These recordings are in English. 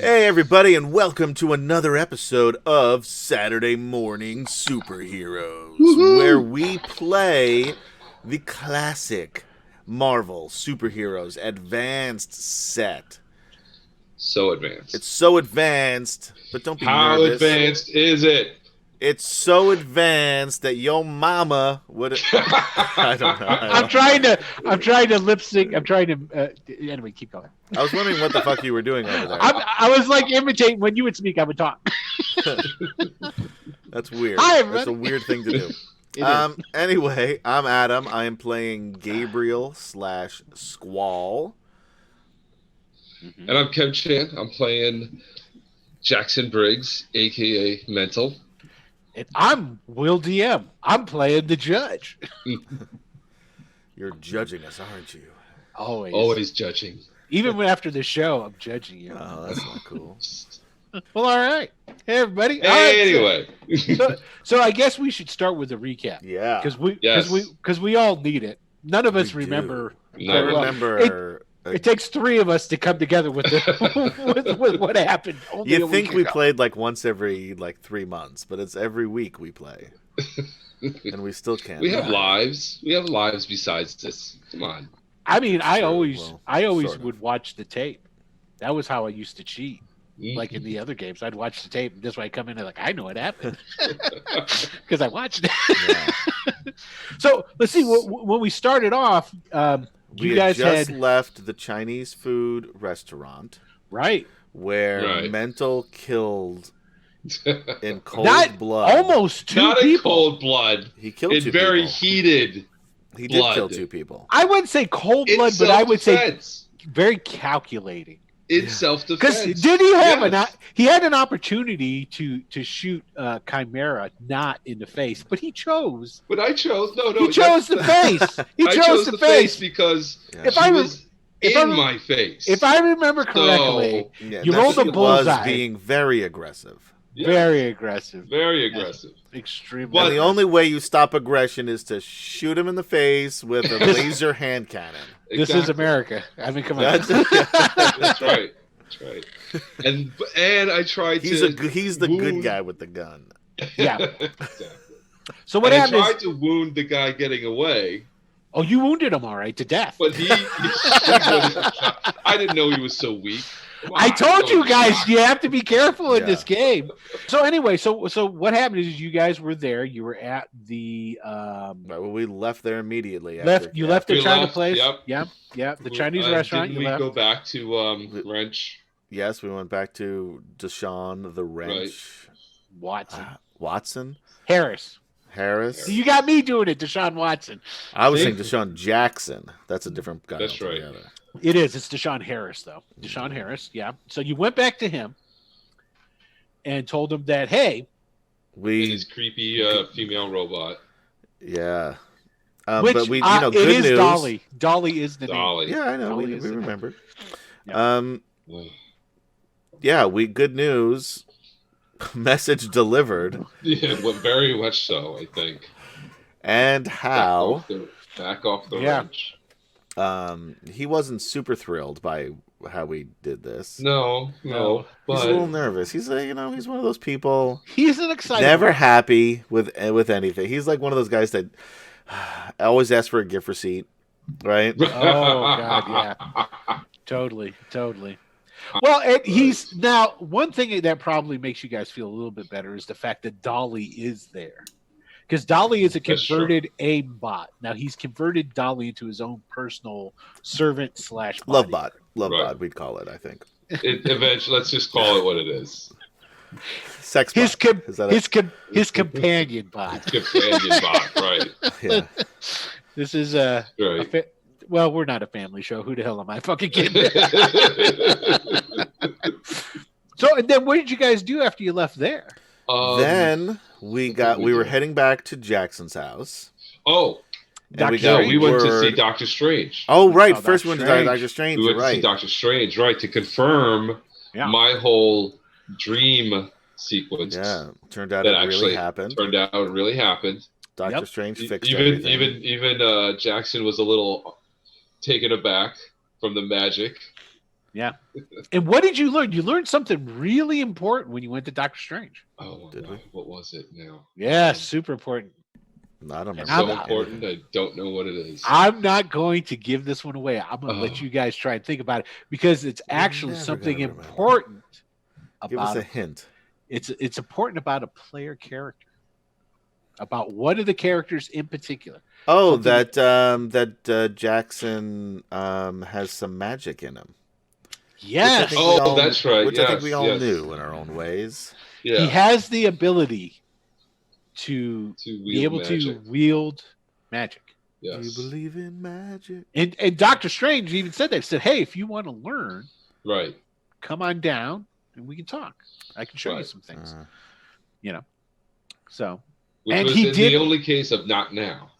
Hey, everybody, and welcome to another episode of Saturday Morning Superheroes, where we play the classic Marvel Superheroes Advanced set. So advanced. It's so advanced, but don't be How nervous. advanced is it? It's so advanced that your mama would. I don't know. I'm trying to lip sync. I'm trying to. Anyway, keep going. I was wondering what the fuck you were doing over there. I was like imitating when you would speak. I would talk. That's weird. Hi, That's everybody. a weird thing to do. It is. Anyway, I'm Adam. I am playing Gabriel/Squall. And I'm Kev Chan. I'm playing Jackson Briggs, aka Mental. And I'm Will DM. I'm playing the judge. You're judging us, aren't you? Always. Always judging. Even when after the show, I'm judging you. Oh, that's not cool. Well, all right. Hey, everybody. All right, Anyway. so I guess we should start with a recap Yeah. because we all need it. None of us We do. remember. I No. remember. It takes three of us to come together with with what happened. Only You a think week we ago. played like once every 3 months, but it's every week we play, and we still can't. We have remember. lives. We have lives besides this. Come on. I mean, I Sure, always well, sort of. would watch the tape. That was how I used to cheat. Mm. Like in the other games, I'd watch the tape. This way, I come in and like I know what happened because I watched it. Yeah. So let's see. When we started off, We you guys just had left the Chinese food restaurant right, where Right. Mental killed in cold not blood. almost two Not in people. cold blood. He killed In two very people. heated. He did kill blood. 2 people. I wouldn't say cold In blood, but I would say self-defense. very calculating. In Yeah. self-defense. Because did he have Yes. he had an opportunity to shoot Chimera not in the face, but he chose. But I chose. No. He chose the face. He I chose the face. because Yeah. If she I re- was if in I re- my face. If I remember correctly, Yeah, You that rolled a she bullseye. was being very aggressive. Yeah, very aggressive, very aggressive. extremely. But- And the only way you stop aggression is to shoot him in the face with a laser hand cannon. This is Exactly. America. I mean, come on. That's, That's right. That's right. And I tried he's to. the good wound- guy with the gun. Yeah. Exactly. So what And I happened tried is, to wound the guy getting away, oh, you wounded him all right to death. but I didn't know he was so weak. Come I on, told you don't- guys you have to be careful in Yeah. this game. So anyway, so what happened is you guys were there. You were at the Right, well, we left there immediately. left the We China left, place. yep. Yep. The Chinese restaurant. Didn't You we left. go back to Wrench? Yes, we went back to Deshaun the Wrench. Watson. Watson? Harris. Harris? So you got me doing it, Deshaun Watson. I was See? saying Deshaun Jackson. That's a different guy. That's right. altogether. It is. It's Deshaun Harris, though. Deshaun Harris. Yeah. So you went back to him and told him that, hey, And We, his creepy female robot, yeah. which but we, it good is news. Dolly. Dolly is the name. Dolly. Yeah, I know. Dolly We is the name. remember. Yeah. Yeah, good news. Message delivered. Yeah, well, very much so, I think. And how Back off the Yeah. wrench. he wasn't super thrilled by how we did this. No, No. He's a little but nervous. He's like, he's one of those people He's an excited. never happy with anything. He's like one of those guys that always asks for a gift receipt, right? Oh, God, yeah. Totally. Well, he's now one thing that probably makes you guys feel a little bit better is the fact that Dolly is there. Because Dolly is a That's true. converted AIM bot. Now he's converted Dolly into his own personal servant / Love bodyguard. bot, Right. we'd call it. I think Eventually, let's just call it what it is. sex His bot. Is that his companion bot. Companion bot, right? yeah. This is Right. well, we're not a family show. Who the hell am I fucking kidding? So, and then what did you guys do after you left there? Then we were heading back to Jackson's house. Oh, And we Dr. got no, we went to word- see Doctor Strange. Oh, right. Oh, First we went to Strange. Doctor Strange. We You're went to see right. Doctor Strange, right, to confirm Yeah. my whole dream sequence. Yeah. Turned out That it really actually happened. Turned out it really happened. Doctor Yep. Strange fixed Even everything. Jackson was a little taken aback from the magic. Yeah. And what did you learn? You learned something really important when you went to Doctor Strange. Oh, Did we? what was it now? Yeah, super important. No, I don't It's remember. so important. I don't know what it is. I'm not going to give this one away. I'm going to let Oh. you guys try and think about it because it's actually never something gonna remember. important Give us about a it. hint. It's important about a player character. About one of the characters in particular. Oh, Something- that Jackson has some magic in him. Yes. Which I think we all- that's right. Which I think Yes, we all yes. knew in our own ways. Yeah. He has the ability to to be wield able magic. to wield magic. You Yes. believe in magic? And Doctor Strange even said that. He said, hey, if you want to learn, Right. come on down and we can talk. I can show you Right. some things. Uh, So Which And was he in did- the only case of not now.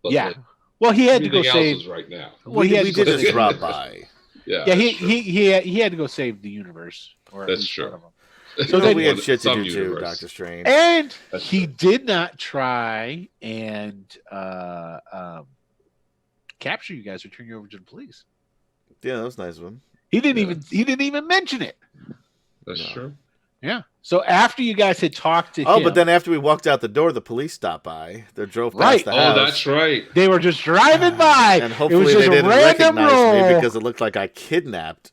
But yeah. like, Well, he had to go everything else save. is right now. Well, he had we to go did save- drop by. Yeah. Yeah, that's true. he had to go save the universe. Or at That's least true. one of them. So So then- we had shit to Some do too, universe. Doctor Strange. And That's he true. did not try and capture you guys or turn you over to the police. Yeah, that was nice of him. He didn't Yeah. even mention it. That's No. true. Yeah. So after you guys had talked to Oh, him, but then after we walked out the door, the police stopped by. They drove past Right. the Oh, house. that's right. they were just driving by. And It hopefully was they just a didn't random recognize me roll. because it looked like I kidnapped.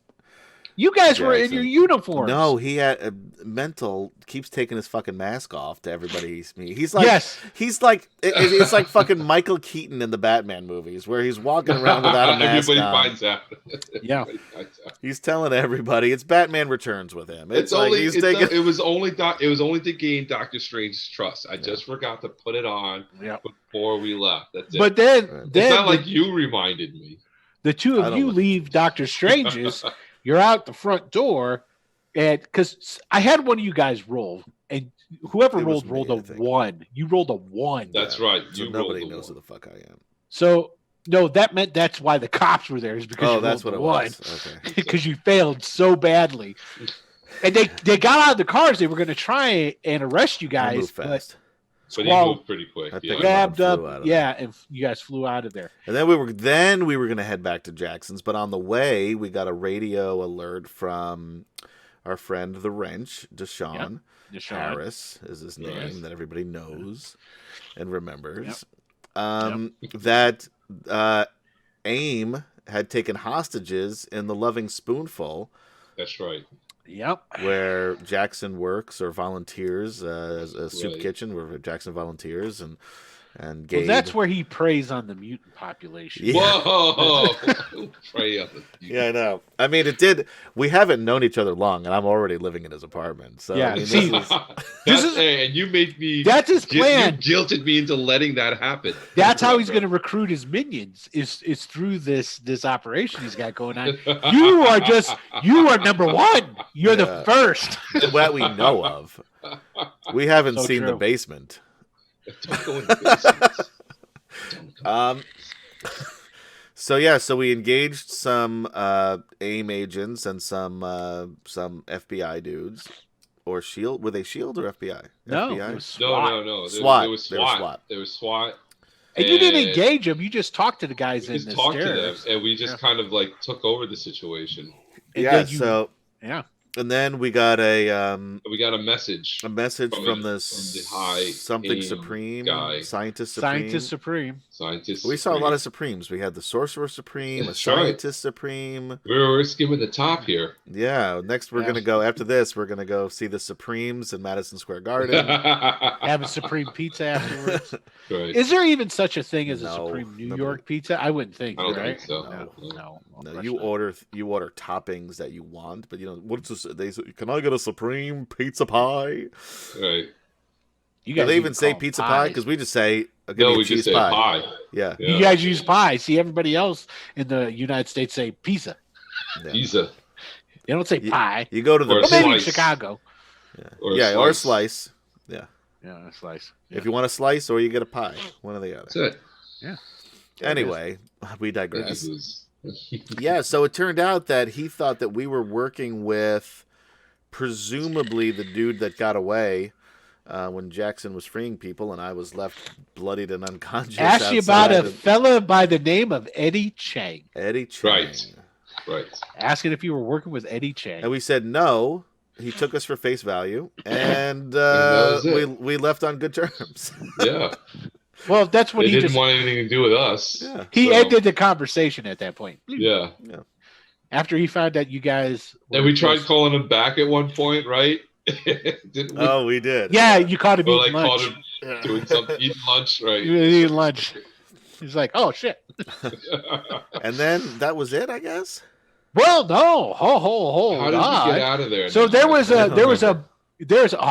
You guys were in Jackson. your uniforms. No, he had mental keeps taking his fucking mask off to everybody he's meet. He's like, Yes. he's like, it's like fucking Michael Keaton in the Batman movies where he's walking around without a mask Everybody on. finds out. Yeah. Everybody finds out. He's telling everybody it's Batman Returns with him. It's like only he's it's taking. it was only to gain Doctor Strange's trust. I just forgot to put it on Yeah. before we left. That's it. But then, Right. it's then not like you reminded me. the two I of don't you look- leave Doctor Strange's. You're out the front door, and because I had one of you guys roll, and whoever It was rolled me, I a think. 1. You rolled a 1. That's Yeah. right. So You nobody rolled the knows who one. the fuck I am. So no, that meant that's why the cops were there, is because Oh, you that's what rolled it a 1. was. Okay. Because you failed so badly. And they got out of the cars. They were going to try and arrest you I guys, move but fast. But he Squall moved pretty quick. I Yeah. think grabbed flew up. out of Yeah, and you guys flew out of there. And then we were gonna head back to Jackson's, but on the way we got a radio alert from our friend the Wrench, Deshaun Deshaun. Harris is his name Yes. that everybody knows and remembers. Yep. That AIM had taken hostages in the Loving Spoonful, That's right. Yep. where Jackson works or volunteers as a soup Right. kitchen where Jackson volunteers and Well, Gabe. that's where he preys on the mutant population. Yeah. Whoa! Pray up. Yeah, I know. I mean, it did. We haven't known each other long, and I'm already living in his apartment. So Yeah, I mean, see, this is, This is- Hey, and you made me. That's his plan. You guilted me into letting that happen. That's how he's going to recruit his minions. Is through this operation he's got going on. You are number 1. You're the Yeah. first. what we know of. We haven't So seen the true. basement. Don't go in the basement. Don't go. So yeah, so we engaged some AIM agents and some FBI dudes, or Shield. Were they Shield or FBI? No, FBI. it was No, SWAT. no. SWAT. It was They were SWAT. SWAT. It was SWAT. And you didn't engage them. You just talked to the guys We in just the talked to them, stairs. and we just Yeah. kind of like took over the situation. And Yeah. then you- So yeah. and then we got a We got a message. message from the the high something AIM Supreme guy. Scientist Supreme. Scientist Supreme. Scientist. We saw a lot Supreme. of Supremes. We had the Sorcerer Supreme, a That's right. Scientist Supreme. We're skimming the top here. Yeah. Next, we're Yeah. gonna go. After this, we're gonna go see the Supremes in Madison Square Garden. Have a Supreme pizza afterwards. Right. Is there even such a thing as a No, Supreme New nobody- York pizza? I wouldn't think, I don't right? think so. No. No. No, of you course not. order toppings that you want, but you know what's this? They say, can I get a Supreme pizza pie? Right. You Do guys they even say call pizza them pie? pies. Because we just say give No, me a we cheese just say pie. pie. Yeah. Yeah. You guys use pie. See, everybody else in the United States say pizza. Yeah. Pizza. They don't say You- pie. You go to the Or a Well, maybe in slice. Chicago. Or a or a slice. slice. Yeah. Yeah, a slice. If you want a slice, or you get a pie, one or the That's other. it. There it Anyway, we It digress. is. Yeah, so it turned out that he thought that we were working with presumably the dude that got away when Jackson was freeing people and I was left bloodied and unconscious. Ask you about outside a of- fella by the name of Eddie Chang. Eddie Chang. Right. Right. asking if you were working with Eddie Chang. And we said no. He took us for face value, and that was it. we left on good terms. Yeah. Well, that's what They he didn't just. want anything to do with us. Yeah. He So, ended the conversation at that point. Yeah. After he found out you guys. And we tried calling him back at one point, right? Didn't we? Oh, we did. Yeah, you caught him Or eating like called lunch. him Yeah. doing something, eating lunch, right? You were eating lunch. He's like, oh shit. And then that was it, I guess. Well, no, hold How did on. we get out of there? So now? there was I a don't there was remember.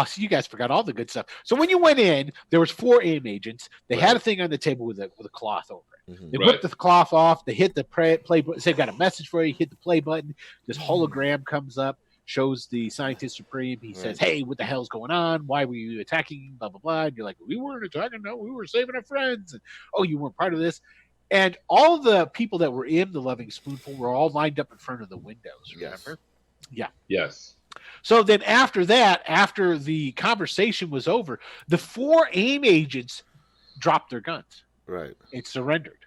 so you guys forgot all the good stuff. So when you went in, there was 4 AIM agents. They had a thing on the table with a cloth over it. Mhm. They Right. whipped the cloth off. They hit the play button. They've got a message for you. Hit the play button. This hologram comes up, shows the scientist supreme. He says, "Hey, what the hell's going on? Why were you attacking? Blah blah blah." And you're like, "We weren't attacking. No, we were saving our friends." And, oh, you weren't part of this. And all the people that were in the Loving Spoonful were all lined up in front of the windows. Remember? Yes. So then after that, after the conversation was over, the 4 AIM agents dropped their guns Right. and surrendered.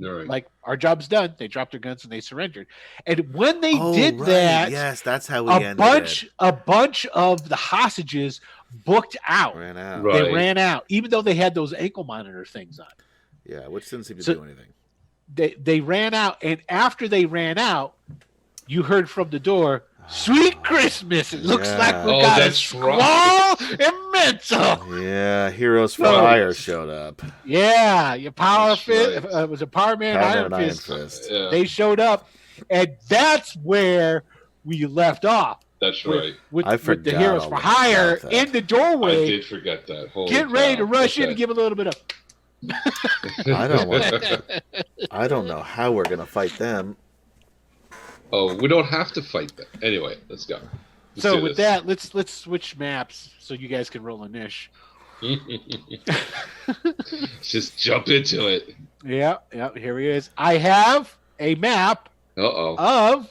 All right. Like, our job's done. They dropped their guns and they surrendered. And when they Oh, did right. that, Yes, that's how we a ended bunch of the hostages booked out. it. Ran out. Right. They ran out, even though they had those ankle monitor things on. Yeah, which didn't seem to So- do anything. They ran out, and after they ran out, you heard from the door, "Sweet Christmas!" It looks Yeah. like we Oh, got a that's squall and mental. Yeah, Heroes for So- Hire showed up. Yeah, your Power That's Fist right. was a Power Man, Power Iron Man, Iron Fist. Fist. Yeah, They showed up, and that's where we left off that's with, right. with, I with the forgot Heroes all for about Hire that. in the I doorway. did forget that. Holy Get ready cow. to rush in Okay. and give a little bit of. I don't want. I don't know how we're gonna fight them. Oh, we don't have to fight them. Anyway, let's go. Let's So do with this. that, let's switch maps so you guys can roll a niche. Just jump into it. Yeah, here he is. I have a map Uh-oh. of.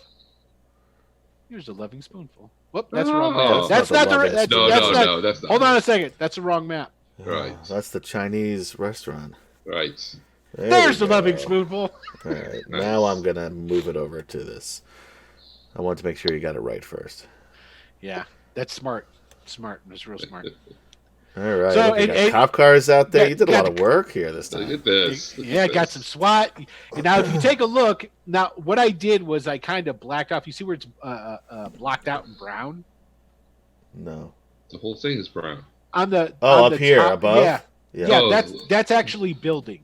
Here's a Loving Spoonful. Whoop, that's the wrong map. Oh. That's not the. Loving That's, No, that's no, not, no, that's not. Hold on a second. That's the wrong map. Right. That's the Chinese restaurant. Right. There's we the Loving go. Spoonful. All right, Nice. now I'm gonna move it over to this. I want to make sure you got it right first. Yeah, that's smart. Smart. That's real smart. All right, So, look, you and- got and- cop cars out there. got- You did a lot got- of work here this Look time. at this. Look Yeah, at got this. some SWAT. And now, if you take a look, now what I did was I kind of blacked off. You see where it's blocked out in brown No. The whole thing is brown. on the. Oh, on up the here top- above. Yeah, Yeah. yeah. Oh. That's actually building.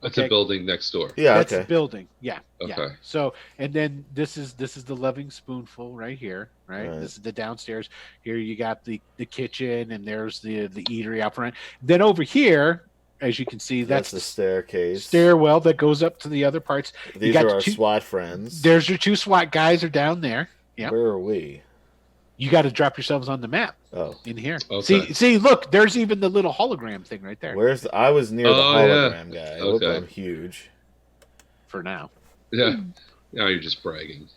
That's Okay. a building next door. Yeah. That's Okay. building. Yeah. Yeah. Okay. So, and then this is the Loving Spoonful right here, right? Right. This is the downstairs. Here you got the kitchen, and there's the eatery out front. Then over here, as you can see, That's that's the staircase. stairwell that goes up to the other parts. These got are our two- SWAT friends. There's your 2 SWAT guys are down there. Yeah. Where are we? You got to drop yourselves on the map Oh, in here. Okay. See, look, there's even the little hologram thing right there where's the? I was near the Oh, yeah. hologram guy. Whoop, Okay. I'm huge. for now. Yeah. Now you're just bragging.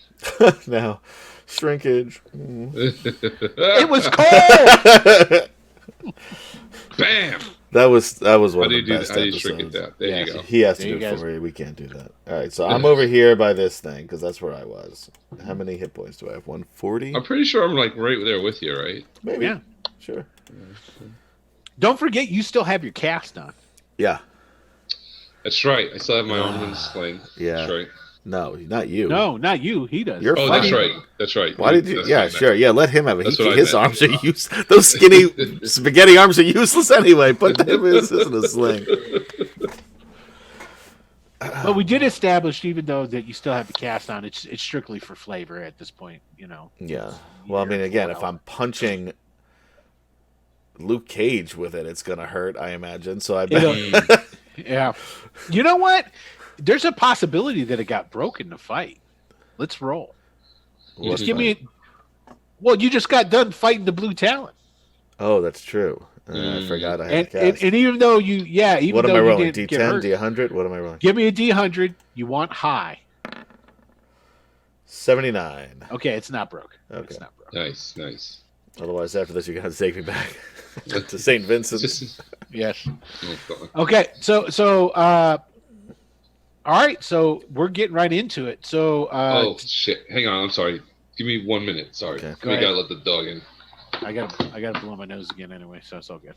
Now, shrinkage. Mm. It was cold. Bam! That was one How of do the you do best that? How do you shrink it episodes. down? There Yeah. you go. He has to There do you it guys- for me. We can't do that. All right, so I'm over here by this thing because that's where I was. How many hit points do I have? 140? I'm pretty sure I'm like right there with you, right? Maybe. Yeah. Sure. Don't forget, you still have your cast on. Yeah. That's right. I still have my arm in the sling. Yeah. That's right. No, not you. No, not you. He does. You're Oh, Why that's do you- right. That's right. Why did you? That's Yeah, what I sure. meant. Yeah, let him have it. That's what I His meant. arms are useless. Those skinny spaghetti arms are useless anyway. Put them in a sling. But we did establish, even though that you still have the cast on, it's strictly for flavor at this point. You know. Yeah. Well, I mean, again, if I'm punching Luke Cage with it, it's gonna hurt. I imagine. So I bet. Yeah. You know what? There's a possibility that it got broken to fight. Let's roll. What's Just give that? me. Well, you just got done fighting the Blue Talon, Oh, that's true. I Mm. forgot I had and, a and cast. and even though even What am though I you rolling? didn't get D10, hurt, D100? What am I rolling? give me a D100. You want high? 79. Okay, it's not broke. Okay. It's not broke. Nice, nice. Otherwise, after this, you're gonna have to take me back to St. Vincent's. Just, Yes. oh, God. Okay. So All right, so we're getting right into it. So, Oh shit! Hang on, I'm sorry. Give me 1 minute. Sorry, Okay. we gotta let the dog in. I gotta blow my nose again anyway, so it's all good.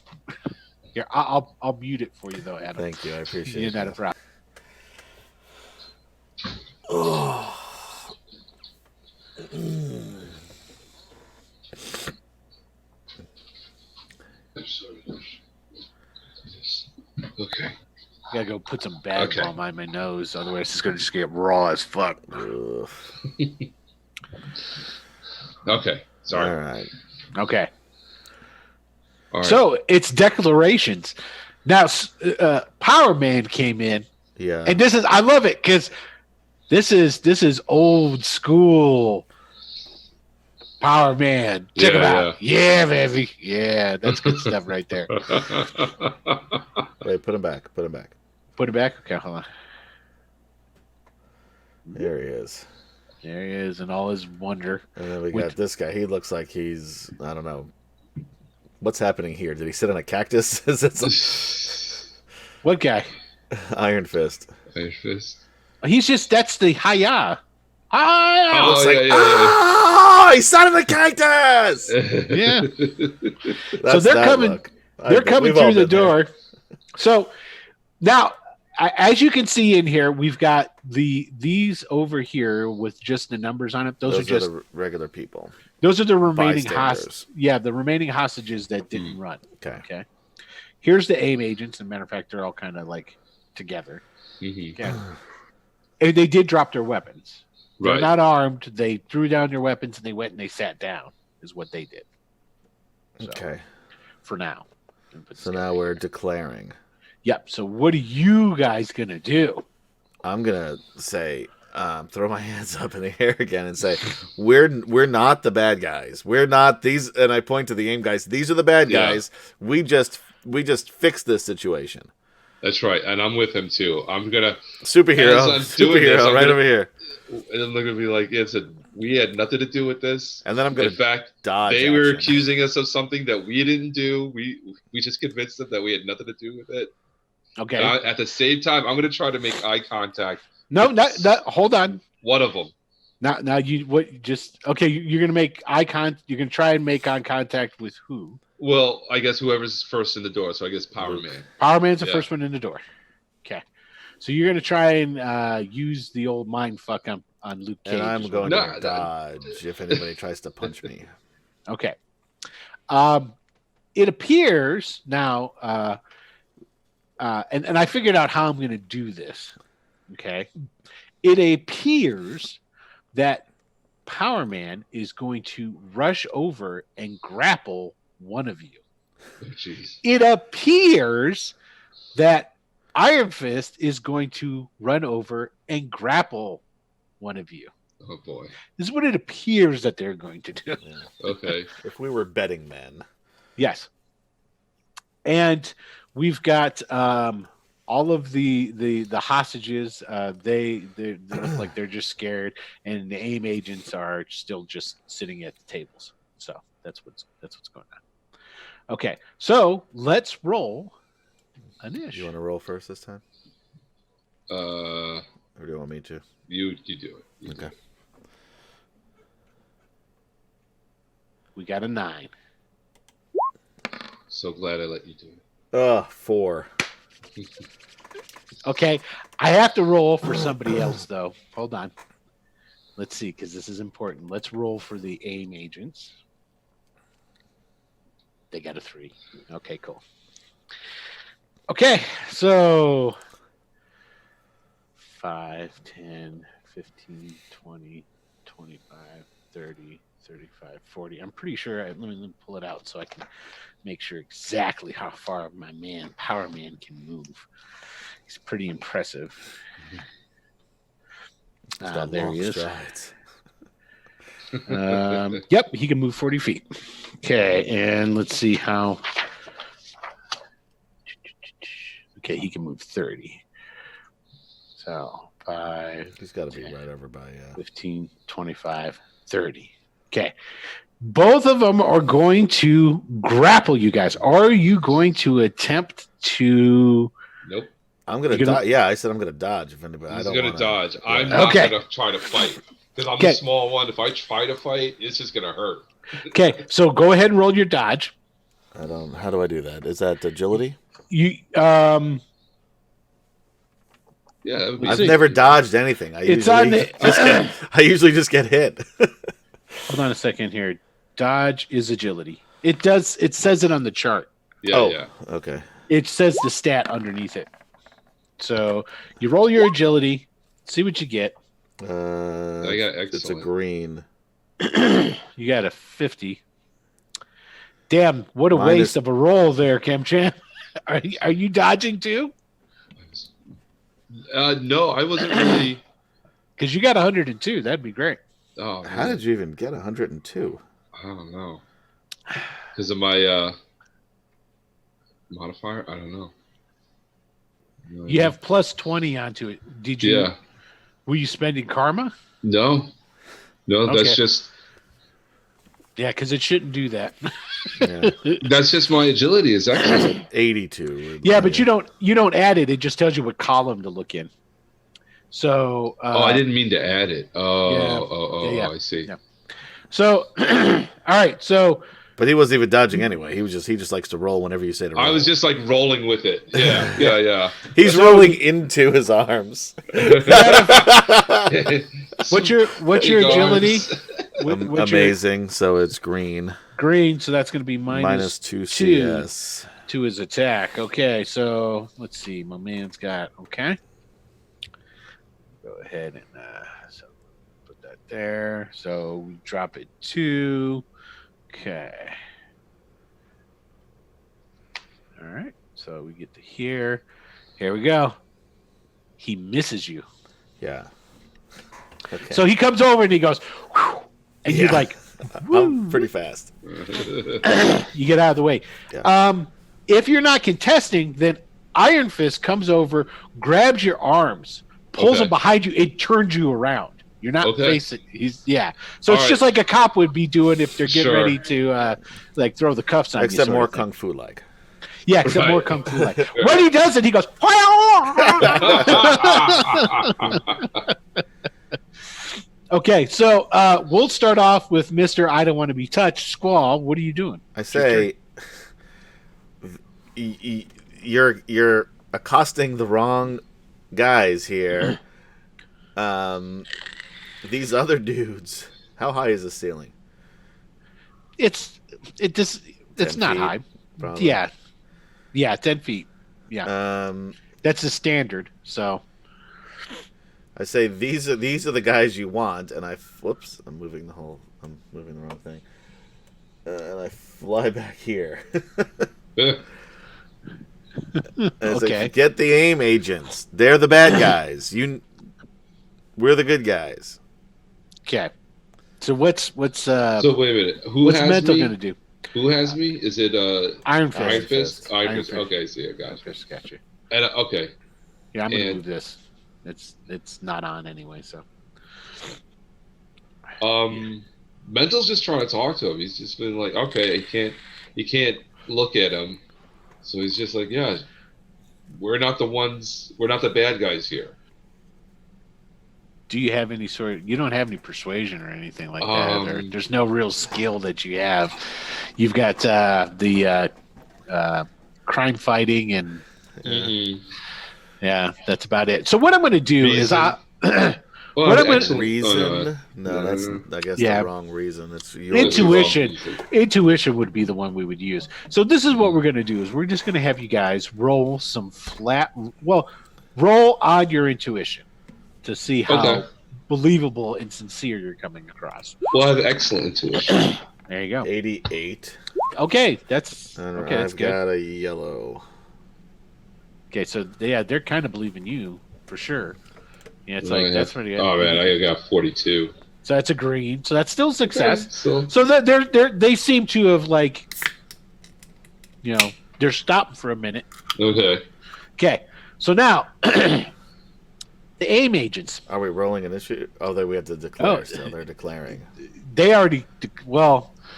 Here, I'll mute it for you though, Adam. Thank you. I appreciate You're not a it. problem. Oh. I'm sorry. Okay. I gotta go put some bag Okay. balm on my nose, otherwise it's gonna just get raw as fuck. Ugh. Okay. Sorry. All right. Okay. All right. So it's declarations. Now, Power Man came in, Yeah. and I love it because this is old school Power Man. Check him out. Yeah, baby. Yeah, that's good stuff right there. Wait, put him back. Put him back. Put it back. Okay, hold on. There he is. There he is, in all his wonder. And then we got this guy. He looks like he's, I don't know. What's happening here? Did he sit on a cactus? Is it some What guy? Iron Fist? Iron Fist. He's just that's the Hiya. Hiya. Oh, Looks yeah, like, yeah, oh, he sat on the cactus! Yeah. That's they're that coming- look. They're coming We've all through the been there. door. So now, as you can see in here, we've got these over here with just the numbers on it. Those are just the regular people. those are the remaining Bystanders. the remaining hostages that didn't run. Okay. Okay. Here's the AIM agents. As a matter of fact, they're all kind of like together. Mhm. Okay. And they did drop their weapons. They're Right. not armed. They threw down their weapons and they went and they sat down. Is what they did. So, Okay. For now. So now we're declaring. Yep. So what are you guys gonna do? I'm gonna say, throw my hands up in the air again and say, we're not the bad guys. We're not these. And I point to the AIM guys. These are the bad Yeah. guys. We just fixed this situation. That's right, and I'm with him too. I'm gonna, Superhero, As I'm doing this, superhero, I'm right gonna- over here. and they're gonna be like, "It's we had nothing to do with this." And then I'm gonna In fact, dodge. they were action. accusing us of something that we didn't do. We just convinced them that we had nothing to do with it. Okay. And at the same time, I'm gonna try to make eye contact. No, hold on. One of them. Now you what just okay, you're gonna make you're gonna try and make eye contact with who? Well, I guess whoever's first in the door. So I guess Power Luke. Man. Power Man's the Yeah. first one in the door. Okay. So you're gonna try and use the old mind fuck on Luke Cage. And I'm is what going No, to dodge if anybody tries to punch me. Okay. It appears now, and I figured out how I'm going to do this. Okay. It appears that Power Man is going to rush over and grapple one of you. Oh, jeez. It appears that Iron Fist is going to run over and grapple one of you. Oh boy. This is what it appears that they're going to do. Yeah. Okay. If we were betting men. Yes. And we've got all of the hostages. They look like they're just scared, and the AIM agents are still just sitting at the tables. So that's what's going on. Okay, so let's roll Anish. You want to roll first this time? Or do you want me to? You do it. You do Okay. it. We got a 9. So glad I let you do it. 4. Okay, I have to roll for somebody else though. Hold on. Let's see, because this is important. Let's roll for the AIM agents. They got a 3. Okay, cool. Okay, so 5, 10, 15, 20, 25, 30, 35, 40. I'm pretty sure. Let me pull it out so I can make sure exactly how far my man, Power Man, can move. He's pretty impressive. He's got There long he is. strides. Yep, he can move 40 feet. Okay, and let's see how. Okay, he can move 30. So 5, He's got to be right over by 15, 25, 30. Okay. Both of them are going to grapple you guys. Are you going to attempt to. Nope. I'm gonna dodge. Yeah, I said I'm gonna dodge if anybody. He's I don't gonna wanna, dodge. Yeah. I'm not Okay. gonna try to fight because I'm Okay. the small one. If I try to fight, it's just gonna hurt. Okay, so go ahead and roll your dodge. I don't. How do I do that? Is that agility? You Yeah, that would be I've never dodged anything. I It's usually on the- I usually just get hit. hold on a second here. Dodge is agility. It does. It says it on the chart. Yeah, yeah. Okay. It says the stat underneath it. So you roll your agility, see what you get. I got It's a excellent. green. You got a 50. Damn, what a Minus- waste of a roll there, Cam-chan. Are you dodging too? No, I wasn't really. Because you got 102. That'd be great. Oh, How man. did you even get 102? I don't know. Because of my modifier? I don't know. No You idea. have plus 20 onto it. Did you? Yeah. Were you spending karma? No. No, Okay. that's just Yeah, because it shouldn't do that. Yeah. that's just my agility is excellent. 82. Yeah, but you don't add it. It just tells you what column to look in. So Oh, I didn't mean to add it. Oh, Yeah. Yeah. I see. Yeah. So all right. So But he wasn't even dodging anyway. He just likes to roll whenever you say to roll. I was just like rolling with it. Yeah, yeah, He's rolling into his arms. yeah. what's your agility? What's your Amazing. So it's green. green? So that's going to be Minus 2 2 CS. to his attack. Okay. So let's see. My man's got okay. Go ahead and so put that there. So we drop it 2. Okay. All right. So we get to here. Here we go. He misses you. Yeah. Okay. So he comes over and he goes, "Whew," and you're Yeah. like, I'm pretty fast. you get out of the way. Yeah. If you're not contesting, then Iron Fist comes over, grabs your arms, pulls Okay. them behind you, it turns you around. You're not Okay. facing. So it's All just like a cop would be doing if they're getting Sure. ready to like throw the cuffs on you. Except sort more of thing. kung fu like. Yeah, except Right. more kung fu like. When he does it, he goes. Okay, so we'll start off with Mr. I Don't Want to Be Touched, Squall. What are you doing? I say you're accosting the wrong guys here. These other dudes. How high is the ceiling? It's 10 not feet, high. probably. Yeah, 10 feet. Yeah, that's the standard. So I say these are the guys you want, and whoops, I'm moving the wrong thing, and I fly back here. And I say, Okay. get the AIM agents. They're the bad guys. We're the good guys. okay. So what's So wait a minute. Who what's has Mental me? gonna do? Who has me? Is it Iron Fist. Iron Fist? Iron Iron Fist. Fist. Okay, see, I got Iron you. Fist got you. And okay, Yeah, I'm gonna And- move this. It's not on anyway. So Mental's just trying to talk to him. He's just been like, okay, you can't look at him, so he's just like, yeah, we're not the bad guys here. do you have any you don't have any persuasion or anything like that, or Um, there's no real skill that you have. You've got the crime fighting and Mm-hmm. yeah, that's about it. So what I'm going to do is Reason. Well, What I'm gonna- excellent. Reason? Oh, no. No, that's I guess Yeah. the wrong reason. It's Intuition. Intuition would be the one we would use. So this is what we're going to do: is we're just going to have you guys roll some roll on your intuition to see how Okay. believable and sincere you're coming across. Well, I have excellent intuition. There you go. 88. Okay, that's And okay. That's I've good. got a yellow. Okay, so they're kind of believing you for sure. Yeah, it's Oh, like yeah. that's pretty good. Oh man, I got 42. So that's a green. So that's still success. Okay, So that they seem to have like, they're stopped for a minute. okay. Okay, so now the AIM agents, Are we rolling an issue? Oh, we have to declare. Oh. So they're declaring. they already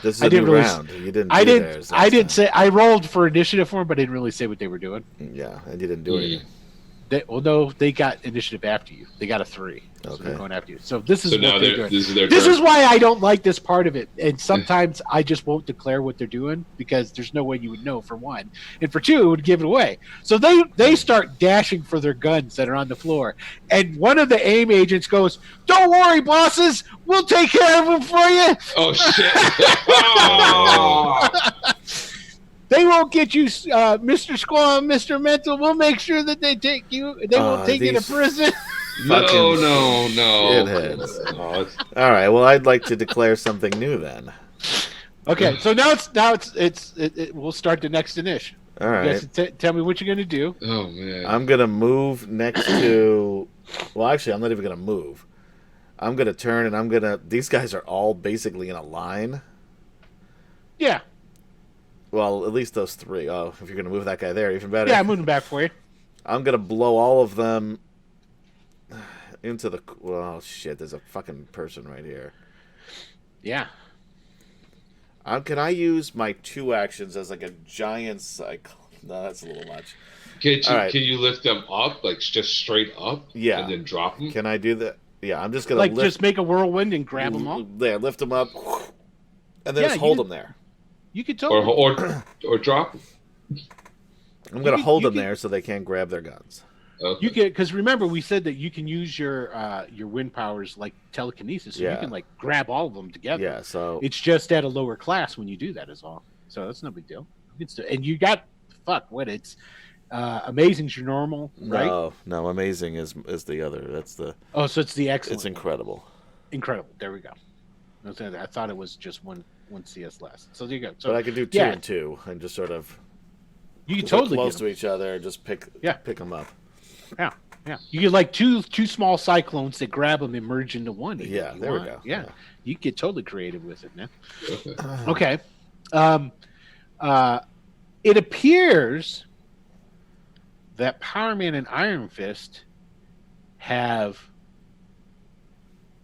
This is I a new didn't really- round. You didn't. I do didn't theirs last say I rolled for initiative for them, but I didn't really say what they were doing. time. Yeah, and you didn't do Mm. anything. They got initiative after you. They got a 3. So Okay. they're going after you. So this is So what now they're doing. this is their This turn. is why I don't like this part of it. And sometimes I just won't declare what they're doing because there's no way you would know, for one. And for two, it would give it away. So they start dashing for their guns that are on the floor. And one of the AIM agents goes, "Don't worry, bosses. We'll take care of them for you. Oh shit! Oh! They won't get you, Mr. Squall, Mr. Mental. We'll make sure that they take you. They won't take you to these- prison." No! shitheads. Oh, it's- All right. Well, I'd like to declare something new then. Okay, so now we'll start the next initiative. All You right. guys tell me what you're gonna do. oh man. I'm gonna move next to. Well, actually, I'm not even gonna move. I'm gonna turn and I'm gonna. These guys are all basically in a line. Yeah, Well, at least those 3. Oh, if you're gonna move that guy there, even better. yeah, I'm moving back for you. I'm gonna blow all of them into the. Well, shit. There's a fucking person right here. Yeah. Can I use my 2 actions as like a giant cycle? No, that's a little much. Can All right. you lift them up, like just straight up? Yeah. And then drop them? Can I do that? Yeah, I'm just gonna Like lift. just make a whirlwind and grab them all. There, lift them up, and then Yeah, just hold you- them there. You could Or totally. or drop 'em? I'm gonna can- hold you them can- there so they can't grab their guns. Okay. You can, because remember we said that you can use your wind powers like telekinesis, so Yeah. you can like grab all of them together. Yeah. So It's just at a lower class when you do that is all. So that's no big deal. And you got it's amazing's your normal, right? no, amazing is the other. That's the. Oh, so it's the excellent. It's incredible. Incredible. There we go. I thought it was just one CS less. So there you go. So But I could do 2 yeah. and 2 and just sort of. you can They're totally close get to each other. Just pick them up. Yeah, yeah. You get like two small cyclones that grab them and merge into one. if Yeah, you there we want. go. Yeah, you get totally creative with it, man. Okay. Okay. It appears that Power Man and Iron Fist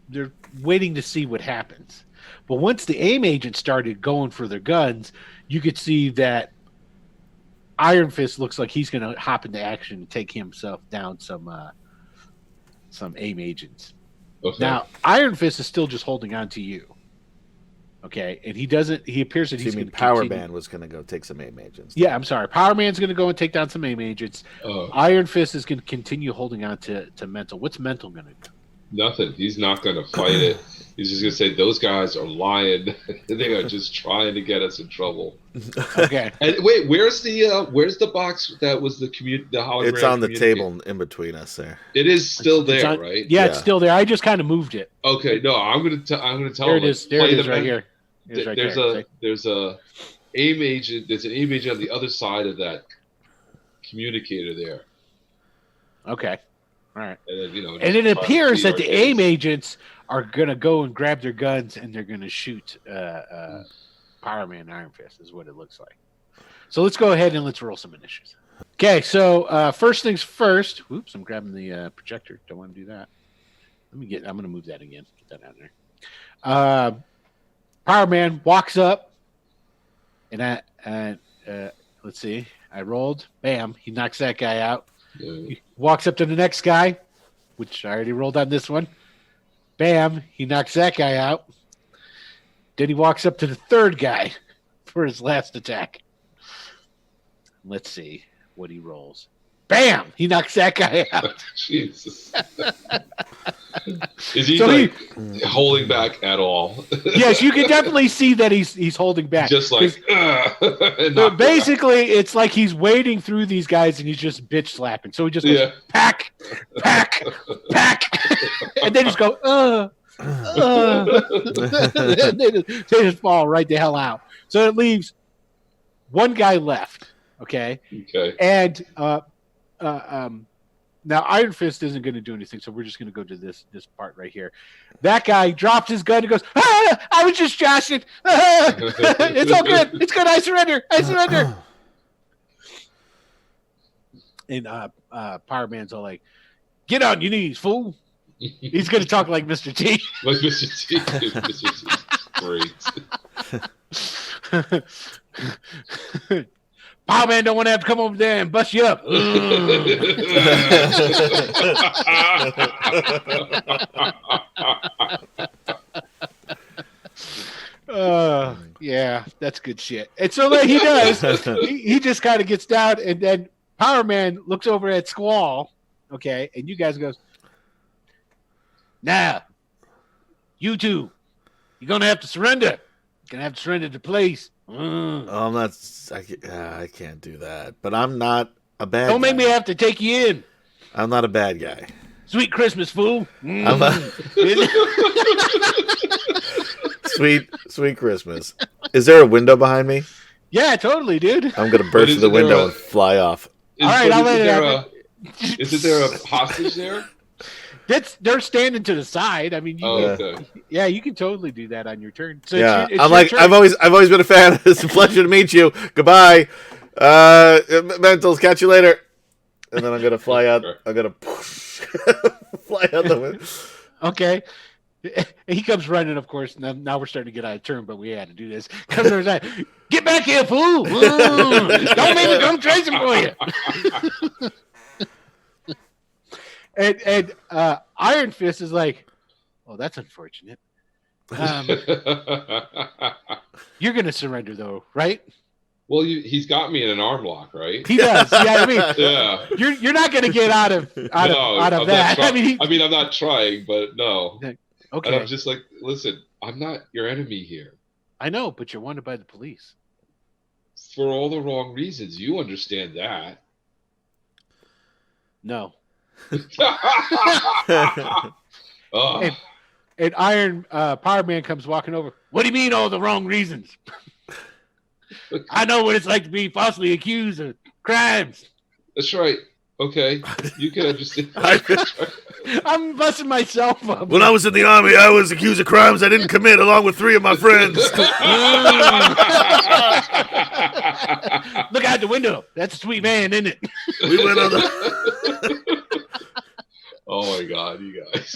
they're waiting to see what happens. But once the AIM agents started going for their guns, you could see that Iron Fist looks like he's going to hop into action and take himself down some AIM agents. Okay. Now, Iron Fist is still just holding on to you. Okay, and he appears that So he's you going mean to Power continue. Man was gonna go take some AIM agents? Yeah, I'm sorry. Power Man's going to go and take down some AIM agents. Oh, Iron Fist is going to continue holding on to Mental. What's Mental going to do? nothing. He's not going to fight it. He's just going to say those guys are lying. They are just trying to get us in trouble. Okay. And wait, where's the box that was the hologram? It's on the communicator? table in between us there. It is still It's there, on- right? Yeah, it's Yeah. still there. I just kind of moved it. Okay, no, I'm gonna tell There it him, is. There it play is the right men- here. It is right there's there. there's a AIM agent. There's an AIM agent on the other side of that communicator there, Okay. All right. and then, And it just appears try that to the see our AIM case. agents are going to go and grab their guns and they're going to shoot Power Man and Iron Fist is what it looks like. So let's go ahead and let's roll some initiatives. Okay, so first things first. Oops, I'm grabbing the projector. Don't want to do that. I'm going to move that again. Get that out there. Power Man walks up and let's see. I rolled. Bam. He knocks that guy out. Yeah. He walks up to the next guy, which I already rolled on this one. Bam, he knocks that guy out. Then he walks up to the third guy for his last attack. Let's see what he rolls. Bam, he knocks that guy out. Jesus. Is he So like holding back at all? Yes, you can definitely see that he's holding back. Just like, 'Cause- and so knock basically, it's like he's wading through these guys and he's just bitch slapping. So he just goes, Yeah. pack, pack, pack, and they just go, they just fall right the hell out. So it leaves one guy left. Okay, Okay. and now Iron Fist isn't going to do anything, so we're just going to go to this part right here. That guy drops his gun and goes, I was just joshing. It's all good. It's good. I surrender. I surrender. And Power Man's all like, get on your knees, fool. He's going to talk like Mr. T. Like Mr. T. Mr. T. Great. Power Man don't want to have to come over there and bust you up. Yeah, that's good shit. And so like he does. He just kind of gets down, and then Power Man looks over at Squall. Okay, and you guys goes, now, you two, you're gonna have to surrender. You're gonna have to surrender to police. I'm not. I can't do that. But I'm not a bad. Don't guy. make me have to take you in. I'm not a bad guy. Sweet Christmas, fool. Sweet Christmas. Is there a window behind me? Yeah, totally, dude. I'm gonna burst through the window and fly off. All right, I'll let it happen. Isn't there a hostage there? They're standing to the side. I mean, okay. Yeah, you can totally do that on your turn. So Yeah, it's I'm your like, turn. I've always been a fan. It's a pleasure to meet you. Goodbye, Mentals. Catch you later. And then I'm gonna fly out. I'm gonna fly out the window. Okay. He comes running, of course. Now we're starting to get out of turn, but we had to do this. Comes over like, get back here, fool! Don't make me come chasing for you. and Iron Fist is like, oh, that's unfortunate. You're gonna surrender though, right? Well, he's got me in an arm lock, right? He does. Yeah, I mean, Yeah. You're not gonna get out of that. I'm not trying, but no. Okay. And I'm just like, listen, I'm not your enemy here. I know, but you're wanted by the police. For all the wrong reasons. You understand that. No. Oh. And Iron Power Man comes walking over. What do you mean all the wrong reasons? I know what it's like to be falsely accused of crimes. That's right. Okay. You can understand. I'm busting myself up. When I was in the army, I was accused of crimes I didn't commit, along with 3 of my friends. Look out the window. That's a sweet man, isn't it? We went on the. Oh my God, you guys.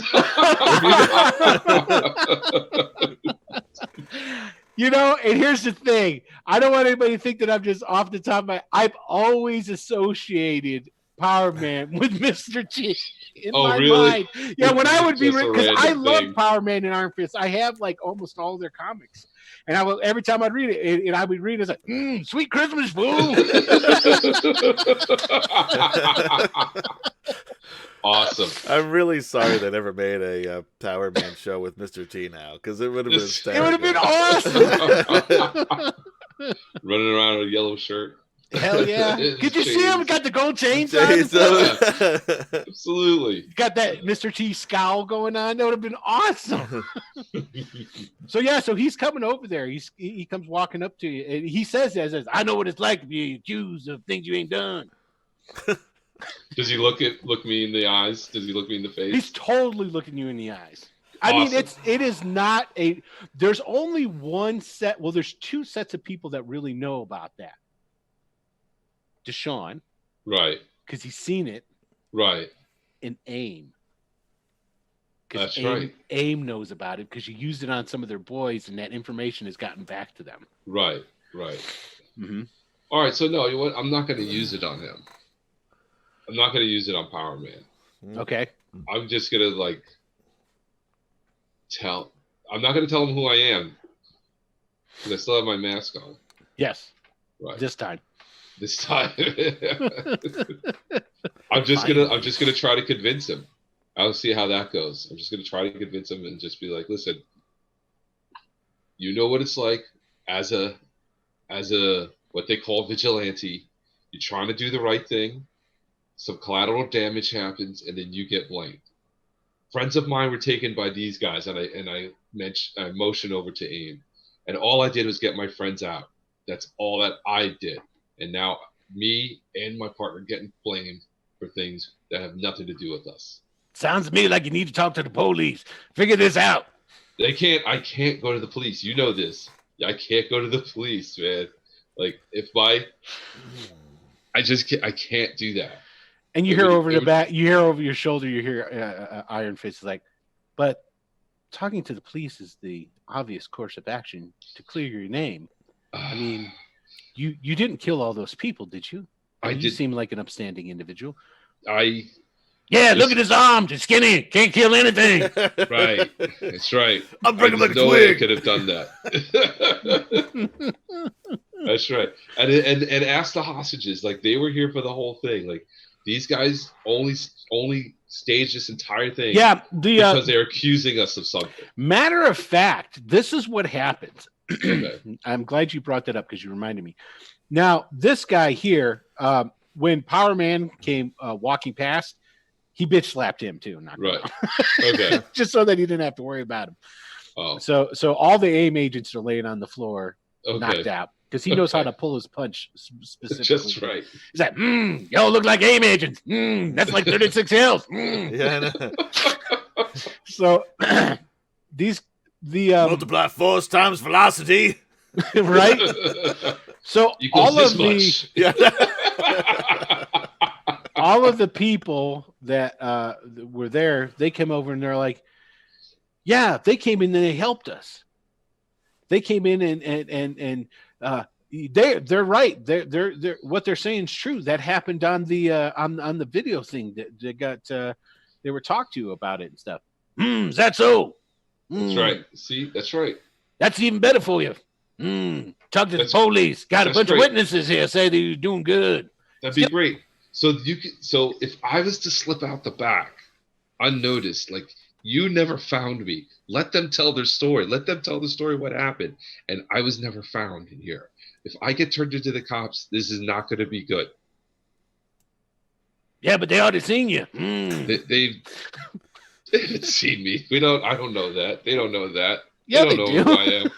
And here's the thing. I don't want anybody to think that I'm just off the top of my. I've always associated Power Man with Mr. T in my mind. Yeah, when I would be because I love Power Man and Iron Fist. I have like almost all their comics, and I will every time I'd read it, and I would read it as like, "Sweet Christmas, fool." Awesome. I'm really sorry they never made a Power Man show with Mr. T now, because it would have been hysterical. It would have been awesome. Running around in a yellow shirt. Hell yeah. Could you see him? Got the gold chains on. Absolutely. Got that Mr. T scowl going on. That would have been awesome. So he's coming over there. He comes walking up to you. And he says, I know what it's like to be accused of things you ain't done. Does he look me in the eyes? Does he look me in the face? He's totally looking you in the eyes. I mean, it is not there's only one set. Well, there's 2 sets of people that really know about that. Deshaun. Right. Because he's seen it. Right. And AIM. That's right. AIM knows about it because you used it on some of their boys, and that information has gotten back to them. Right. Mm-hmm. All right. So no, you know what? I'm not going to use it on him. I'm not going to use it on Power Man. Okay. I'm just going to I'm not going to tell him who I am because I still have my mask on. Yes. Right. This time. I'm just gonna try to convince him. I'll see how that goes. I'm just gonna try to convince him and just be like, listen, you know what it's like as a what they call vigilante. You're trying to do the right thing. Some collateral damage happens, and then you get blamed. Friends of mine were taken by these guys, and I motioned over to AIM, and all I did was get my friends out. That's all that I did. And now me and my partner getting blamed for things that have nothing to do with us. Sounds to me like you need to talk to the police. Figure this out. I can't go to the police. You know this. I can't go to the police, man. Like I can't do that. And you hear over your shoulder, you hear Iron Fist is like, but talking to the police is the obvious course of action to clear your name. I mean, You didn't kill all those people, did you? I You did. seem like an upstanding individual. Yeah, look at his arms. It's skinny. Can't kill anything. Right. That's right. I'm breaking like a no way I twig. could have done that. That's right. And ask the hostages, like they were here for the whole thing. Like these guys only staged this entire thing. Yeah, because they're accusing us of something. Matter of fact, this is what happens. Okay. I'm glad you brought that up because you reminded me. Now, this guy here, when Power Man came walking past, he bitch slapped him too. Right. Okay. Just so that he didn't have to worry about him. Oh. So all the AIM agents are laying on the floor, Okay. knocked out, because he knows how to pull his punch specifically. Just right. He's like, y'all look like AIM agents. That's like 36 hills. Yeah, I know. So Multiply force times velocity. right. So Equals this much. Yeah. all of the people that were there, they came over and they're like, yeah, they came in and they helped us. They came in and they're right. They're what they're saying is true. That happened on the video thing that they got. They were talked to about it and stuff. Is that so? That's right. See, that's right. That's even better for you. Talk to the police. Got a bunch of witnesses here. Say that you're doing good. That'd be great. So so if I was to slip out the back unnoticed, like you never found me, let them tell their story. Let them tell the story what happened. And I was never found in here. If I get turned into the cops, this is not going to be good. Yeah, but they already seen you. They haven't seen me. I don't know that. They don't know that. Yeah, they don't know who I am.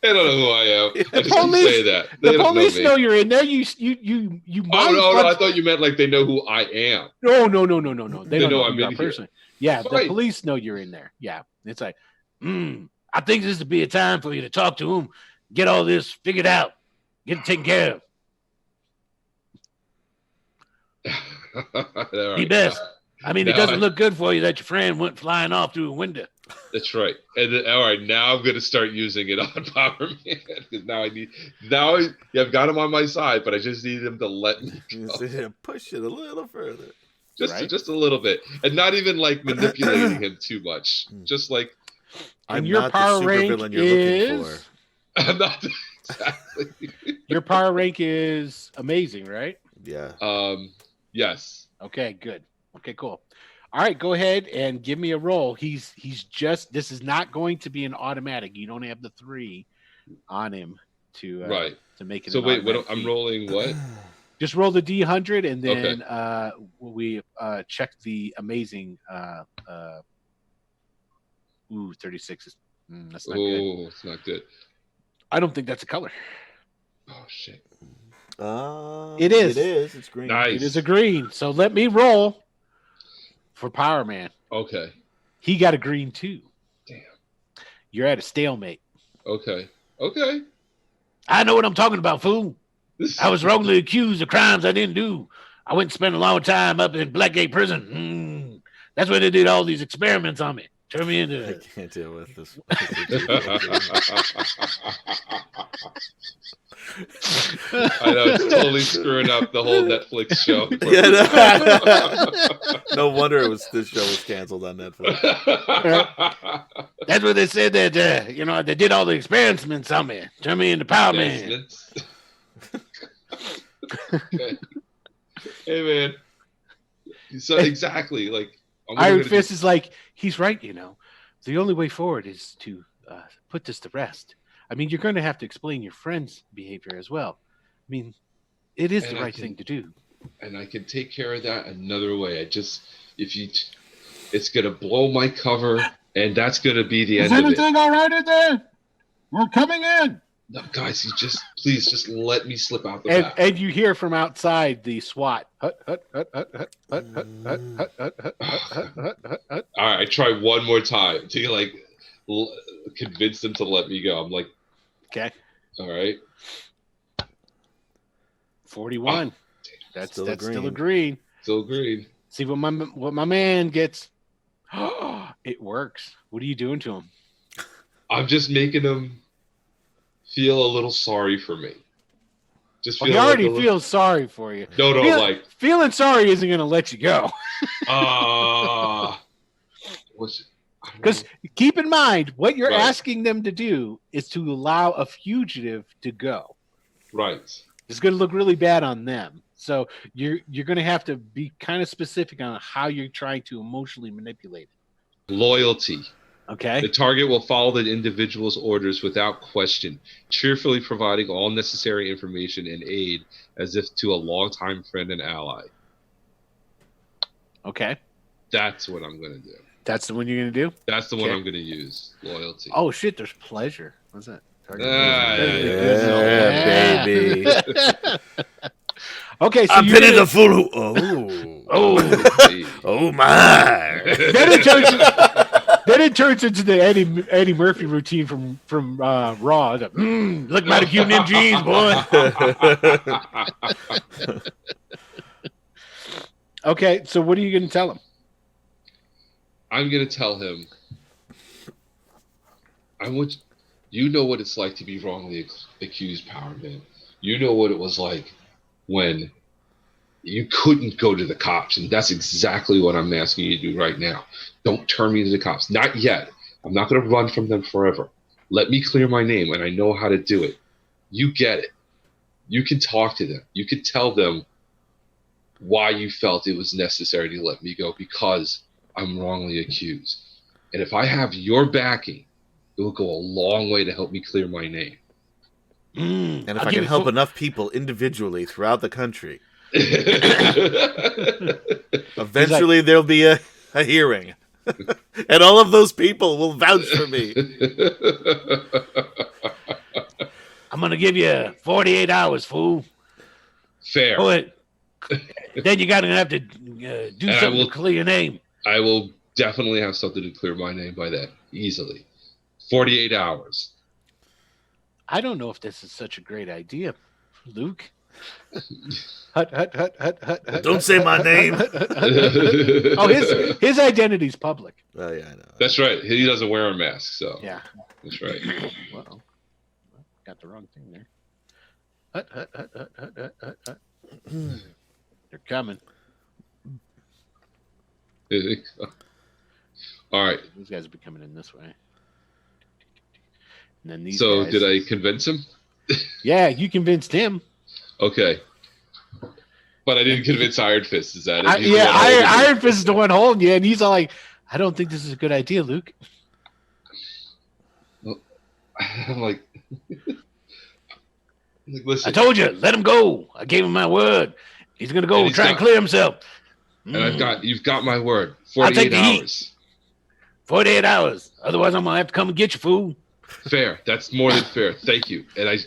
They don't know who I am. I just didn't say that. They The don't police know know you're in there. You might. no! I thought you meant like they know who I am. No. They don't They know know I'm you in are here. personally. Yeah, the Right. police know you're in there. Yeah, it's like, I think this would be a time for you to talk to him, get all this figured out, get it taken care of. All Be right. best. I mean, it Now doesn't look good for you that your friend went flying off through a window. That's right. And then, all right, now I'm going to start using it on Power Man because I've got him on my side, but I just need him to let me go. Push it a little further. Just a little bit, and not even like manipulating him too much. Just like I'm your not power the rank supervillain you're looking is- for. I'm not exactly. Your power rank is amazing, right? Yeah. Yes. Okay, good. Okay, cool. All right, go ahead and give me a roll. He's just. This is not going to be an automatic. You don't have the 3 on him to Right. to make it. So an wait, automatic I'm feat. rolling what? Just roll the D100 and then Okay. we check the amazing. 36 is that's not good. Oh, it's not good. I don't think that's a color. Oh shit. It is. It is. It's green. Nice. It is a green. So let me roll for Power Man. Okay. He got a green too. Damn. You're at a stalemate. Okay. I know what I'm talking about, fool. I was wrongly accused of crimes I didn't do. I went and spent a long time up in Blackgate Prison. That's where they did all these experiments on me. Turn me I into. can't deal with this. I know it's totally screwing up the whole Netflix show. Yeah, no wonder this show was canceled on Netflix. That's where they said that they did all the experiments on me. Turn me into Power Man. Okay. Hey man. So exactly like Iron Fist is like, he's right. The only way forward is to put this to rest. I mean, you're going to have to explain your friend's behavior as well. I mean, it is the right thing to do. And I can take care of that another way. It's going to blow my cover, and that's going to be the end of it. Is everything all right in there? We're coming in. No, guys, please just let me slip out the back. And you hear from outside the SWAT. Hut, hut, hut, hut, hut, hut, hut, hut, hut, hut, hut, hut, hut, hut, hut. All right, I try one more time to convince them to let me go. I'm like, Okay. all right. 41. That's Still still a a green. Still green. See what my man gets. It works. What are you doing to him? I'm just making them feel a little sorry for me. Just Well, he already feels sorry for you. No, feeling sorry isn't going to let you go. Because keep in mind, what you're asking them to do is to allow a fugitive to go. Right. It's going to look really bad on them. So you're going to have to be kind of specific on how you're trying to emotionally manipulate it. Loyalty. Okay. The target will follow the individual's orders without question, cheerfully providing all necessary information and aid as if to a longtime friend and ally. Okay. That's what I'm going to do. That's the one you're going to do? That's the one I'm going to use. Loyalty. Oh, shit. There's pleasure. What's that? Yeah, baby. Okay, so I'm pitting the fool. Oh my! Then it turns into the Eddie Murphy routine from Raw. Like, look mighty cute in them jeans, boy. Okay, so what are you going to tell him? I'm going to tell him. You know what it's like to be wrongly accused, Power Man. You know what it was like when you couldn't go to the cops, and that's exactly what I'm asking you to do right now. Don't turn me to the cops. Not yet. I'm not going to run from them forever. Let me clear my name, and I know how to do it. You get it. You can talk to them. You can tell them why you felt it was necessary to let me go, because I'm wrongly accused. And if I have your backing, it will go a long way to help me clear my name. And if I can help enough people individually throughout the country, eventually there'll be a hearing. And all of those people will vouch for me. I'm going to give you 48 hours, fool. Fair. Then you're going to have to do something to clear your name. I will definitely have something to clear my name by that, easily. 48 hours. I don't know if this is such a great idea, Luke. Hut. Don't say my name. Oh, his identity's public. Oh yeah, I know. That's right. He doesn't wear a mask, so yeah, that's right. Well, got the wrong thing there. Hut. They're coming. All right. These guys will be coming in this way. And then these so guys... did I convince him? Yeah, you convinced him. Okay. But I didn't convince Iron Fist. Is that it? Iron Fist is the one holding you, and he's all like, I don't think this is a good idea, Luke. Well, I'm like, listen. I told you, let him go. I gave him my word. He's going to go and try and clear himself. And you've got my word. 48 hours. 48 hours. Otherwise, I'm going to have to come and get you, fool. Fair. That's more than fair. Thank you. And I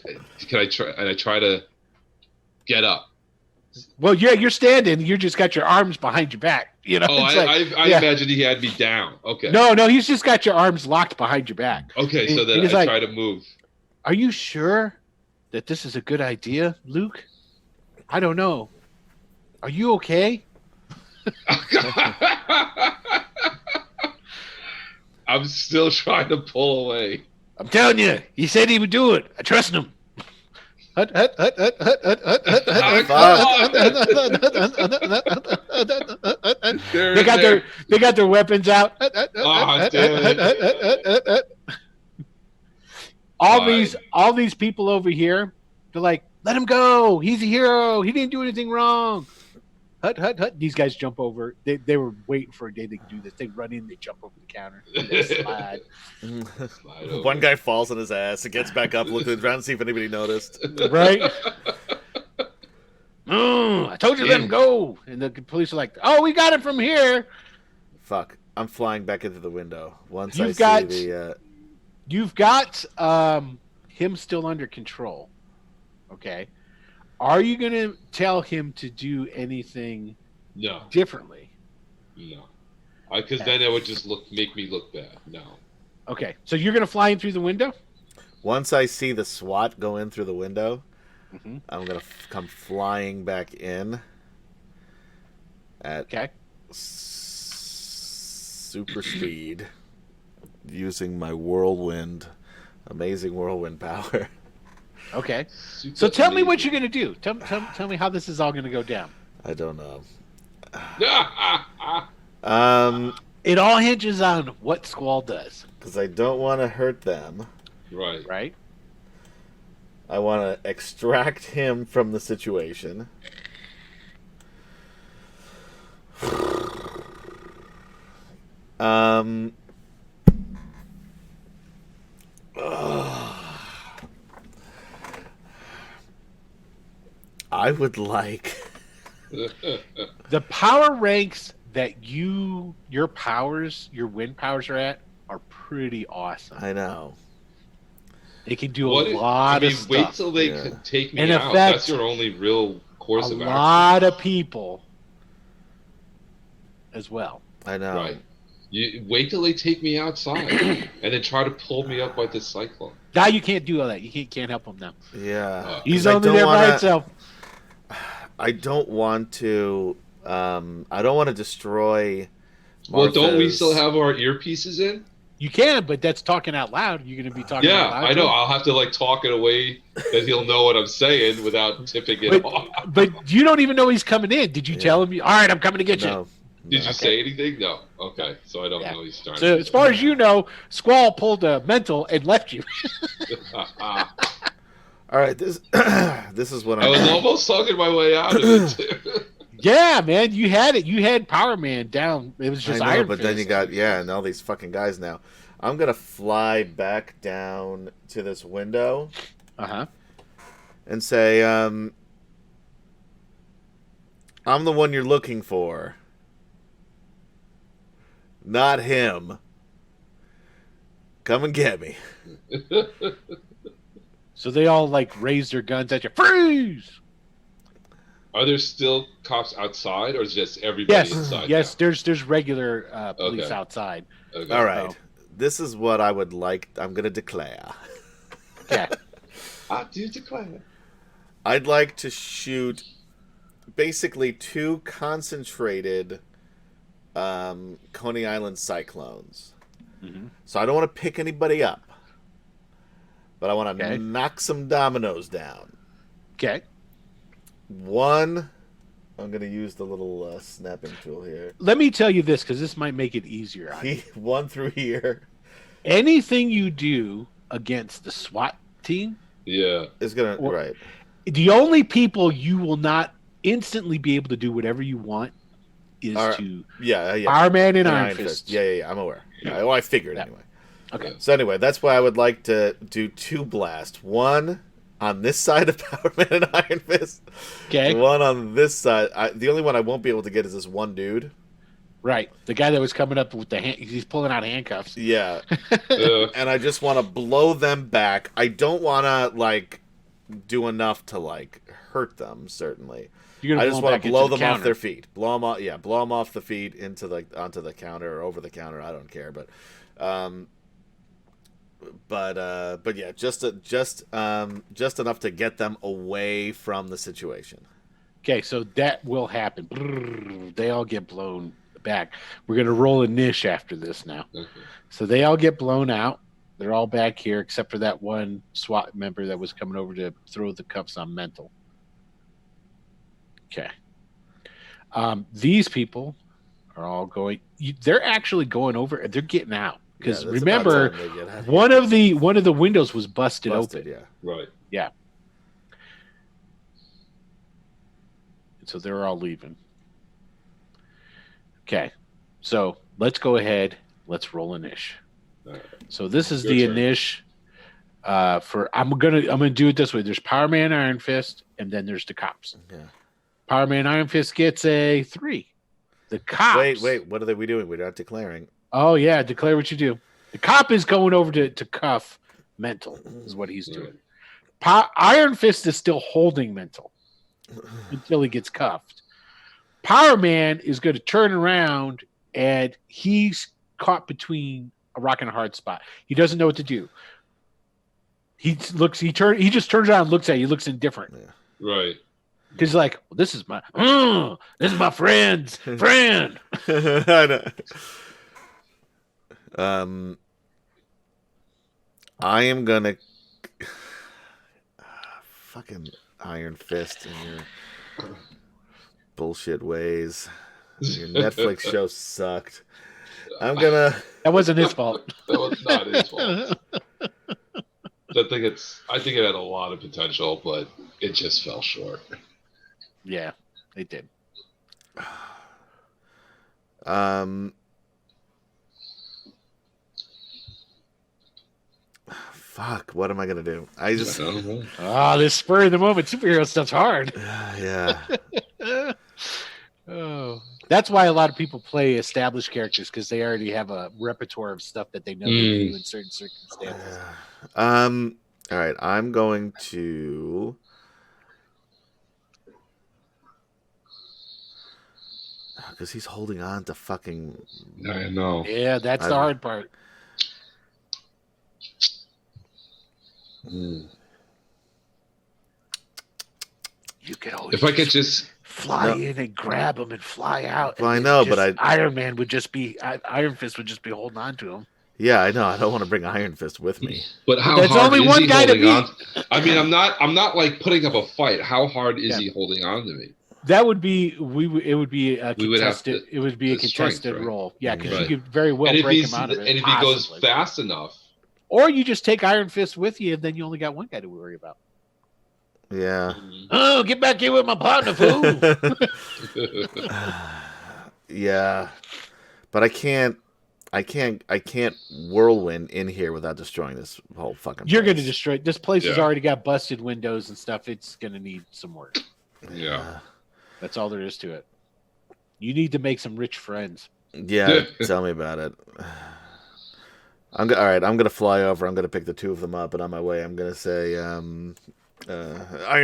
try to get up. Well, yeah, you're standing. You just got your arms behind your back. You know. Oh, I imagined he had me down. Okay. No, he's just got your arms locked behind your back. Okay, so then I try to move. Are you sure that this is a good idea, Luke? I don't know. Are you okay? I'm still trying to pull away. I'm telling you, he said he would do it. I trust him. They got their weapons out. All these people over here, they're like, let him go. He's a hero. He didn't do anything wrong. Hut. These guys jump over. They were waiting for a day they could do this. They run in, they jump over the counter, they slide. One guy falls on his ass and gets back up, looking around to see if anybody noticed. Right? I told you to let him go. And the police are like, oh, we got him from here. Fuck. I'm flying back into the window. You've got him still under control. Okay. Are you going to tell him to do anything differently? No. Because then it would just make me look bad. No. Okay. So you're going to fly in through the window? Once I see the SWAT go in through the window, I'm going to come flying back in at super speed using my amazing whirlwind power. Okay. Super So tell me what amazing. you're going to do. Tell me how this is all going to go down. I don't know. Right. It all hinges on what Squall does, Because I don't want to hurt them. right? I want to extract him from the situation. I would like. The power ranks that your wind powers are at are pretty awesome. I know. They can do What a is- lot I mean, of wait stuff. till they Yeah. could take me In out. effect, That's your only real course A of action. lot of people as well. I know. Right. You wait till they take me outside and then try to pull me up by the cyclone. Now you can't do all that. You can't help him now. Yeah. He's 'Cause I only don't there by wanna- himself. I don't want to. I don't want to destroy. Well, don't we Martha's- still have our earpieces in? You can, but that's talking out loud. You're going to be talking Yeah, out loud. I to know. him? I'll have to like talk in a way that he'll know what I'm saying without tipping it off. But you don't even know he's coming in. Did you Yeah. tell him? All right, I'm coming to get you. No. Did no. you say anything? No. Okay, so I don't Yeah. know he's starting. So as far as you know, Squall pulled a mental and left you. All right. This this is what I was I'm. almost talking my way out of it too. Yeah, man, you had it. You had Power Man down. It was I just know, Iron but Fist. then you got and all these fucking guys now. I'm gonna fly back down to this window Uh-huh. and say, I'm the one you're looking for. Not him. Come and get me. So they all like raise their guns at you. Freeze! Are there still cops outside, or is just everybody Yes, inside? yes. There's regular police Okay. outside. Now? Okay. All right. Oh. This is what I would like. I'm gonna declare. Yeah. I do declare. I'd like to shoot basically 2 concentrated Coney Island cyclones. Mhm. So I don't want to pick anybody up, but I want to Okay. knock some dominoes down. Okay. One, I'm going to use the little snapping tool here. Let me tell you this, because this might make it easier on you. One through here Anything you do against the SWAT team, Yeah. is going to, Well- right. the only people you will not instantly be able to do whatever you want is All right. to Yeah, yeah. Iron Man and And Iron Fist. Yeah, I'm aware. Yeah, I figured Yeah. anyway. Okay. So anyway, that's why I would like to do 2 blasts. One on this side of Power Man and Iron Fist. Okay. One on this side. The only one I won't be able to get is this one dude. Right. The guy that was coming up with he's pulling out handcuffs. Yeah. Uh, And I just want to blow them back. I don't want to, like, do enough to, like, hurt them, certainly. You're I gonna just blow want back to blow into the them off counter. their feet. Blow them off, blow them off the feet onto the counter or over the counter. I don't care, but yeah, just enough to get them away from the situation. Okay, so that will happen. Brrr, they all get blown back. We're gonna roll a niche after this now. okay. So they all get blown out. They're all back here except for that one SWAT member that was coming over to throw the cuffs on Mental. Okay. These people are all going. They're actually going over. They're getting out because Yeah, that's remember, about time they get out of one of the windows was busted busted, open. yeah. Right. So they're all leaving. Okay, so let's go ahead. Let's roll an ish. All right. So this is Your the turn. inish. I'm gonna do it this way. There's Power Man, Iron Fist, and then there's the cops. Yeah. Power Man, Iron Fist gets a 3. The cops. Wait, what are we doing? We're not declaring. Oh yeah, declare what you do. The cop is going over to cuff Mental. Is what he's doing. Iron Fist is still holding Mental until he gets cuffed. Power Man is going to turn around and he's caught between a rock and a hard spot. He doesn't know what to do. He just turns around and looks at you. He looks indifferent. Right. Because he's like, well, this is my friend's friend. I know. I am gonna. fucking Iron Fist and your bullshit ways. Your Netflix show sucked. I'm gonna. That wasn't his fault. That was not his fault. I think it had a lot of potential, but it just fell short. Yeah, it did. Fuck. What am I gonna do? I just. This spur of the moment superhero stuff's hard. Yeah. Oh, that's why a lot of people play established characters because they already have a repertoire of stuff that they know they do in certain circumstances. All right. I'm going to. Because he's holding on to fucking. I know. Yeah, that's the hard part. Mm. You can always If I could just fly in and grab him and fly out. Well, I know, but Iron Man would just be Iron Fist would just be holding on to him. Yeah, I know. I don't want to bring Iron Fist with me. But how There's hard only is one he guy to holding on? beat. I mean, I'm not like putting up a fight. How hard is he holding on to me? That would be it would be a We would have contested. to- It would be a the contested strength, right? role. Yeah, because Right. you could very well And if break he's him out of it. and if he goes possibly. fast enough, Or you just take Iron Fist with you, and then you only got one guy to worry about. Yeah. Oh, get back here with my partner, fool! Yeah. But I can't whirlwind in here without destroying this whole fucking You're going to place. destroy this place. Has Yeah. already got busted windows and stuff. It's going to need some work. yeah. That's all there is to it. You need to make some rich friends. Yeah, tell me about it. All right, I'm gonna fly over. I'm gonna pick the two of them up, and on my way, I'm gonna say, Iron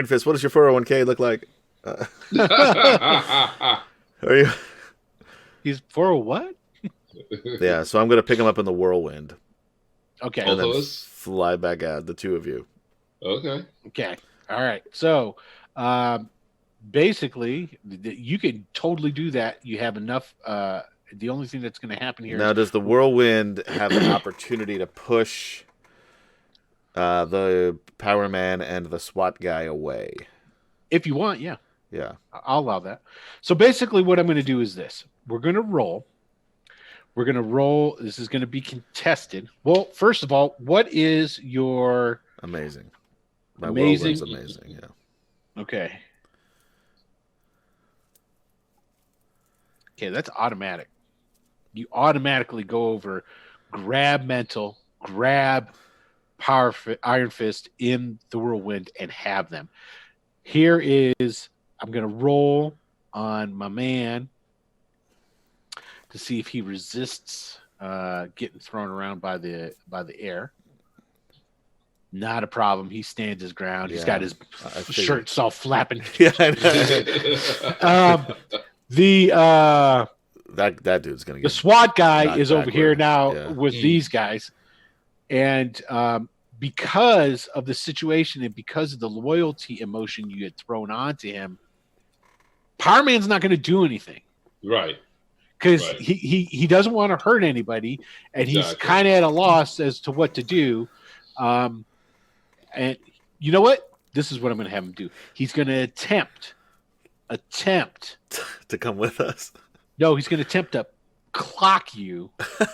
Fist, what does your 401k look like? Are you? He's for a what? Yeah, so I'm gonna pick him up in the whirlwind Okay. Both and then of us? fly back out. The two of you. Okay. Okay. All right. So, basically, you can totally do that. You have enough. The only thing that's going to happen here Now, does the whirlwind have an opportunity to push the Power Man and the SWAT guy away? if you want, yeah, Yeah. I'll allow that. So basically, what I'm going to do is this: we're going to roll. We're going to roll. This is going to be contested. Well, first of all, what is your Amazing. My Amazing. whirlwind's amazing. Yeah. okay? Okay, that's automatic. You automatically go over, grab mental, grab Iron Fist in the whirlwind, and have them. Here is I'm going to roll on my man to see if he resists getting thrown around by the air. Not a problem. He stands his ground. He's Yeah, got his I figured. shirts all flapping. Yeah, I know. That dude's gonna The get. SWAT guy knocked is over here backward. now Yeah. with these guys. And because of the situation and because of the loyalty emotion you had thrown onto him, Power Man's not going to do anything Right. because Right. he doesn't want to hurt anybody, and he's Exactly. kind of at a loss as to what to do. And you know what? This is what I'm going to have him do. He's going to attempt. to come with us. No, he's going to attempt to clock you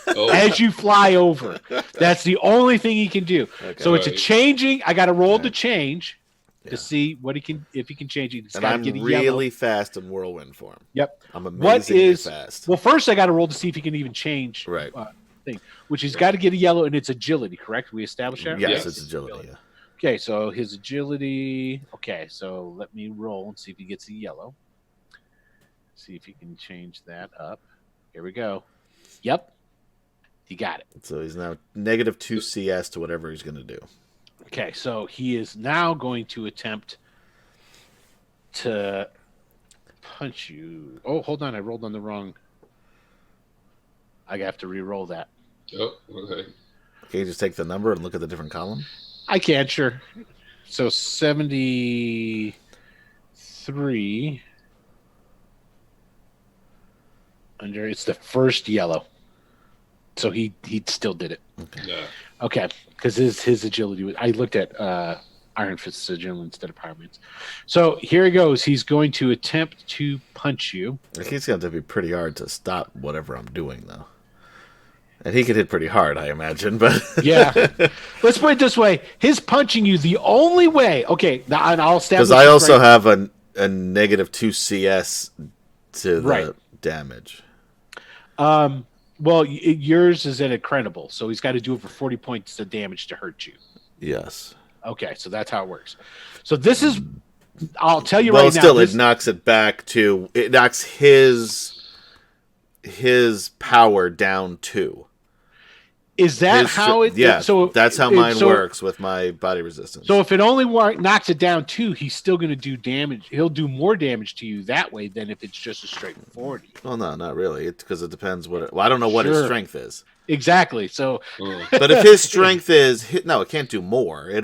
Oh, as you fly over. That's the only thing he can do. Okay. So it's a Right. changing. I got to roll Okay. to change Yeah. to see what he can, if he can change it. He's And got to I'm get a really yellow. fast in whirlwind form. Yep. I'm What amazingly is fast. well? First, I got to roll to see if he can even change. Right. Which he's got to get a yellow, and it's agility. Correct? We established that. Yes, Yes. it's agility. Yeah. Okay, so his agility. Okay, so let me roll and see if he gets a yellow. See if he can change that up. Here we go. Yep. He got it. So he's now -2 CS to whatever he's going to do. Okay, so he is now going to attempt to punch you. Oh, hold on. I rolled on the wrong. I have to re-roll that. oh, okay. Can you just take the number and look at the different column? I can, sure. So 73. Under it's the first yellow. So he still did it. Yeah. Okay, because his agility was. I looked at Iron Fist sigil instead of Pyromancer. So here he goes. He's going to attempt to punch you. He's going to be pretty hard to stop whatever I'm doing, though. And he could hit pretty hard, I imagine. But yeah, let's put it this way: his punching you the only way. Okay, now and I'll establish because I also have a -2 CS to the damage. Well, yours is an incredible, so he's got to do over 40 points of damage to hurt you. Yes. Okay, so that's how it works. So this is, I'll tell you well, right now. Well, still, it knocks it back to, it knocks his power down 2. Is that how it? Yeah, so that's how mine works with my body resistance. So if it only knocks it down 2, he's still going to do damage. He'll do more damage to you that way than if it's just a straight 40. Well, no, not really. It's because it depends what. I don't know what his strength is. Exactly. So, but if his strength is no, it can't do more. It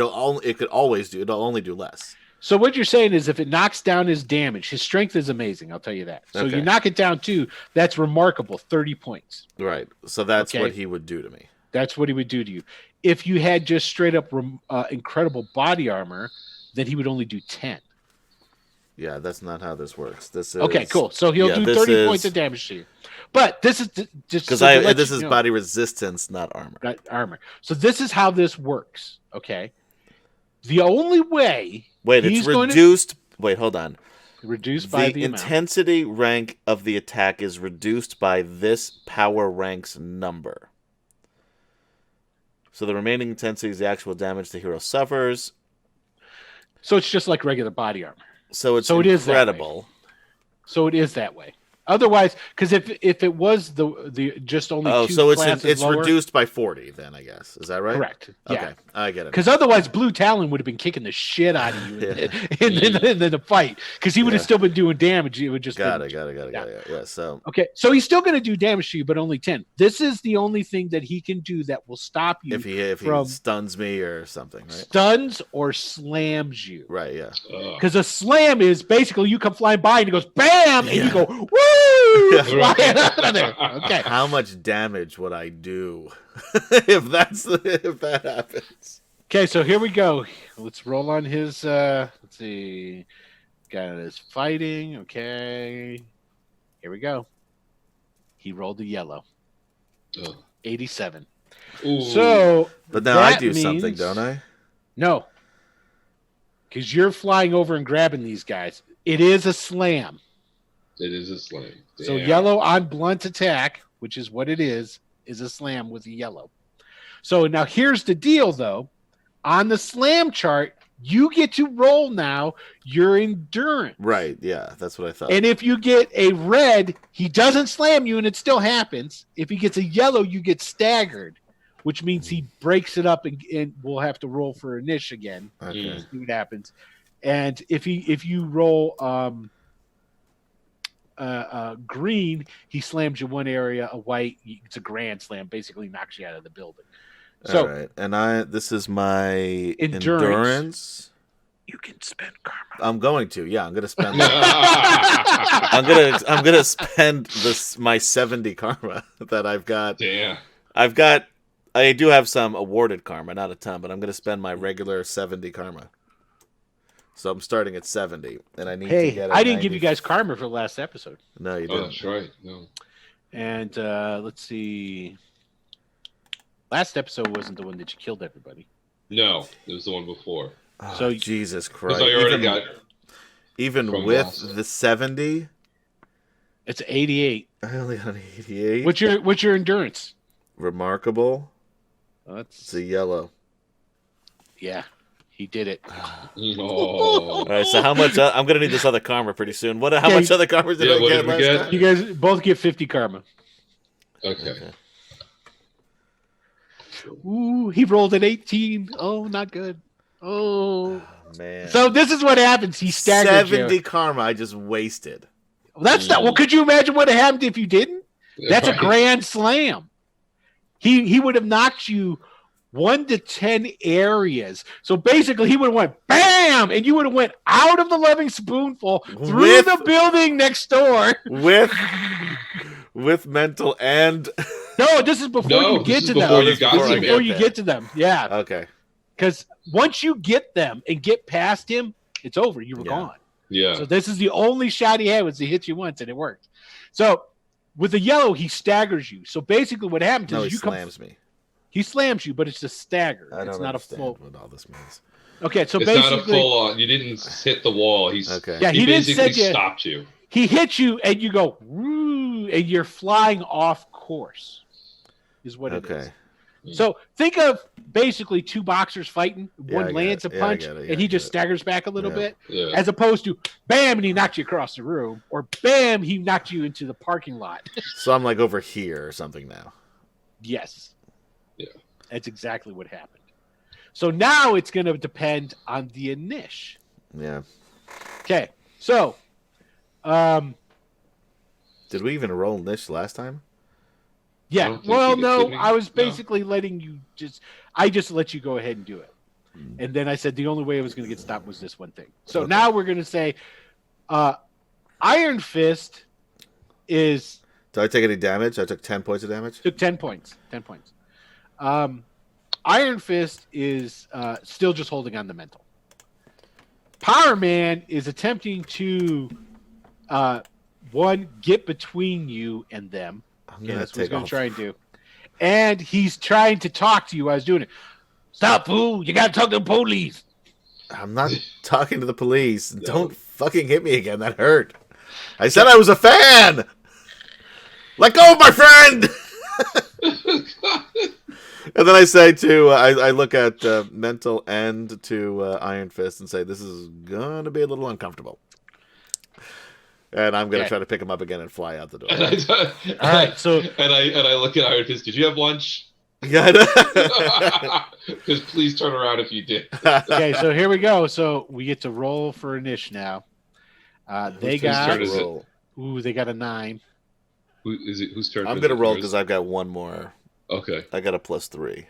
could always do. It'll only do less. So what you're saying is, if it knocks down his damage, his strength is amazing. I'll tell you that. So you knock it down 2. That's remarkable. 30 points. Right. So that's what he would do to me. That's what he would do to you. If you had just straight up incredible body armor, then he would only do 10. Yeah, that's not how this works. This is okay. Cool. So he'll do 30 points of damage to you. But this is just because this is body resistance, not armor. Not armor. So this is how this works. Okay. The only way. Wait, it's reduced. Wait, hold on. Reduced by the intensity rank of the attack is reduced by this power rank's number. So the remaining intensity is the actual damage the hero suffers. So it's just like regular body armor. So it's incredible. So it is that way. Otherwise, because if it was the just only two so it's lower, reduced by 40 then, I guess. Is that right? Correct. Okay, yeah. I get it. Because otherwise, Blue Talon would have been kicking the shit out of you in the fight. Because he would have still been doing damage. It would just got it. Yeah. So okay, so he's still going to do damage to you, but only 10. This is the only thing that he can do that will stop you if he stuns me or something, right? Stuns or slams you. Right. Yeah. Because a slam is basically you come flying by and he goes bam, and you go woo. Flying out of there. Okay. How much damage would I do if that happens? Okay, so here we go. Let's roll on his. Let's see. Got his fighting. Okay. Here we go. He rolled a yellow. 87. Ooh. So, but now I do something, don't I? No. Because you're flying over and grabbing these guys. It is a slam. It is a slam. Damn. So yellow on blunt attack, which is what it is a slam with a yellow. So now here's the deal, though. On the slam chart, you get to roll now your endurance. Right, yeah, that's what I thought. And if you get a red, he doesn't slam you and it still happens. If he gets a yellow, you get staggered, which means he breaks it up and we'll have to roll for a niche again. Okay. See what happens. And if you roll green, he slams you one area. A white, it's a grand slam, basically knocks you out of the building. So, all right, and this is my endurance. You can spend karma. I'm going to, yeah. I'm going to spend. I'm gonna spend my 70 karma that I've got. Damn. I do have some awarded karma, not a ton, but I'm going to spend my regular 70 karma. So I'm starting at 70, and I need to get. I didn't give you guys karma for the last episode. No, you didn't. Oh, that's right. No. And let's see. Last episode wasn't the one that you killed everybody. No, it was the one before. Oh, so Jesus Christ! I already got even with the 70, it's 88. I only got 88. What's your endurance? Remarkable. It's a yellow. Yeah. He did it. Oh. All right, so how much? I'm gonna need this other karma pretty soon. How much other karma did I get last time? You guys both get 50 karma. Okay. Ooh, he rolled an 18. Oh, not good. Oh man. So this is what happens. He staggered 70 karma. I just wasted. Well, that's not. Well, could you imagine what happened if you didn't? That's a grand slam. He would have knocked you 1 to 10 areas. So basically, he would have went bam, and you would have went out of the loving spoonful through the building next door with mental and. No, this is before you get to them. Before you get to them. Yeah. Okay. Because once you get them and get past him, it's over. You were gone. Yeah. So this is the only shot he had was to hit you once, and it worked. So with the yellow, he staggers you. So basically, what happens is he slams me. He slams you, but it's a stagger. I don't it's not understand a full. what all this means. Okay, so it's basically, not a full on. You didn't hit the wall. He didn't basically set stopped you. He hits you, and you go, woo, and you're flying off course. Is what it is. So think of basically two boxers fighting. One lands a punch, and he just staggers back a little bit, as opposed to bam, and he knocked you across the room, or bam, he knocked you into the parking lot. So I'm like over here or something now. Yes. Yeah. That's exactly what happened. So now it's going to depend on the Anish. Yeah. Okay. So, did we even roll Nish last time? Yeah. Well, no, I was basically letting you I just let you go ahead and do it. And then I said the only way I was going to get stopped was this one thing. So now we're going to say Iron Fist is... Did I take any damage? I took 10 points of damage? Took 10 points. 10 points. Iron Fist is still just holding on to mental. Power Man is attempting to, get between you and them. That's what he's going to try and do. And he's trying to talk to you while he's doing it. Stop, fool. You got to talk to the police. I'm not talking to the police. No. Don't fucking hit me again. That hurt. I said I was a fan. Let go of my friend. And then I say I look at Mental and to Iron Fist and say, this is going to be a little uncomfortable. And I'm going to try to pick him up again and fly out the door. All right, so... And I look at Iron Fist, did you have lunch? Yeah. Because please turn around if you did. Okay, so here we go. So we get to roll for Anish now. They got a 9. Whose turn? I'm going to roll because I've got one more. Okay. I got a +3.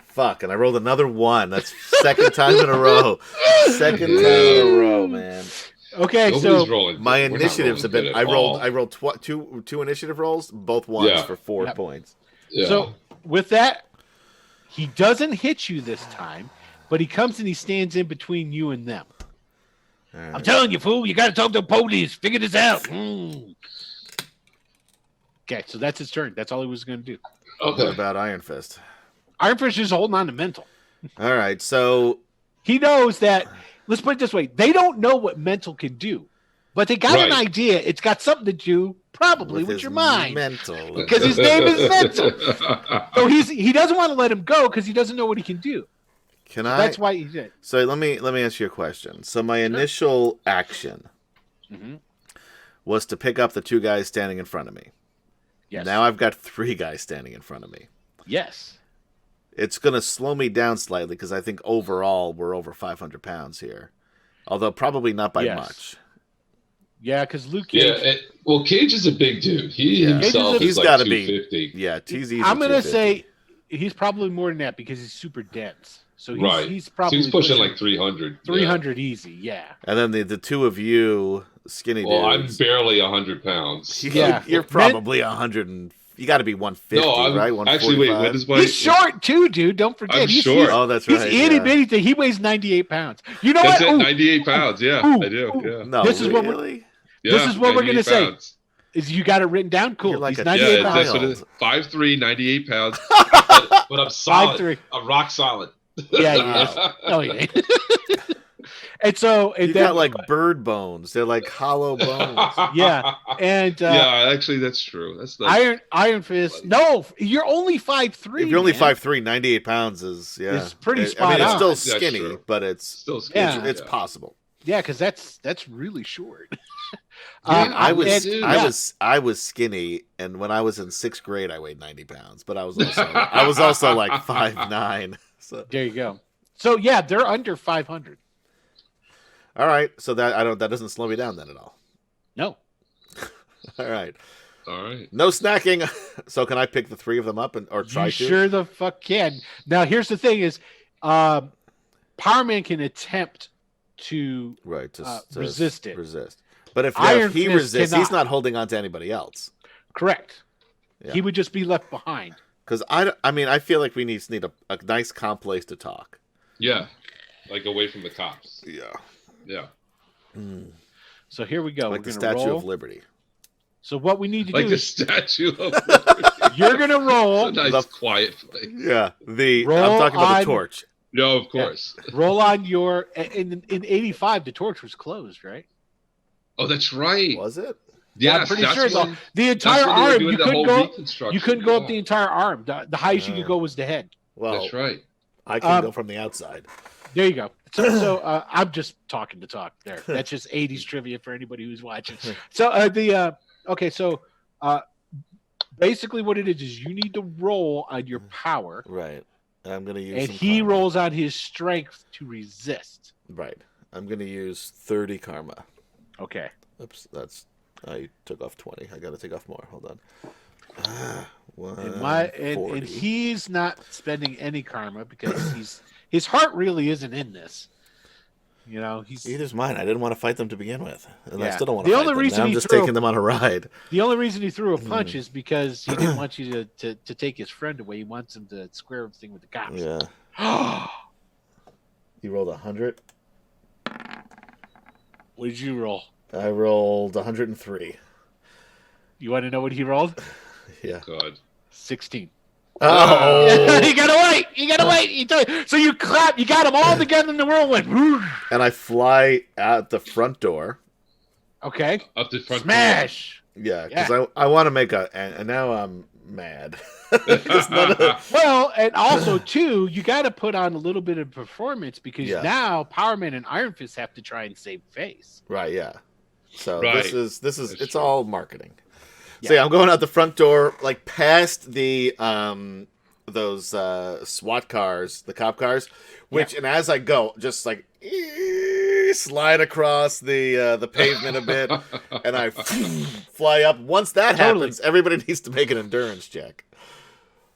Fuck, and I rolled another 1. That's second time in a row. Second time in a row, man. Okay, Nobody's so rolling. My initiatives have been. I rolled two initiative rolls, both ones for 4 points. Yeah. So with that, he doesn't hit you this time, but he comes and he stands in between you and them. Right. I'm telling you, fool, you got to talk to the police. Figure this out. Okay, so that's his turn. That's all he was going to do. Okay. What about Iron Fist? Iron Fist is holding on to mental. All right, so he knows that. Let's put it this way: they don't know what mental can do, but they got an idea. It's got something to do, probably with your mind, mental, because his name is Mental. So he doesn't want to let him go because he doesn't know what he can do. That's why he did. So let me ask you a question. So my initial action was to pick up the 2 guys standing in front of me. Yes. Now I've got 3 guys standing in front of me. Yes. It's going to slow me down slightly because I think overall we're over 500 pounds here. Although probably not by much. Yeah, because Luke Cage... Yeah, Cage is a big dude. He himself is like 250. Yeah, he's easy. I'm going to say he's probably more than that because he's super dense. So he's probably he's pushing like 300. 300 easy, yeah. And then the 2 of you, skinny dudes. Well, I'm barely 100 pounds. You're probably 100 and... You got to be 150, right? 145. Actually, wait. When is my... He's short too, dude. Don't forget. He's short. Oh, that's right. He's itty bitty thing. He weighs 98 pounds. You know that's what? It, 98 pounds. Yeah, I do. Yeah. No, this is really? This is what we're gonna say. Is you got it written down? Cool. Like he's 98 pounds. That's what it is. 5'3", 98 pounds. But I'm solid. 5'3". I'm rock solid. Yeah, he is. No, he ain't. And so you got like bird bones. They're like hollow bones. Yeah, and actually, that's true. That's Iron Fist. No, you're only 5'3". If you're only 5'3", 98 pounds is It's pretty spot on. It's still That's skinny, true. but it's still skinny. It's possible. Yeah, because that's really short. I was skinny, and when I was in 6th grade, I weighed 90 pounds, but I was also like 5'9". So there you go. So yeah, they're under 500. All right, so that doesn't slow me down then at all. No. All right. All right. No snacking. So can I pick the 3 of them up or try to? Sure the fuck can. Now here's the thing: is Power Man can attempt to resist it. But if he resists, he's not holding on to anybody else. Correct. Yeah. He would just be left behind. Because I mean, I feel like we need a nice, calm place to talk. Yeah, like away from the cops. Yeah. Yeah. So here we go. Like We're the gonna Statue roll. of Liberty. So what we need to Like do the is Statue of Liberty. you're gonna roll. A nice, The- quiet place. Yeah. I'm Roll talking about on- the torch. No, of course. Roll on your in '85. The torch was closed, right? Oh, that's right. Was it? Yeah, I'm pretty that's sure when, the that's entire when they were arm. doing You the couldn't whole go. reconstruction. You couldn't go up Yeah. the entire arm. The highest you could go was the head. Well, That's right. I can go from the outside. There you go. So I'm just talking to talk there. That's just 80s trivia for anybody who's watching. So okay, so basically what it is you need to roll on your power, Right. And I'm going to use and some he karma. rolls on his strength to resist. Right. I'm going to use 30 karma. Okay. Oops, I took off 20. I got to take off more. Hold on. And he's not spending any karma because his heart really isn't in this. You know, Either's mine. I didn't want to fight them to begin with, and I Yeah. still don't want The to fight only them. reason Now I'm he just threw- taking them on a ride. the only reason he threw a punch is because he didn't want you to take his friend away. He wants him to square everything with the cops. Yeah. You rolled 100. What did you roll? I rolled 103. You want to know what he rolled? Yeah. God. 16. Oh. you gotta wait. You gotta wait. So you clap. You got them all together in the whirlwind. And I fly out the front door. Okay. Up the front Smash. Yeah, because I want to make and now I'm mad. 'Cause none of- Well, and also too, you got to put on a little bit of performance because Yeah. now Power Man and Iron Fist have to try and save face. Right, yeah. So Right. this is That's it's true. all marketing. So yeah, I'm going out the front door, like past the those SWAT cars, the cop cars, and as I go, just like slide across the pavement a bit, and I fly up. Once that Totally. happens, everybody needs to make an endurance check.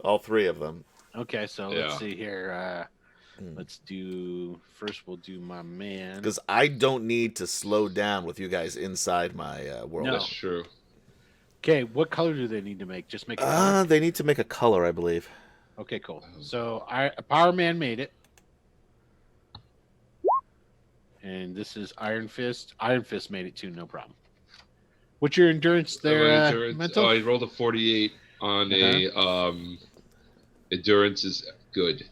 All three of them. Okay, so Yeah. let's see here. Let's do first. We'll do my man. Because I don't need to slow down with you guys inside my world. No. That's true. Okay, what color do they need to make? Just make. A color? They need to make a color, I believe. Okay, cool. So Power Man made it, and this is Iron Fist. Iron Fist made it too. No problem. What's your endurance there, Endurance. Mental? Oh, I rolled a 48 on a endurance is good.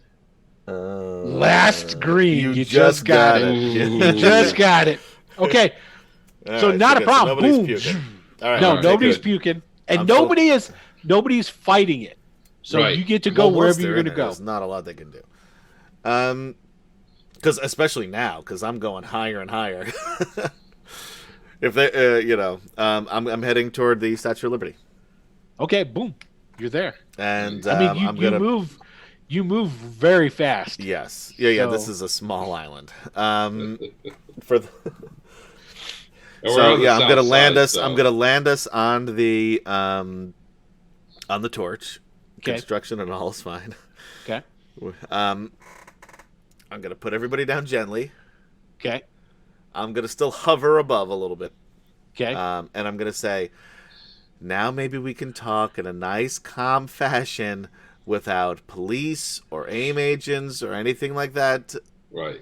Last green. You just got it. Ooh. Just got it. Okay, All so right, not a good. problem. Nobody's Boom. puking. All right. No, all right, nobody's good. puking, and I'm still- nobody's fighting it. So Right. you get to go Well, once wherever they're you're in going to it, go. There's not a lot they can do. Because especially now, because I'm going higher and higher. If they, I'm heading toward the Statue of Liberty, Okay, boom, you're there. and I mean, I'm gonna. you move very fast. Yes, yeah. So- This is a small island. For the, And we're so on the yeah, I'm south gonna land side, us. so- I'm gonna land us on the torch. Okay. Construction and all is fine. Okay. I'm gonna put everybody down gently. Okay. I'm gonna still hover above a little bit. Okay. And I'm gonna say, now maybe we can talk in a nice, calm fashion without police or AIM agents or anything like that. Right.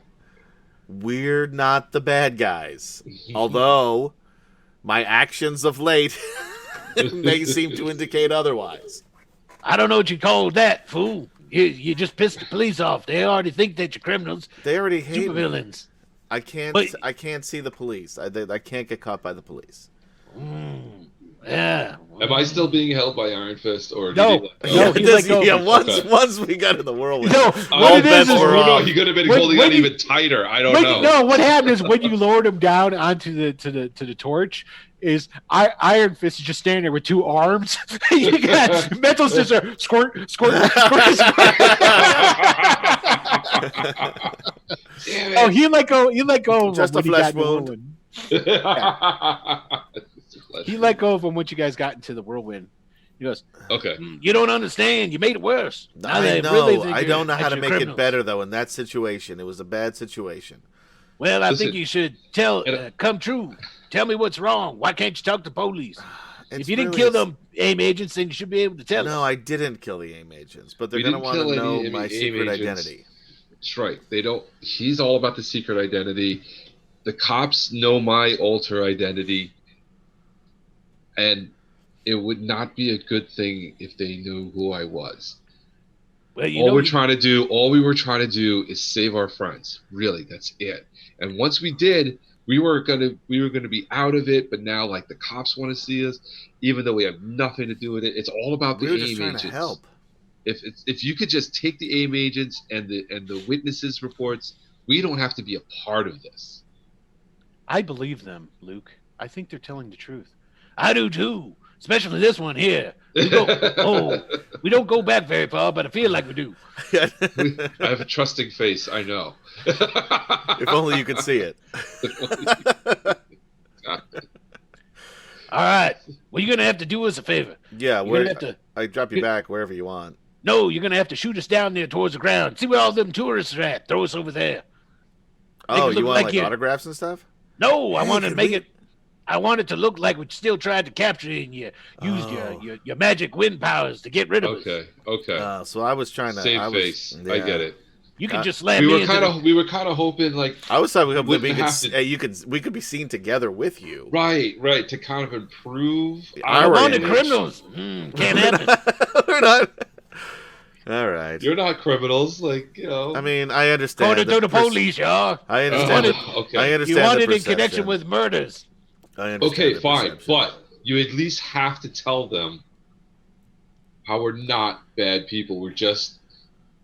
We're not the bad guys, although my actions of late may seem to indicate otherwise. I don't know what you call that, fool. You just pissed the police off. They already think that you're criminals, They already hate super me. villains. I can't. But- I can't see the police. I can't get caught by the police. Yeah. Am I still being held by Iron Fist, or No. did he No, let he go? let go. Yeah, once Okay. once we got in the whirlwind. No, Oh, what it is bets is were no, off. he could have been When- holding when on you- even tighter. I don't when, know. no, what happened is when you lowered him down onto the torch, is Iron Fist is just standing there with two arms. You got Mental Scissor, squirt, squirt, squirt, squirt. Damn Oh, it. he let go. He let go of Just him when a he flesh got in the wound. whirlwind. He let go of him once you guys got into the whirlwind. He goes, Okay. "You don't understand. You made it worse. Now I they know. really think I you're don't know how to extra make criminals." it better though. In that situation, it was a bad situation. Well, I Listen, think you should come true. Tell me what's wrong. Why can't you talk to police? If you didn't kill them AIM agents, then you should be able to tell us. No, I didn't kill the AIM agents, but they're We going to didn't want kill to any know my AIM secret agents. identity. That's right. They don't. He's all about the secret identity. The cops know my alter identity, and it would not be a good thing if they knew who I was. Well, All we were trying to do is save our friends. Really, that's it. And once we did, we were gonna be out of it. But now, like, the cops want to see us, even though we have nothing to do with it. It's all about the We were AIM just trying agents. to help. If you could just take the AIM agents and the witnesses reports, we don't have to be a part of this. I believe them, Luke. I think they're telling the truth. I do too, especially this one here. We don't go back very far, but I feel like we do. I have a trusting face. I know. If only you could see it. All right. Well, you're gonna have to do us a favor. Yeah, You're gonna have to. I drop you back wherever you want. No, you're gonna have to shoot us down there towards the ground. See where all them tourists are at. Throw us over there. Oh, it you look want like like autographs and stuff? No, I Hey, want to can make we- it. I want it to look like we still tried to capture it and you used your magic wind powers to get rid of us. Okay. So I was trying to. Same face. I get it. You can just slam We me were into kind of hoping, like, I was talking about wouldn't we could be seen together with you. right, to kind of improve Our our wanted image. criminals. Can't happen. We're not. All right. You're not criminals, like, you know. I mean, I understand. Order to the police, y'all. I understand. Okay. I You understand. want the it in perception. connection with murders. I understand Okay, the fine, perception. but you at least have to tell them how we're not bad people. We're just,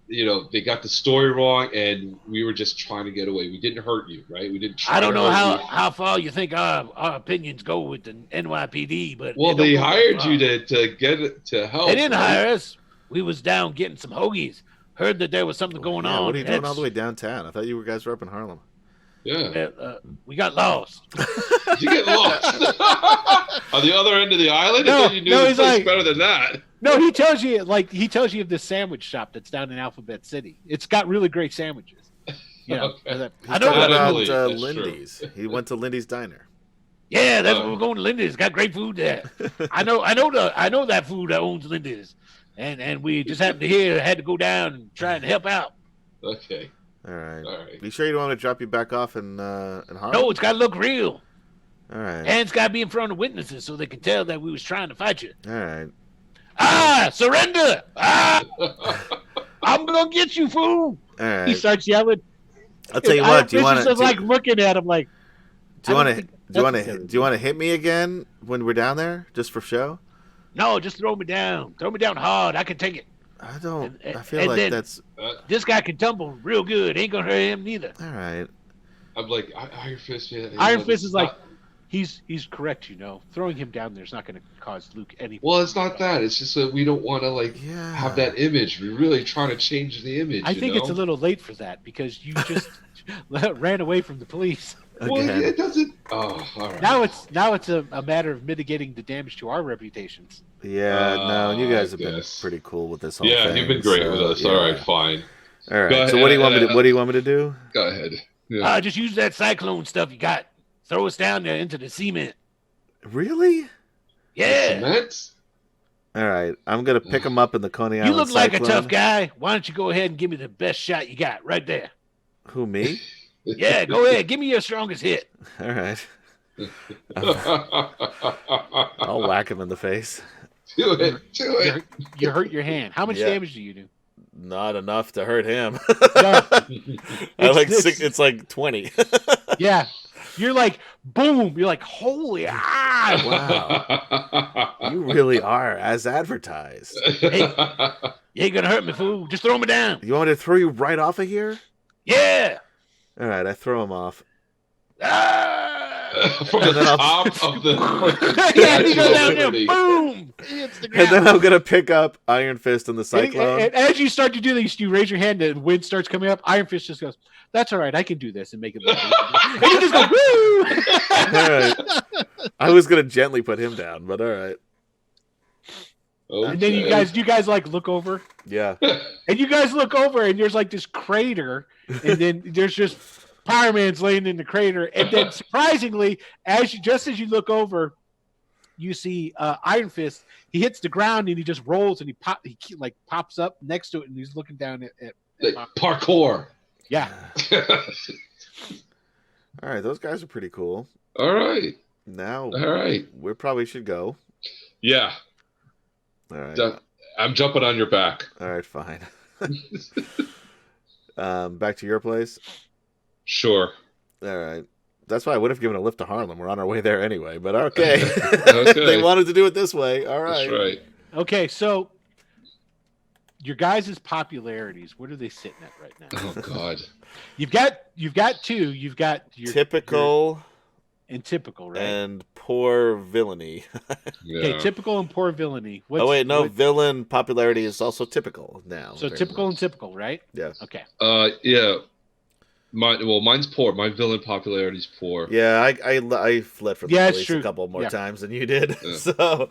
they got the story wrong, and we were just trying to get away. We didn't hurt you, right? We didn't. Try I don't to know hurt how far you think our opinions go with the NYPD, but Well, it don't they go that hired far. you to help. They didn't right? hire us. We was down getting some hoagies. Heard that there was something going Yeah, on. what are you doing all That's- the way downtown? I thought you guys were up in Harlem. Yeah. We got lost. Did you get lost on the other end of the island? No, I thought you knew no, the he's place like- better than that. No, he tells you of this sandwich shop that's down in Alphabet City. It's got really great sandwiches. Okay. I know Talking that. about Italy, that's Lindy's. He went to Lindy's Diner. Yeah, that's where we're going to Lindy's. Got great food there. I know that food that owns Lindy's, and we just happened to had to go down and try and help out. Okay. All right. All right. You sure you don't want me to drop you back off in Harlem? No, it's got to look real, All right. and it's got to be in front of witnesses so they can tell that we was trying to fight you. All right. Surrender! I'm gonna get you, fool! All right. He starts yelling. I'll tell you what. Do you want Iron Fist to? is like looking at him like, Do you I want don't to? think Do you want necessary. to? Do you want to hit me again when we're down there, just for show? no, just throw me down. Throw me down hard. I can take it. I don't. And- I feel and like then- that's This guy can tumble real good. Ain't gonna hurt him neither. all right. I'm like, Iron Fist, man. Iron Fist is like, not- he's correct. Throwing him down there is not gonna cause Luke any. Well, it's not that. It's just that we don't want to, like, Yeah. have that image. We're really trying to change the image. I think it's a little late for that because you just ran away from the police. Well, Again. it doesn't. Oh, all right. Now it's a matter of mitigating the damage to our reputations. Yeah. No, you guys have I been guess. pretty cool with this whole Yeah, thing. you've been great so, with us. yeah. All right, fine. All right. Go So what do you want me ahead. to? What do you want me to do? Go ahead. Yeah. Just use that cyclone stuff you got. Throw us down there into the cement. Really? Yeah. Cement? All right. I'm gonna pick him up in the Coney You Island look like a Cyclone. tough guy. Why don't you go ahead and give me the best shot you got right there? Who, me? Yeah, go ahead. Give me your strongest hit. All right. I'll whack him in the face. Do it. Do it. You hurt your hand. How much Yeah. damage do you do? Not enough to hurt him. No. I like It's- six, it's like 20. Yeah. You're like, boom. You're like, holy Wow. You really are as advertised. You ain't gonna hurt me, fool. Just throw me down. You want me to throw you right off of here? Yeah. All right, I throw him off. From And the then I'll- top of the Yeah, you go down there, Liberty. boom. Hits the And ground. then I'm gonna pick up Iron Fist and the And- Cyclone. and as you start to do this, you raise your hand and wind starts coming up. Iron Fist just goes, "That's all right. I can do this," and make it look. And you just go, "Woo!" All right. I was gonna gently put him down, but all right. And then you guys like look over, Yeah. and you guys look over, and there's like this crater, and then there's just Power Man's laying in the crater, and then surprisingly, just as you look over, you see Iron Fist. He hits the ground and he just rolls and he pops up next to it and he's looking down at Like, parkour. Yeah. All right, those guys are pretty cool. All right. Now, All right. we probably should go. Yeah. All right. I'm jumping on your back. All right, fine. Back to your place. Sure. All right. That's why I would have given a lift to Harlem. We're on our way there anyway, but okay. Okay. They wanted to do it this way. All right. That's right. Okay, so your guys' popularities, what are they sitting at right now? Oh God. You've got two. You've got your Typical and typical, right? and poor villainy. Yeah. Okay, typical and poor villainy. Oh wait, no, villain popularity is also typical now. So apparently. typical and typical, right? Yeah. Okay. Yeah. Mine's poor. My villain popularity is poor. Yeah, I fled from the Yeah, it's police true. a couple more Yeah. times than you did. Yeah. So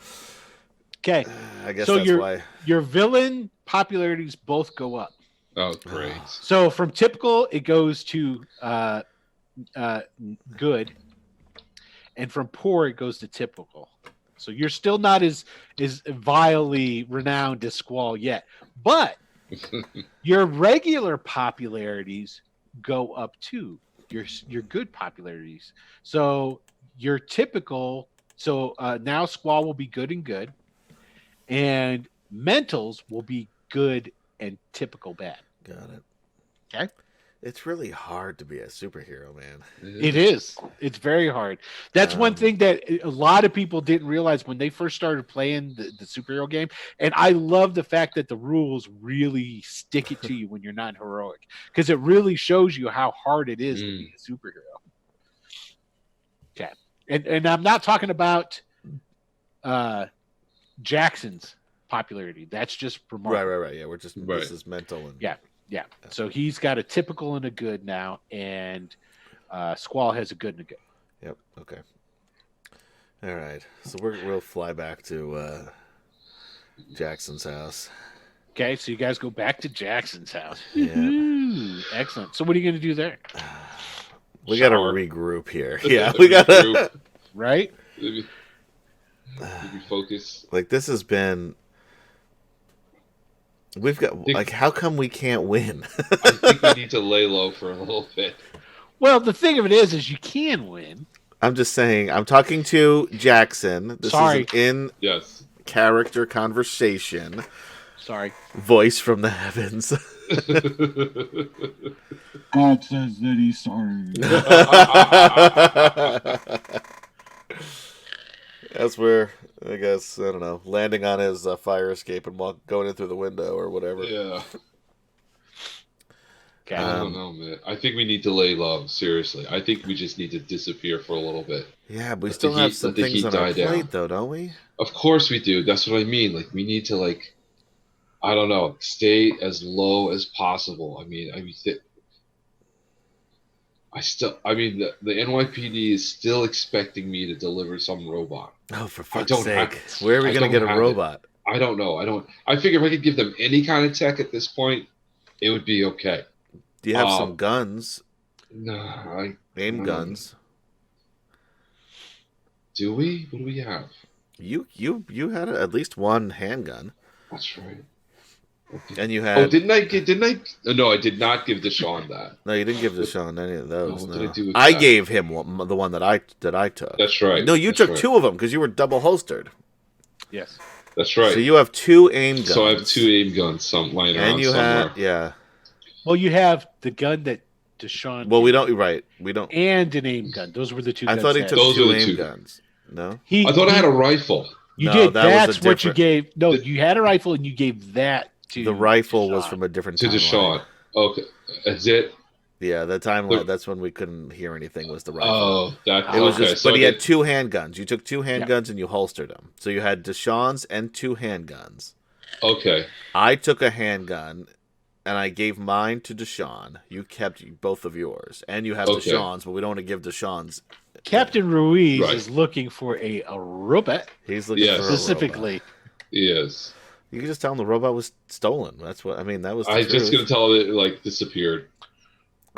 Okay. I guess So that's why. your villain popularities both go up. Oh, great. So from typical, it goes to good, and from poor, it goes to typical. So you're still not as vilely renowned as Squall yet, but your regular popularities go up too. Your good popularities. So your typical. So now Squall will be good and good, and mentals will be good and typical bad. Got it. Okay. It's really hard to be a superhero, man. It is. It's very hard. That's one thing that a lot of people didn't realize when they first started playing the superhero game. And I love the fact that the rules really stick it to you when you're not heroic, because it really shows you how hard it is to be a superhero. Okay. And I'm not talking about Jackson's popularity. That's just for Marvel. Right. Yeah, we're just Right. this is mental and Yeah. So he's got a typical and a good now, and Squall has a good and a good. Yep. Okay. All right. So we'll fly back to Jackson's house. Okay, so you guys go back to Jackson's house. Yeah. Ooh, excellent. So what are you going to do there? We got to Shower. regroup here. Yeah, we got to. Right? Maybe focus. Like this has been. We've got like, how come we can't win? I think we need to lay low for a little bit. Well, the thing of it is you can win. I'm just saying. I'm talking to Jackson. This Sorry. is an in Yes. character conversation. Sorry. Voice from the heavens. God says that he's sorry. That's where, I guess, I don't know, landing on his fire escape and going in through the window or whatever. Yeah. Okay. I don't know, man. I think we need to lay low. Seriously, I think we just need to disappear for a little bit. Yeah, but we Let still the have heat- some let the things heat on our die down. plate, though, don't we? Of course we do. That's what I mean. Like we need to I don't know, stay as low as possible. I mean, the NYPD is still expecting me to deliver some robot. Oh, for fuck's don't have sake. it. Where are we I going to don't get a have it. robot? I don't know. I figure if I could give them any kind of tech at this point, it would be okay. Do you have some guns? No, Aim guns. do we? What do we have? You had at least one handgun. That's right. And you had... Oh, didn't I? No, I did not give Deshaun that. No, you didn't give Deshaun any of those. what No. did I do with I that? gave him the one that I took. That's right. No, you That's took right. two of them because you were double holstered. Yes. That's right. So you have two aim guns. So I have two aim guns, some lying around And you somewhere. had, yeah. Well, you have the gun that Deshaun Well, we don't. Right, we don't. and an aim gun. Those were the two I guns. thought he that- took Those two were the aim two. guns. No. He, I thought I had a rifle. You No, did. that was a That's what you different- gave. No, you had a rifle and you gave that to The rifle was Deshaun. from a different To timeline. Deshaun. Okay. That's it? Yeah, the timeline. The- That's when we couldn't hear anything. Was the rifle? Oh, that It was okay. just, so but he I had did- two handguns. You took two handguns and you holstered them. So you had Deshaun's and two handguns. Okay. I took a handgun and I gave mine to Deshaun. You kept both of yours, and you have Okay. Deshaun's, but we don't want to give Deshaun's. Captain Ruiz Right. is looking for a robot He's looking Yes. for a robot. specifically. Yes. You can just tell him the robot was stolen. That's what I mean. That was. The I was just truth. gonna tell it like disappeared.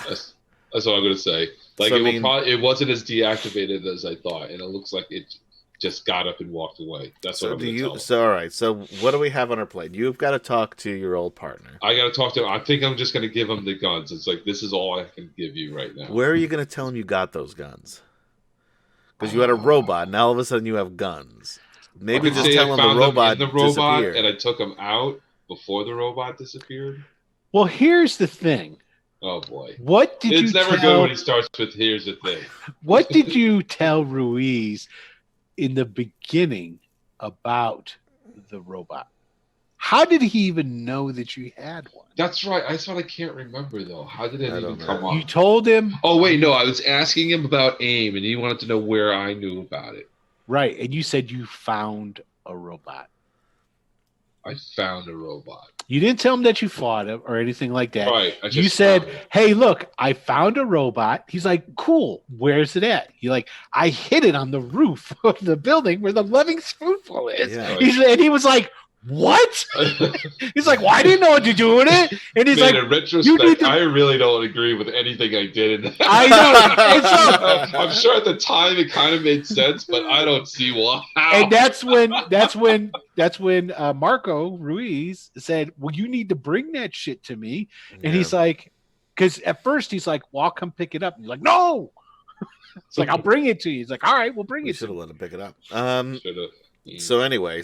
That's all I'm gonna say. Like So, I it, mean- it wasn't as deactivated as I thought, and it looks like it just got up and walked away. That's what I'm going to tell him. So all right. So what do we have on our plate? You've got to talk to your old partner. I got to talk to him. I think I'm just going to give him the guns. It's like, this is all I can give you right now. Where are you going to tell him you got those guns? Because you had a robot, now all of a sudden you have guns. Maybe just tell him the robot disappeared. And I took him out before the robot disappeared. Well, here's the thing. Oh boy! What did it's never good when he starts with "Here's the thing." What did you tell Ruiz in the beginning about the robot? How did he even know that you had one? That's right. That's what I can't remember though. How did it even come up? You told him. Oh wait, no. I was asking him about AIM, and he wanted to know where I knew about it. Right, and you said you found a robot. I found a robot. You didn't tell him that you fought him or anything like that. Right. You said, "Hey, look, I found a robot." He's like, "Cool. Where's it at?" You're like, "I hid it on the roof of the building where the Loving Spoonful is." Yeah. And he was like, "What?" He's like, "Well, I didn't know what to do with it." And he's like, in retrospect, I really don't agree with anything I did. I know. I'm sure at the time it kind of made sense, but I don't see why. And that's when Marco Ruiz said, "Well, you need to bring that shit to me." And he's like, because at first he's like, "Well, I'll come pick it up." And he's like, "No." It's like, "I'll bring it to you." He's like, "All right, we'll bring it to you." Should have let him pick it up. So anyway,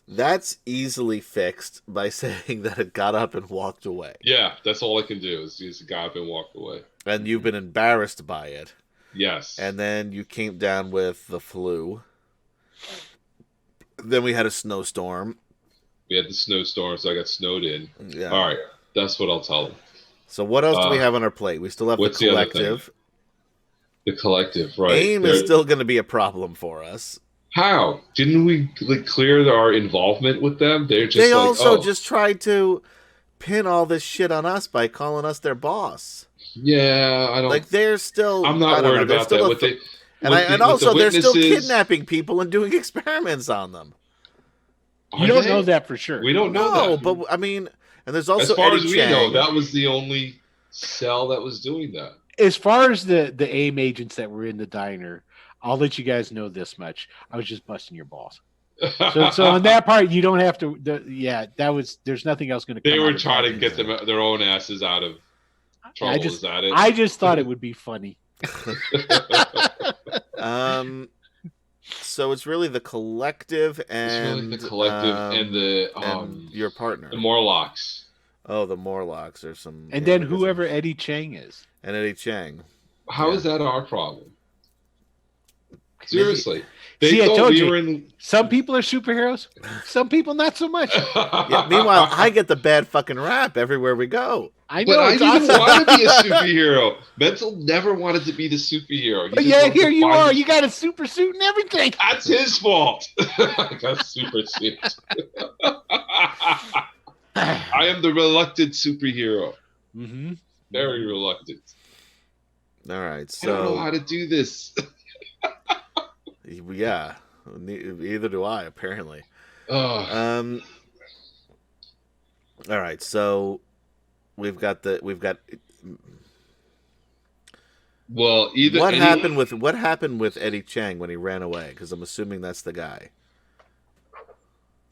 that's easily fixed by saying that it got up and walked away. Yeah, that's all I can do is just got up and walked away. And you've been embarrassed by it. Yes. And then you came down with the flu. Then we had a snowstorm. We had the snowstorm, so I got snowed in. Yeah. All right, that's what I'll tell them. So what else do we have on our plate? We still have the collective. The collective, right. AIM is still going to be a problem for us. How? Didn't we clear our involvement with them? They also just tried to pin all this shit on us by calling us their boss. Yeah, I don't. Like they're still. I'm not worried about that. And also, they're still kidnapping people and doing experiments on them. You don't know that for sure. We don't know that. But I mean, and there's also as far Eddie as we Chang. know, that was the only cell that was doing that. As far as the AIM agents that were in the diner, I'll let you guys know this much. I was just busting your balls. So on that part, you don't have to. There's nothing else going to come. They were trying to get their own asses out of trouble. Is that it? I just thought it would be funny. So it's really the collective and and your partner, the Morlocks. Oh, the Morlocks or some. And then whoever Eddie Chang is. And Eddie Chang. How is that our problem? Seriously. Some people are superheroes, some people not so much. Yeah, meanwhile, I get the bad fucking rap everywhere we go. I know. But I didn't want to be a superhero. Mental never wanted to be the superhero. But yeah, here you are. You got a super suit and everything. That's his fault. I got a super suit. I am the reluctant superhero. Mm-hmm. Very reluctant. All right, so I don't know how to do this. Yeah, either do I. Apparently. Oh. All right, so we've got. Well, what happened with Eddie Chang when he ran away? Because I'm assuming that's the guy.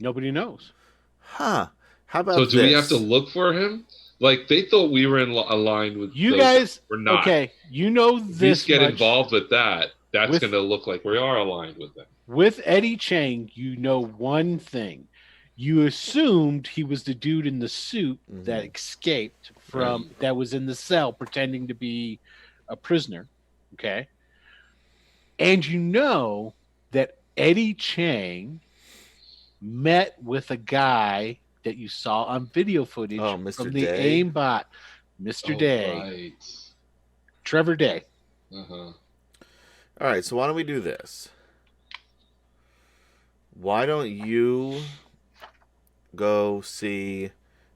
Nobody knows. Huh? How about so? Do we have to look for him? Like they thought we were aligned with you guys. We're not. Okay, you know this. If we get involved with that. That's going to look like we are aligned with them. With Eddie Chang, you know one thing. You assumed he was the dude in the suit that escaped from that was in the cell pretending to be a prisoner. Okay. And you know that Eddie Chang met with a guy that you saw on video footage from the AIM bot, Mr. Day. Right. Trevor Day. Uh-huh. All right, so why don't we do this? Why don't you go see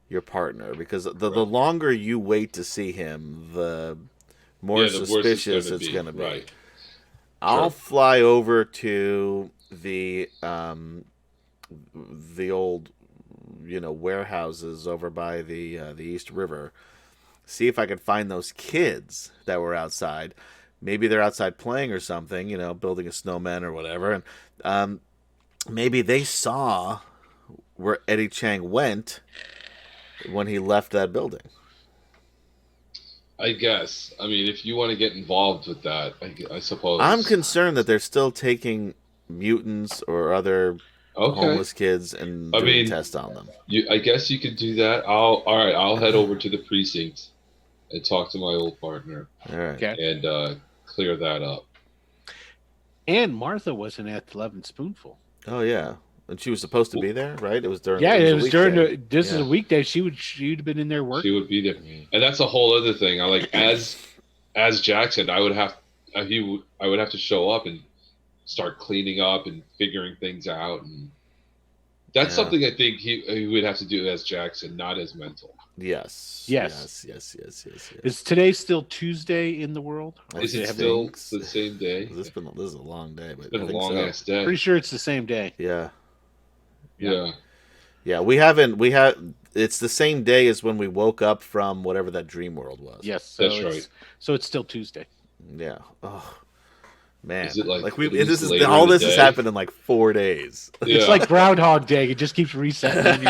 your partner? Because the longer you wait to see him, the more suspicious it's going to be. Right. I'll fly over to the old, warehouses over by the East River. See if I can find those kids that were outside. maybe they're outside playing or something, building a snowman or whatever, and maybe they saw where Eddie Chang went when he left that building. I guess. I mean, if you want to get involved with that, I suppose. I'm concerned that they're still taking mutants or other homeless kids and doing tests on them. I guess you could do that. I'll head over to the precinct and talk to my old partner. All right. Okay. And clear that up. And Martha wasn't at the Loving Spoonful. Oh yeah, and she was supposed to be there, right? It was during. Yeah, it was during weekday. this is a weekday. She'd have been in there working. She would be there, and that's a whole other thing. I like as Jackson, I would have to show up and start cleaning up and figuring things out, and that's something I think he would have to do as Jackson, not as Mental. Yes. Is today still Tuesday in the world? Is it still the same day? This is a long day, but it's been a long ass day. Pretty sure it's the same day. Yeah. We it's the same day as when we woke up from whatever that dream world was. Yes, so that's right. So it's still Tuesday. Yeah. Oh man. Is it all this has happened in like 4 days. Yeah. It's like Groundhog Day. It just keeps resetting.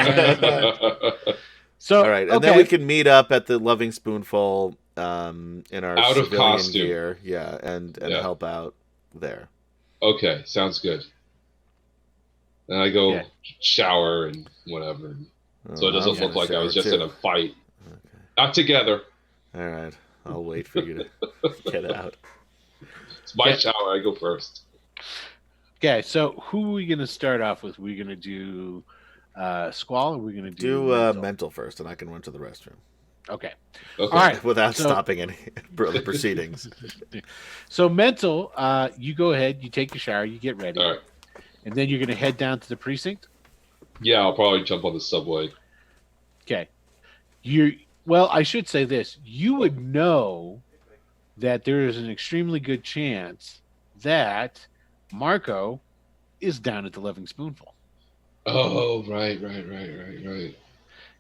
So all right, and then we can meet up at the Loving Spoonful in our out of civilian costume gear, and help out there. Okay, sounds good. And I go shower and whatever, so it doesn't look like I was just in a fight. Okay. Not together. All right, I'll wait for you to get out. It's my shower. I go first. Okay, so who are we going to start off with? We're going to do Squall, or we're going to do Mental first, and I can run to the restroom. Okay. All right. Without stopping any proceedings. So Mental, you go ahead. You take your shower. You get ready. All right. And then you're going to head down to the precinct? Yeah, I'll probably jump on the subway. Okay. Well, I should say this. You would know that there is an extremely good chance that Marco is down at the Loving Spoonful. Oh, right.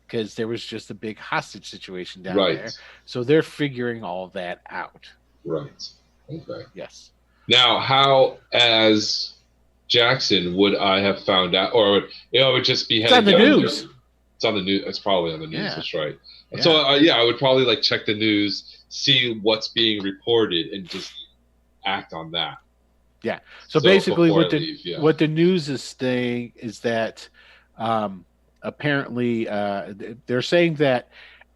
Because there was just a big hostage situation down there. So they're figuring all that out. Right. Okay. Yes. Now, how, as Jackson, would I have found out, or it would just be heading on the news? It's on the news. It's probably on the news. Yeah. That's right. Yeah. So I would probably check the news, see what's being reported, and just act on that. Yeah. So basically, what the news is saying is that apparently they're saying that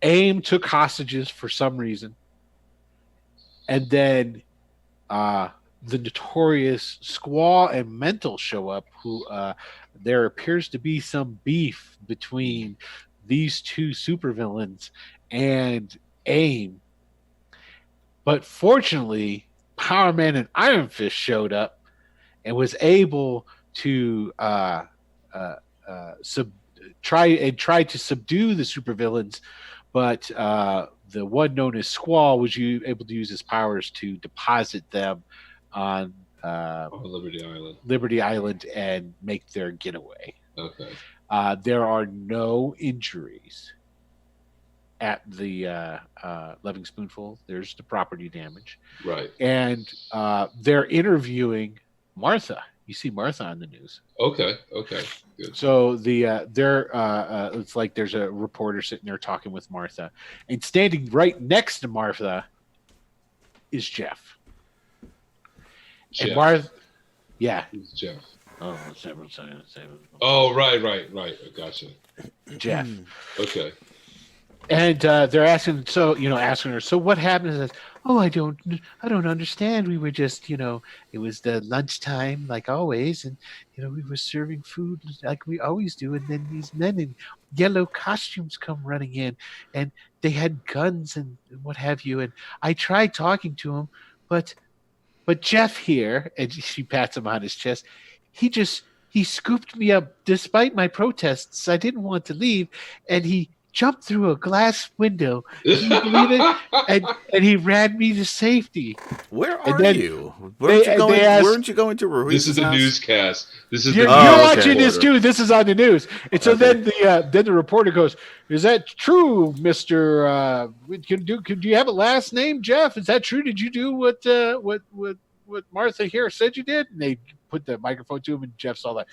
AIM took hostages for some reason, and then the notorious Squall and Mental show up, who there appears to be some beef between these two supervillains and AIM. But fortunately, Power Man and Iron Fist showed up and was able to try to subdue the supervillains, but the one known as Squall was able to use his powers to deposit them on Liberty Island and make their getaway. Okay. There are no injuries at the Loving Spoonful. There's the property damage. Right. And they're interviewing Martha. You see Martha on the news. Okay. Good. So it's like there's a reporter sitting there talking with Martha, and standing right next to Martha is Jeff. And Martha, yeah. Who's Jeff? Oh, right. Gotcha. Jeff. Okay. And they're asking her, so what happened? Oh, I don't understand. We were just, it was the lunchtime like always, and we were serving food like we always do, and then these men in yellow costumes come running in, and they had guns and what have you, and I tried talking to him, but Jeff here, and she pats him on his chest, he scooped me up despite my protests. I didn't want to leave, and he jumped through a glass window. Can you believe it? And he ran me to safety. Where And are then you? Weren't you going to Ruiz's This is a house? newscast. This is You're, the Oh, you're okay. watching this too. This is on the news. And so Okay. then the reporter goes, "Is that true, Mister? Do you have a last name, Jeff? Is that true? Did you do what Martha here said you did?" And they put the microphone to him, and Jeff's all like,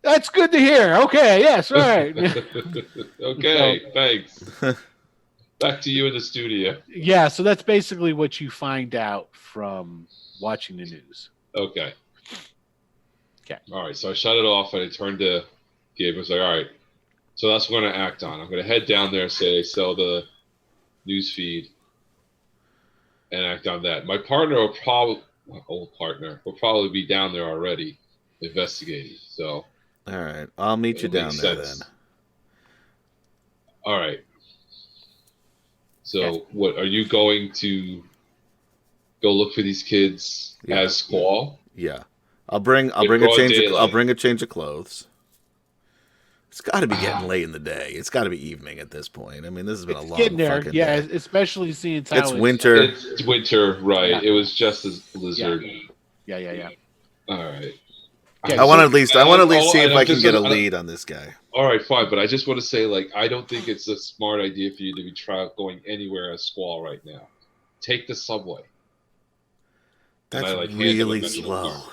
"That's good to hear. Okay, yes, all right." Okay, thanks. Back to you in the studio. Yeah, so that's basically what you find out from watching the news. Okay. Okay. All right. So I shut it off and I turned to Gabe and was like, all right, so that's what I'm going to act on. I'm going to head down there and say, sell the news feed and act on that. My partner will probably, my old partner, will probably be down there already investigating. So, All right, I'll meet you it down makes there sense. then. All right. So Okay. what, are you going to go look for these kids Yeah. as Squall? Yeah, I'll bring In a broad change. I'll daylight. bring a change of clothes. It's got to be getting late in the day. It's got to be evening at this point. I mean, this has been a It's long getting there, fucking yeah. day. Especially seeing how It's winter. It's winter, right? Yeah. It was just as blizzard. Yeah. All right. Okay, I want to at so- least. I want to at least oh, see and if I'm I can just get a gonna- lead on this guy. All right, fine, but I just want to say, like, I don't think it's a smart idea for you to be going anywhere as Squall right now. Take the subway. That's I, like, hand him a really Metro slow. card.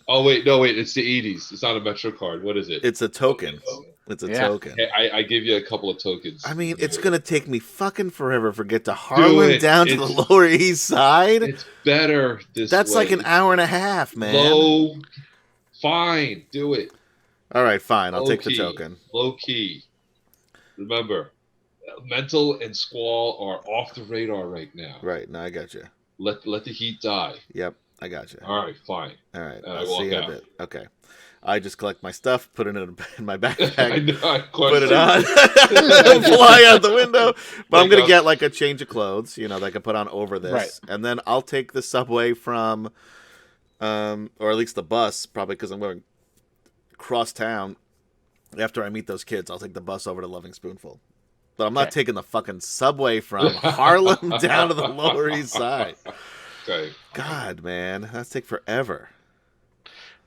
Oh wait, no, wait, it's the 80s. It's not a Metro card. What is it? It's a token. It's a Yeah. token. Hey, I give you a couple of tokens. I mean, it's gonna take me fucking forever to get to Harlem it. down to the It's- Lower East Side. It's better this That's way. like an hour and a half, man. Low. Fine, do it. All right, fine. I'll Low take the key. token. Low key. Remember, Mental and Squall are off the radar right now. Right. No, I got you. Let the heat die. Yep, I got you. All right, fine. All right. I I'll walk see you in a out. bit. Okay. I just collect my stuff, put it in my I backpack, know. I put it questioned. on, fly out the window. But I'm Like gonna a- get like a change of clothes, that I can put on over this, Right. and then I'll take the subway from, or at least the bus, probably because I'm going cross town. After I meet those kids, I'll take the bus over to Loving Spoonful. But I'm not Okay. taking the fucking subway from Harlem down to the Lower East Side. Okay. God, man, that's take forever.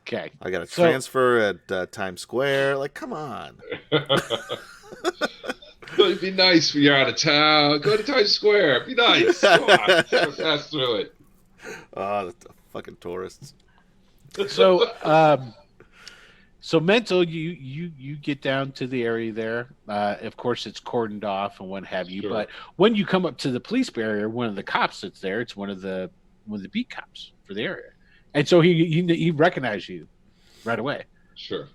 Okay. I got to So- transfer at Times Square. Like, come on. It'd be nice when you're out of town. Go to Times Square. Be nice. Come on. Pass through it. Oh, the fucking tourists. So Mental, you get down to the area there. Of course, it's cordoned off and what have you. Sure. But when you come up to the police barrier, one of the cops that's there, it's one of the beat cops for the area, and so he recognized you right away. Sure.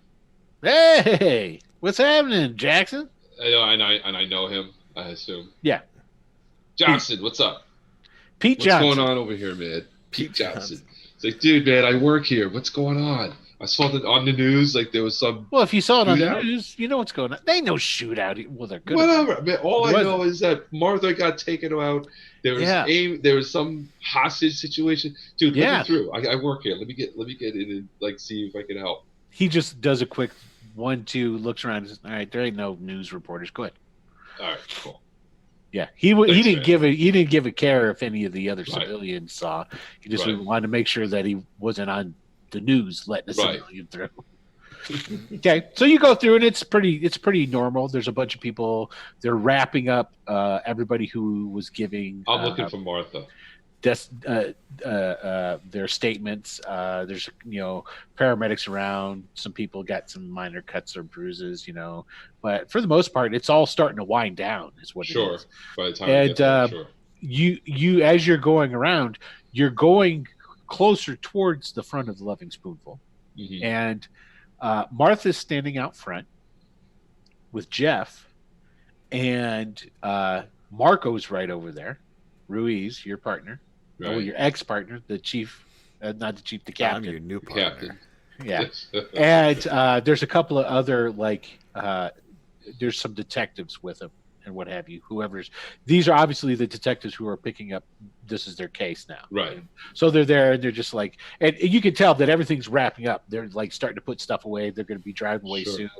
Hey, what's happening, Jackson? I know, and I know him, I assume. Yeah. Johnson, what's up? Pete What's Johnson. going on over here, man? Pete Johnson. It's like, dude, man, I work here. What's going on? I saw that on the news, like there was some Well, if you saw it on the Shootout? news, you know what's going on. They ain't no shootout. Well, they're good. whatever. Man, all I What? know is that Martha got taken out. There was Yeah. there was some hostage situation. Dude, Yeah. let me through. I work here. Let me get in and like see if I can help. He just does a quick 1-2, looks around. And says, all right, there ain't no news reporters. Go ahead. All right, cool. Yeah, he Thanks, didn't man. give a care if any of the other Right. civilians saw. He just Right. wanted to make sure that he wasn't on the news letting a Right. civilian through. Okay, so you go through and it's pretty normal. There's a bunch of people. They're wrapping up everybody who was giving I'm looking for Martha. their statements. There's paramedics around. Some people got some minor cuts or bruises, but for the most part, it's all starting to wind down. Is what it Sure. is. By the time I And, get there, sure. You as you're going around, you're going closer towards the front of the Loving Spoonful, Mhm. and Martha's standing out front with Jeff, and Marco's right over there. Ruiz, your partner, Right. your ex-partner, the chief, not the chief, the I'm captain. your new Captain. partner. Yeah, and there's a couple of other there's some detectives with him and what have you. These are obviously the detectives who are picking up. This is their case now, Right. So they're there and they're just like, and you can tell that everything's wrapping up. They're like starting to put stuff away. They're going to be driving away Sure. soon.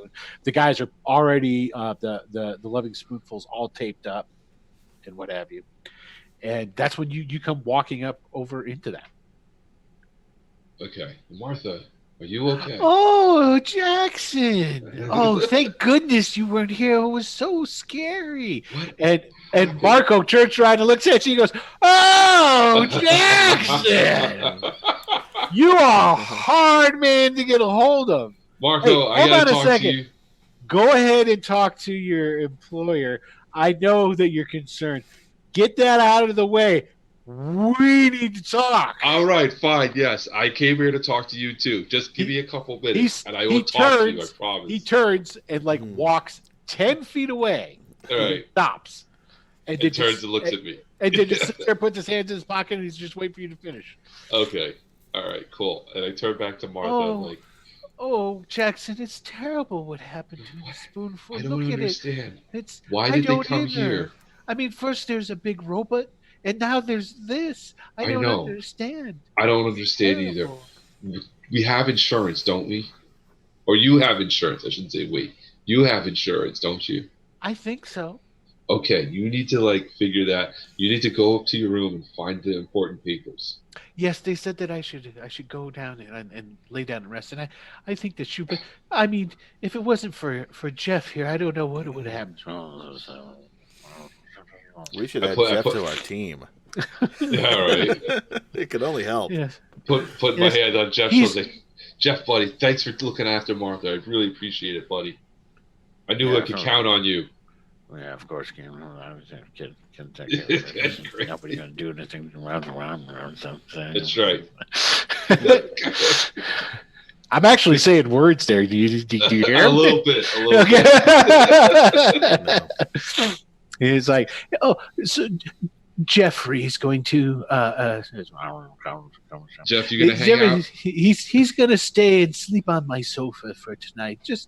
The guys are already the loving spoonfuls all taped up and what have you. And that's when you come walking up over into that. Okay, Martha, are you okay? Oh, Jackson! Oh, thank goodness you weren't here. It was so scary. What? And Marco turns around and looks at you and goes, "Oh, Jackson! You are a hard man to get a hold of. Marco, Hey, I hold on gotta a talk second. to you. Go ahead and talk to your employer. I know that you're concerned. Get that out of the way. We need to talk." All right, fine. Yes, I came here to talk to you too. Just give me a couple minutes, and I will talk to you. I promise. He turns and walks 10 feet away. All right. He stops. And He turns and looks at me. And then just sits there, puts his hands in his pocket, and he's just waiting for you to finish. Okay. All right. Cool. And I turn back to Martha. Oh. I'm like, Oh, Jackson, it's terrible what happened to the spoonful. I don't Look understand. at it. Why I did they don't come either. here? I mean, first there's a big robot, and now there's this. I don't know. understand. I don't understand either. We have insurance, don't we? Or you have insurance. I shouldn't say we. You have insurance, don't you? I think so. Okay, you need to figure that. You need to go up to your room and find the important papers. Yes, they said that I should go down and lay down and rest. And I think that but I mean, if it wasn't for Jeff here, I don't know what would have happened. We should add Jeff to our team. Yeah, right. It could only help. Yes. Put my hand on Jeff's shoulder. Jeff, buddy, thanks for looking after Martha. I really appreciate it, buddy. I knew I could count on you. Yeah, of course, I was can take care of it. Nobody's gonna do anything around. That's right. I'm actually saying words there. Do you hear? A little bit. Okay. He's like, oh, so Jeffrey's going to Jeff, you gonna hang out? He's gonna stay and sleep on my sofa for tonight, just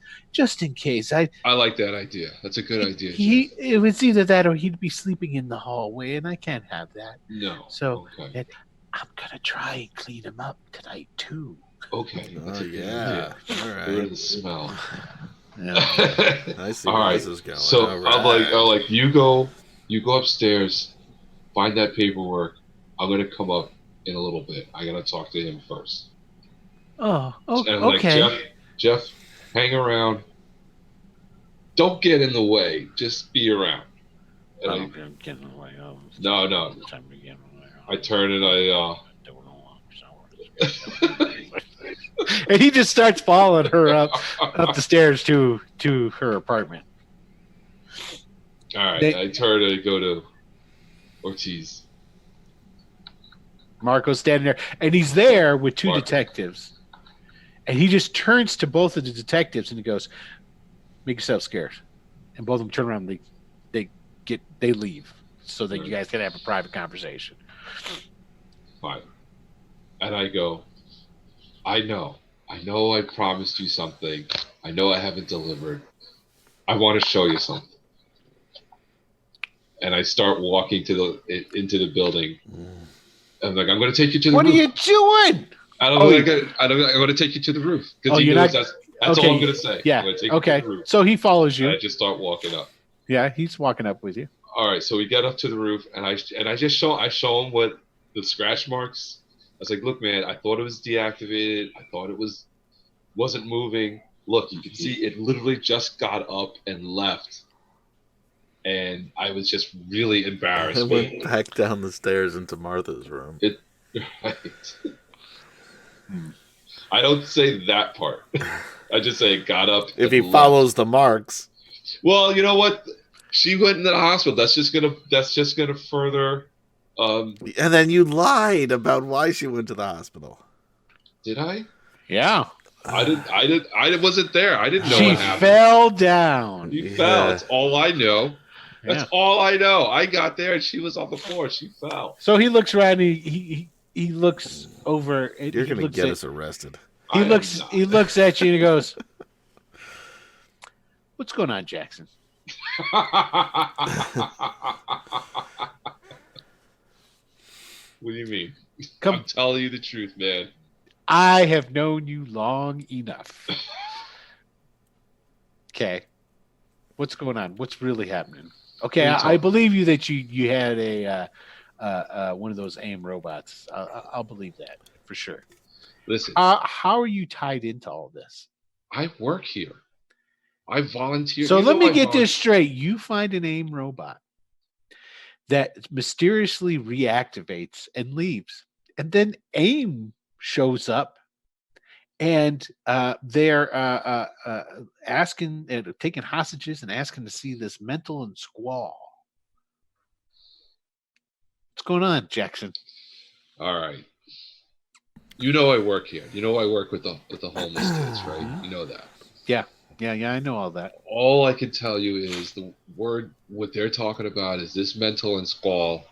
in case. I like that idea. That's a good idea. It was either that or he'd be sleeping in the hallway, and I can't have that. No. So I'm gonna try and clean him up tonight too. Okay. That's a good idea. All right. Rid of the smell. Yeah. I see All where right. this is going. So All right. I'm like, you go upstairs, find that paperwork. I'm gonna come up in a little bit. I gotta talk to him first. Oh, And I'm okay. like, Jeff, hang around. Don't get in the way. Just be around. And I'm getting away. No. I turn and and he just starts following her up the stairs to her apartment. all right. I turn and go to Ortiz. Marco's standing there, and he's there with two Marco. detectives. And he just turns to both of the detectives and he goes, "Make yourself scarce." And both of them turn around and they leave so that you guys can have a private conversation. Fine. And I go, I know I promised you something. I know I haven't delivered. I want to show you something. And I start walking into the building. I'm like, I'm going to take you to the What roof. are you doing? I'm going to take you to the roof. Because that's all I'm going to say. Yeah. I'm gonna take you Okay. to the roof. So he follows you. And I just start walking up. Yeah, he's walking up with you. All right, so we get up to the roof, and I show him what the scratch marks. I was like, look, man, I thought it was deactivated. I thought it wasn't moving. Look, you can see it literally just got up and left. And I was just really embarrassed. I went back down the stairs into Martha's room. I don't say that part. I just say it got up. If he follows the marks. Well, you know what? She went into the hospital. That's just gonna further. And then you lied about why she went to the hospital. Did I? Yeah. I wasn't there. I didn't know She what happened. fell down. She fell. That's all I know. That's Yeah. all I know. I got there and she was on the floor. She fell. So he looks around. He looks over. And You're he going to looks get at- us arrested. He I am looks. not. He looks at you and he goes, "What's going on, Jackson?" What do you mean? Come, I'm telling you the truth, man. I have known you long enough. Okay, what's going on? What's really happening? Okay, What are you I talking- believe you that you had a one of those AIM robots. I'll believe that for sure. Listen, How are you tied into all this? I work here. I volunteer. So You let know me I get volunteer. this straight. You find an AIM robot that mysteriously reactivates and leaves. And then AIM shows up and they're asking and taking hostages and asking to see this Mental and Squall. What's going on, Jackson? All right. You know I work here. You know I work with the homeless kids, right? You know that. Yeah, I know all that. All I can tell you is what they're talking about is this Mental and Squall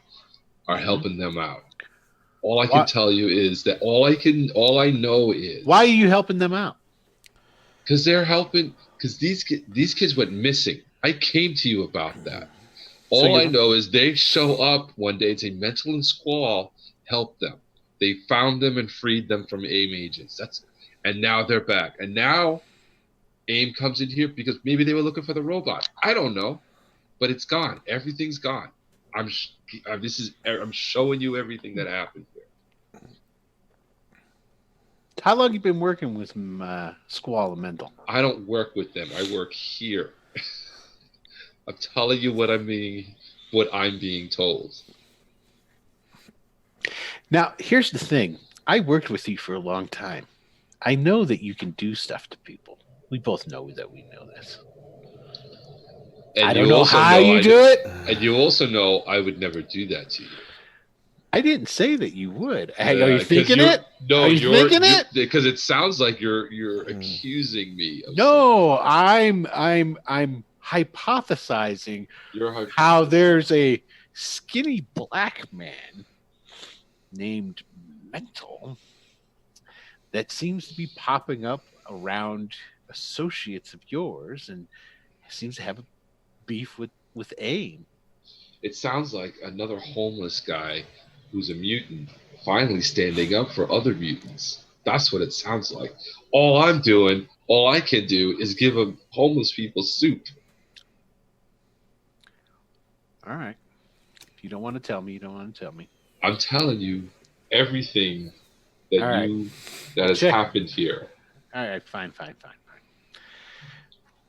are helping them out. All I can What? tell you is that all I know is Why are you helping them out? because they're helping because these kids went missing. I came to you about that. All I know is they show up one day and say Mental and Squall helped them. They found them and freed them from AIM agents. And now they're back. And now AIM comes in here because maybe they were looking for the robot. I don't know, but it's gone. Everything's gone. I'm showing you everything that happened here. How long you been working with Squall and Mental? I don't work with them. I work here. I'm telling you what I'm being told. Now, here's the thing. I worked with you for a long time. I know that you can do stuff to people. We both know that we know this. And I don't you know also how know you I- do it. And you also know I would never do that to you. I didn't say that you would. Are Yeah, you 'cause thinking you're- it? No, Are you thinking it? Because it sounds like you're accusing me of No, I'm hypothesizing You're how there's a skinny black man named Mental that seems to be popping up around associates of yours and seems to have a beef with AIM. It sounds like another homeless guy who's a mutant finally standing up for other mutants. That's what it sounds like. All I can do is give them homeless people soup. All right. If you don't want to tell me, you don't want to tell me. I'm telling you everything that All right. that has Check. happened here. All right, fine.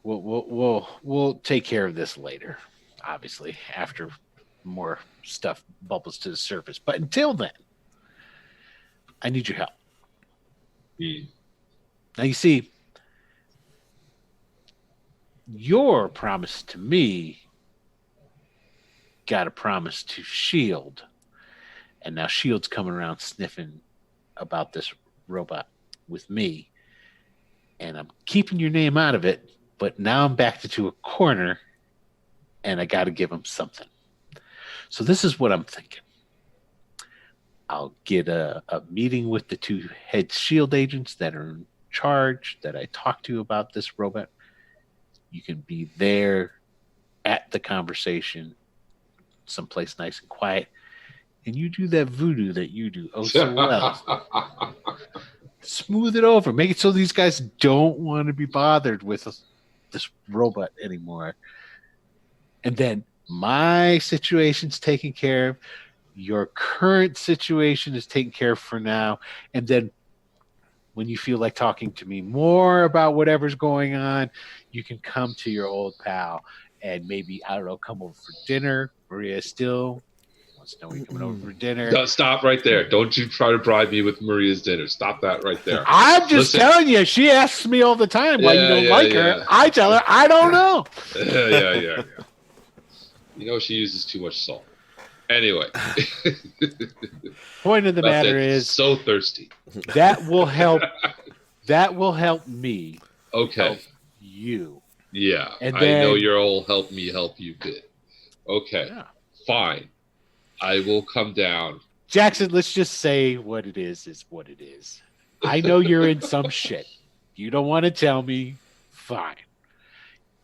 We'll take care of this later, obviously, after more stuff bubbles to the surface. But until then, I need your help. Hmm. Now, you see, your promise to me got a promise to S.H.I.E.L.D., and now S.H.I.E.L.D.'s coming around sniffing about this robot with me, and I'm keeping your name out of it, but now I'm backed into a corner, and I got to give them something. So this is what I'm thinking. I'll get a meeting with the two head S.H.I.E.L.D. agents that are in charge that I talked to about this robot. You can be there at the conversation, someplace nice and quiet, and you do that voodoo that you do oh so well. Smooth it over. Make it so these guys don't want to be bothered with this robot anymore. And then my situation's taken care of. Your current situation is taken care of for now. And then when you feel like talking to me more about whatever's going on, you can come to your old pal and maybe, I don't know, come over for dinner. Maria still wants to know when you're coming over for dinner. No, stop right there. Don't you try to bribe me with Maria's dinner. Stop that right there. I'm just Listen. telling you, she asks me all the time why you Yeah, don't yeah, like yeah. her. I tell her, I don't know. Yeah. You know she uses too much salt. Anyway. Point of the That's matter it. is So thirsty. that will help. That will help me Okay. help you. Yeah. And I then- know your old help me help you bit. Okay. Yeah. Fine. I will come down. Jackson, let's just say what it is what it is. I know you're in some shit. You don't want to tell me. Fine.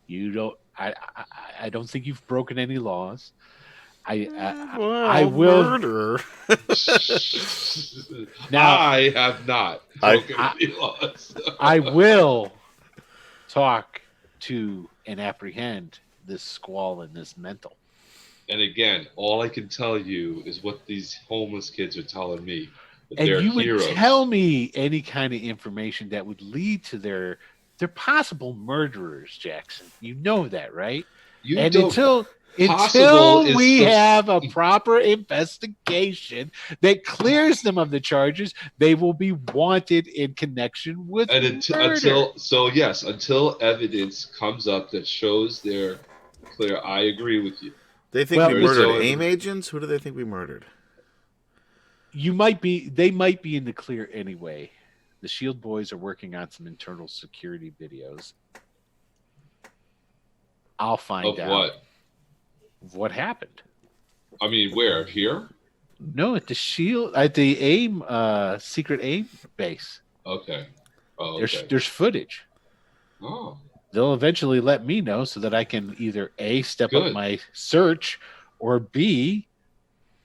You don't. I don't think you've broken any laws. I will- murder. Now- I have not broken any laws. I will talk to and apprehend this squall and this mental. And again, all I can tell you is what these homeless kids are telling me. That And they're you would heroes. tell me any kind of information that would lead to their possible murderers, Jackson. You know that, right? You And don't- until Possible is we the- have a proper investigation that clears them of the charges, they will be wanted in connection with and murder. until evidence comes up that shows they're clear, I agree with you. They think Well, we there is murdered no- AIM agents? Who do they think we murdered? They might be in the clear anyway. The Shield boys are working on some internal security videos. I'll find Of out what? what happened. I mean, where? Here? No, at the AIM secret AIM base. Okay. Oh, okay. There's footage. Oh, They'll eventually let me know so that I can either A, step up Good. my search, or B,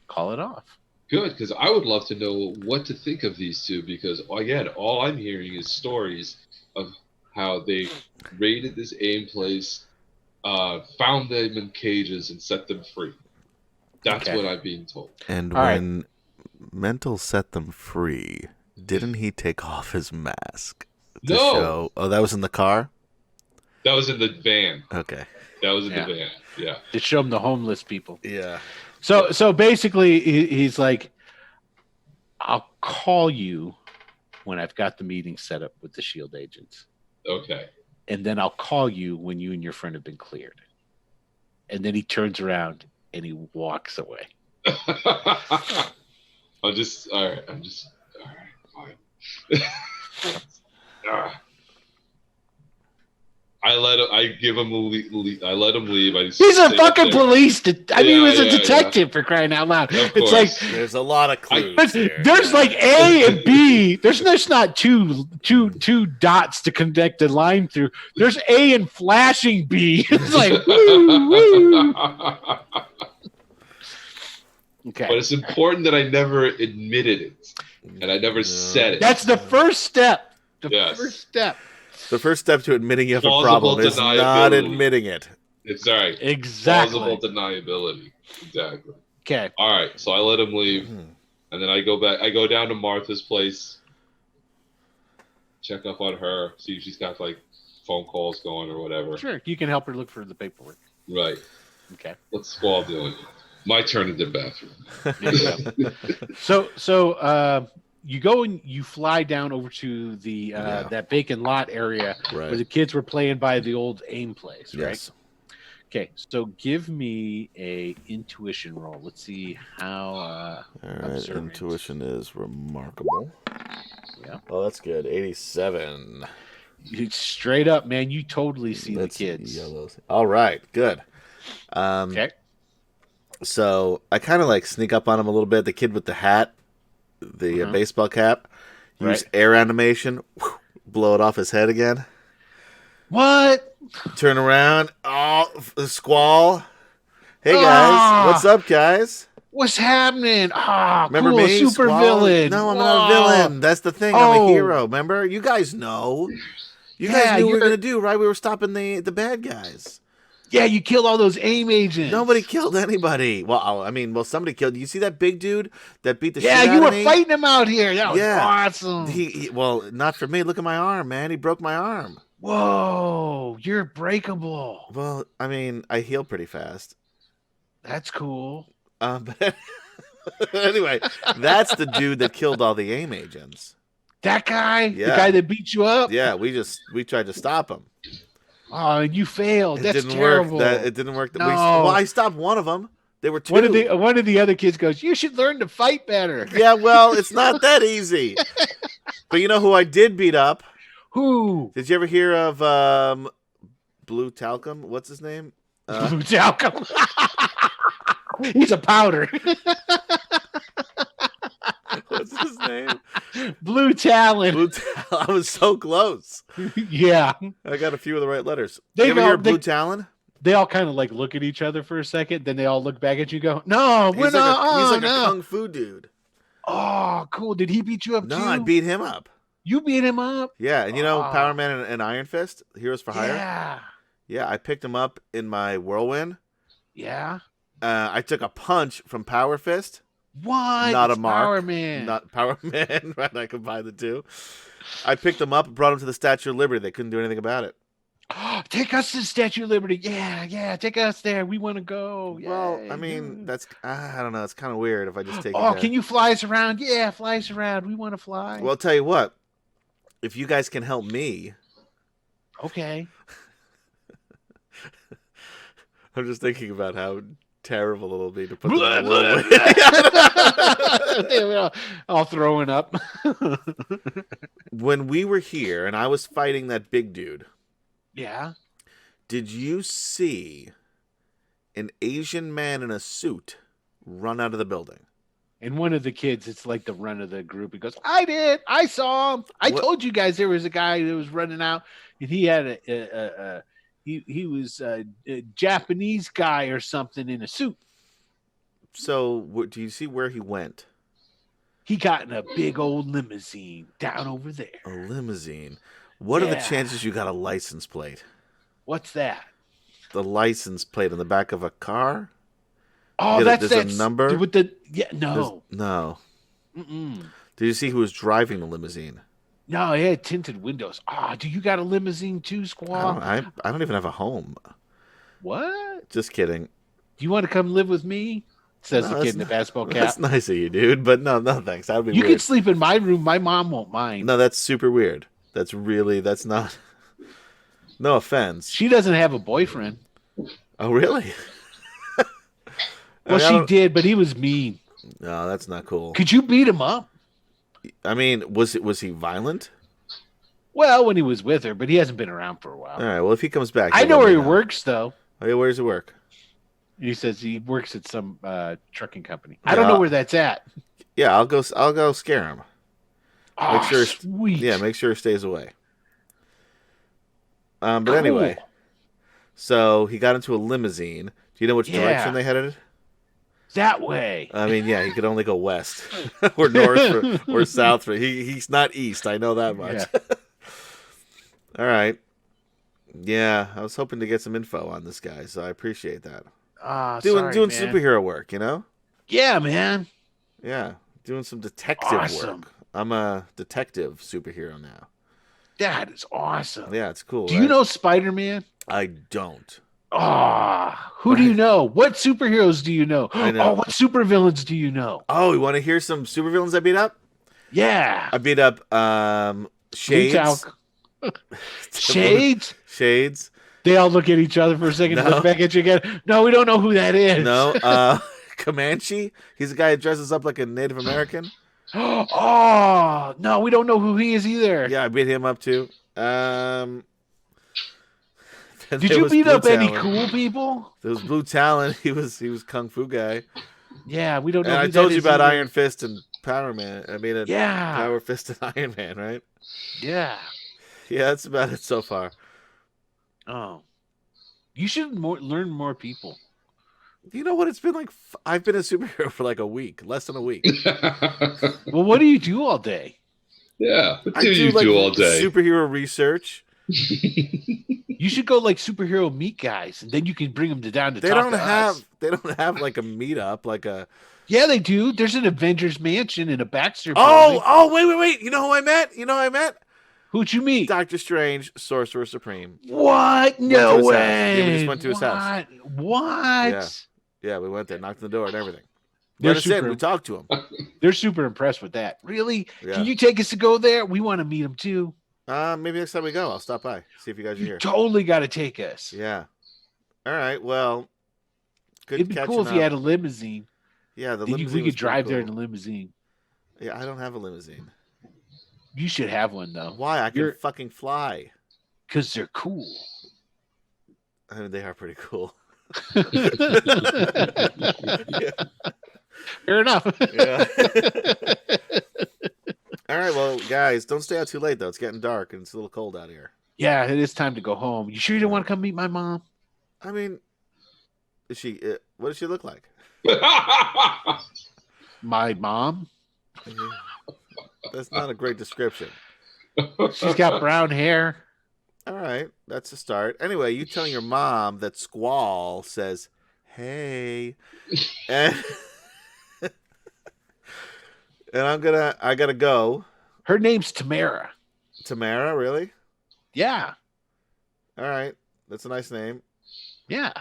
call it off. good, because I would love to know what to think of these two, because, again, all I'm hearing is stories of how they raided this AIM place, found them in cages, and set them free. That's Okay. what I'm being told. And All right. when Mental set them free, didn't he take off his mask to No! show? Oh, that was in the car? That was in the van. Okay. That was in Yeah. the van. Yeah. To show them the homeless people. Yeah. So basically, he's like, I'll call you when I've got the meeting set up with the Shield agents. Okay. And then I'll call you when you and your friend have been cleared. And then he turns around and he walks away. all right, fine. Ah. I give him I let him leave. He's a fucking police. He was a Yeah, detective for crying out loud. Of It's like course. There's a lot of clues. there's like A and B. There's not two dots to connect the line through. There's A and flashing B. It's like woo, woo. Okay, But it's important that I never admitted it, and I never said it. that's the first step. The Yes. first step. The first step to admitting you have a Plausible problem is not deniability. admitting it. It's all right. Exactly. Plausible deniability. Exactly. Okay. All right. So I let him leave, and then I go back. I go down to Martha's place, check up on her, see if she's got like phone calls going or whatever. Sure. You can help her look for the paperwork. Right. Okay. What's Squall doing? My turn in the bathroom. There you go. So you go and you fly down over to the that vacant lot area where the Right. kids were playing by the old AIM place, right? Yes. Okay, so give me a intuition roll. Let's see how. All right. Observant. Intuition is remarkable. Yeah. Oh, that's good. 87. You straight up, man. You totally see Let's the kids. Yellows. All right. Good. Okay. So I kind of like sneak up on him a little bit. The kid with the hat, the baseball cap, use Right. air animation, blow it off his head again. What? Turn around. Oh, Squall. Hey guys, Ah! what's up, guys? What's happening? Ah, Remember cool, me, super Squall? villain. No, I'm not a Whoa. villain. That's the thing. I'm a Oh. hero. Remember? You guys know. You Yeah, guys knew what we were you're- gonna do, right? We were stopping the bad guys. Yeah, you killed all those AIM agents. Nobody killed anybody. Well, I mean, somebody killed. You see that big dude that beat the Yeah, shit out you were of me? fighting him out here. That was Yeah. awesome. Well, not for me. Look at my arm, man. He broke my arm. Whoa, you're breakable. Well, I mean, I heal pretty fast. That's cool. But anyway, that's the dude that killed all the AIM agents. That guy, the Yeah. guy that beat you up. Yeah, we tried to stop him. Oh, and you failed. It That's didn't terrible. work. It didn't work. No. Well, I stopped one of them. There were two. One of the other kids goes, "You should learn to fight better." Yeah, well, it's not that easy. But you know who I did beat up? Who? Did you ever hear of Blue Talcum? What's his name? Blue talcum. He's a powder. What's his name? Blue Talon. Blue I was so close. Yeah. I got a few of the right letters. They you ever go- hear of they- Blue Talon? they all kind of like look at each other for a second. Then they all look back at you and go, no, we're He's not. like a kung fu dude. Oh, cool. Did he beat you up No, too? I beat him up. You beat him up? Yeah, and you know Oh. Power Man and Iron Fist, Heroes for Hire? Yeah. Yeah, I picked him up in my whirlwind. Yeah. I took a punch from Power Fist. What? Not a It's mark. Power Man. Not Power Man, right? I combined the two. I picked him up and brought him to the Statue of Liberty. They couldn't do anything about it. Take us to the Statue of Liberty. Yeah. Take us there. We want to go. Well, Yay, I mean, dude. that's I don't know. It's kind of weird if I just take. Oh, you guys. can you fly us around? Yeah, fly us around. We want to fly. Well, I'll tell you what. If you guys can help me, Okay. I'm just thinking about how terrible it'll be to put Blah, them in blah, a whirlwind. They were all throwing up. When we were here and I was fighting that big dude, Yeah. did you see an Asian man in a suit run out of the building? And one of the kids, it's like the run of the group. He goes, I did. I saw him. I What- told you guys there was a guy that was running out, and he had he was a Japanese guy or something in a suit. So, do you see where he went? He got in a big old limousine down over there. A limousine. What are the Yeah. chances you got a license plate? What's that? The license plate on the back of a car? Oh, Yeah, that's there's a that number? with the There's- no. No. Mm-mm. Did you see who was driving the limousine? No, it had tinted windows. Ah, do you got a limousine too, Squaw? I don't even have a home. What? Just kidding. Do you want to come live with me? Says No, the that's kid in the not- basketball cap. That's nice of you, dude. But no, thanks. That would be You weird. can sleep in my room. My mom won't mind. No, that's super weird. That's not. No offense. She doesn't have a boyfriend. Oh, really? Well, she did, but he was mean. No, that's not cool. Could you beat him up? I mean, was he violent? Well, when he was with her, but he hasn't been around for a while. All right. Well, if he comes back, I you'll know let where me he works, though. Oh, yeah, where does he work? He says he works at some trucking company. Yeah. I don't know where that's at. Yeah, I'll go scare him. Oh, Make sure- sweet. Yeah, make sure he stays away. But Cool. anyway, so he got into a limousine. Do you know which Yeah. direction they headed? That way. I mean, yeah, he could only go west or north or south. He's not east. I know that much. All right. Yeah, I was hoping to get some info on this guy, so I appreciate that. Doing man. superhero work, you know? Yeah, man. Yeah, doing some detective Awesome. work. I'm a detective superhero now. That is awesome. Yeah, it's cool. Do you right? know Spider-Man? I don't. Who do you know? What superheroes do you know? I know. Oh, what supervillains do you know? Oh, you want to hear some supervillains I beat up? Yeah. I beat up Shades. Blue Talc. Shades? Shades. They all look at each other for a second, No. look back at you again. No, we don't know who that is. No. Comanche. He's a guy who dresses up like a Native American. Oh, no, we don't know who he is either. Yeah, I beat him up too. Then Did there you was beat Blue up any Talon. cool people? There was Blue Talon. He was Kung Fu guy. Yeah, we don't know And who I told that you is about either. Iron Fist and Power Man. I mean, Yeah. Power Fist and Iron Man, right? Yeah. Yeah, that's about it so far. Oh. You should learn more people. You know what? It's been like I've been a superhero for like a week, less than a week. Well, what do you do all day? Yeah. What I do you like, do all day? Superhero research. You should go like superhero meet guys, and then you can bring them down to They talk don't to have us. like a meetup, like a Yeah, they do. There's an Avengers Mansion in a Baxter building. wait. You know who I met? Who'd you meet? Doctor Strange, Sorcerer Supreme. What? No to his house. way. Yeah, we just went to his house. What? Yeah. Yeah, we went there, knocked on the door and everything. They're Let us in. super- We talked to him. They're super impressed with that. Really? Yeah. Can you take us to go there? We want to meet them too. Maybe next time we go, I'll stop by, see if you guys are You here. totally got to take us. Yeah. All right. Well, good It'd be catching cool if up. you had a limousine. Yeah, the Then limousine we was could drive pretty there in cool. a limousine. Yeah, I don't have a limousine. You should have one though, Why? I can You're- fucking fly. because they're cool. I mean, they are pretty cool. Fair enough. Yeah. All right, well, guys, don't stay out too late though. It's getting dark and it's a little cold out here. Yeah, it is time to go home. You sure you don't want to come meet my mom? I mean, is she? What does she look like? My mom. That's not a great description. She's got brown hair. All right, that's a start. Anyway, you tell your mom that Squall says, "Hey," and I gotta go. Her name's Tamara. Tamara, really? Yeah. All right, that's a nice name. Yeah.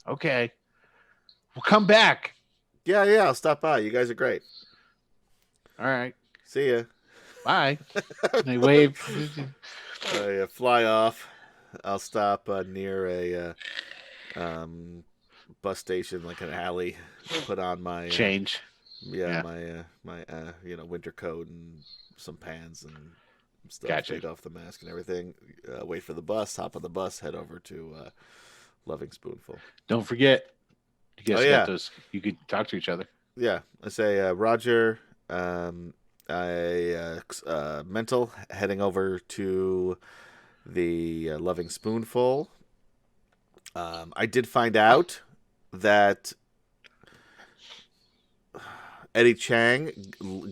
Okay. We'll come back. Yeah, I'll stop by. You guys are great. All right. See ya. Bye. They wave. I fly off. I'll stop near a bus station, like an alley. Put on my Change. my winter coat and some pants and stuff. Gotcha. Take off the mask and everything. Wait for the bus. Hop on the bus. Head over to Loving Spoonful. Don't forget. You guys yeah. got those. You could talk to each other. Yeah, I say Roger. Mental heading over to the Loving Spoonful. I did find out that Eddie Chang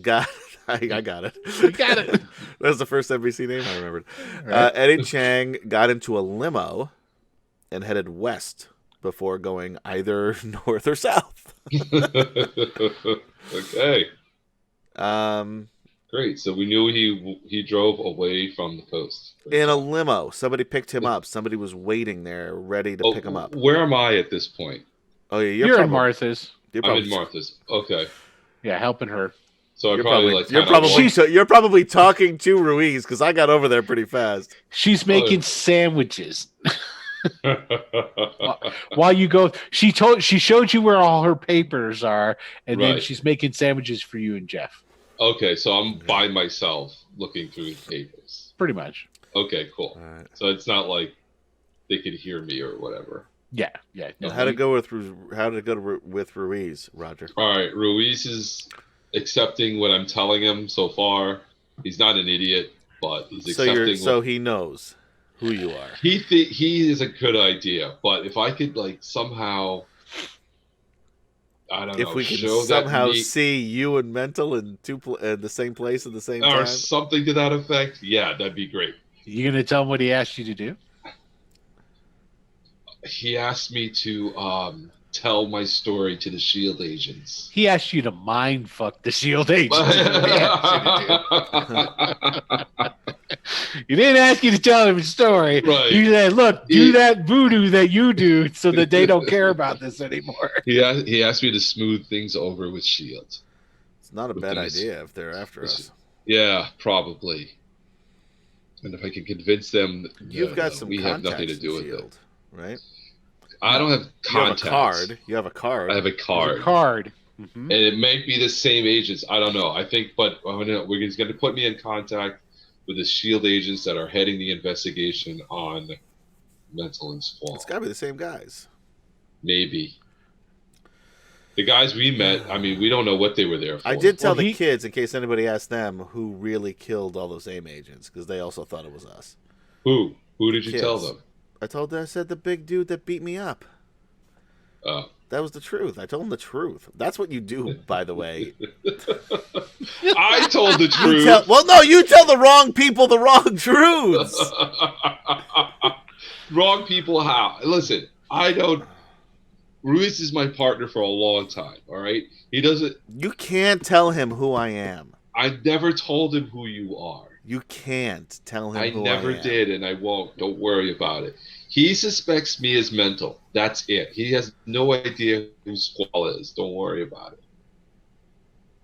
got. I got it. You got it. That was the first NBC name I remembered. Right. Eddie Chang got into a limo and headed west before going either north or south. Okay. Great. So we knew he drove away from the coast. In a limo. Somebody picked him up. Somebody was waiting there ready to pick him up. Where am I at this point? Oh, yeah. You're in Martha's. I'm in Martha's. Okay. Yeah, helping her. So you're probably talking to Ruiz because I got over there pretty fast. She's making sandwiches. While you go, she showed you where all her papers are, and then she's making sandwiches for you and Jeff. Okay, so I'm by myself looking through the papers. Pretty much. Okay, cool. Right. So it's not like they could hear me or whatever. Yeah. No, how did it go with Ruiz, Roger? All right, Ruiz is accepting what I'm telling him so far. He's not an idiot, but he's accepting. So he knows who you are. He is a good idea, but if I could somehow, I don't know, if we could somehow see you and Mental in the same place at the same time, or something to that effect, yeah, that'd be great. You gonna tell him what he asked you to do? He asked me to tell my story to the S.H.I.E.L.D. agents. He asked you to mind fuck the S.H.I.E.L.D. agents. He didn't ask you to tell him a story. Right. He said, "Look, do that voodoo that you do, so that they don't care about this anymore." He asked me to smooth things over with S.H.I.E.L.D. It's not a bad idea if they're after us. Yeah, probably. And if I can convince them, you've got some. We have nothing to do with S.H.I.E.L.D., right? I don't have contacts. You have a card. I have a card. Mm-hmm. And it might be the same agents. I don't know. I think, but he's going to put me in contact with the S.H.I.E.L.D. agents that are heading the investigation on Mental and Squall. It's got to be the same guys. Maybe. The guys we met, I mean, we don't know what they were there for. I did tell the kids, in case anybody asked them, who really killed all those AIM agents, because they also thought it was us. Who? Who did you tell them? I said the big dude that beat me up. Oh. That was the truth. I told him the truth. That's what you do, by the way. I told the truth. You tell the wrong people the wrong truths. Wrong people how? Listen, I don't... Ruiz is my partner for a long time, all right? He doesn't... You can't tell him who I am. I never told him who you are. You can't tell him who I am. I never did, and I won't. Don't worry about it. He suspects me as Mental. That's it. He has no idea who Squall is. Don't worry about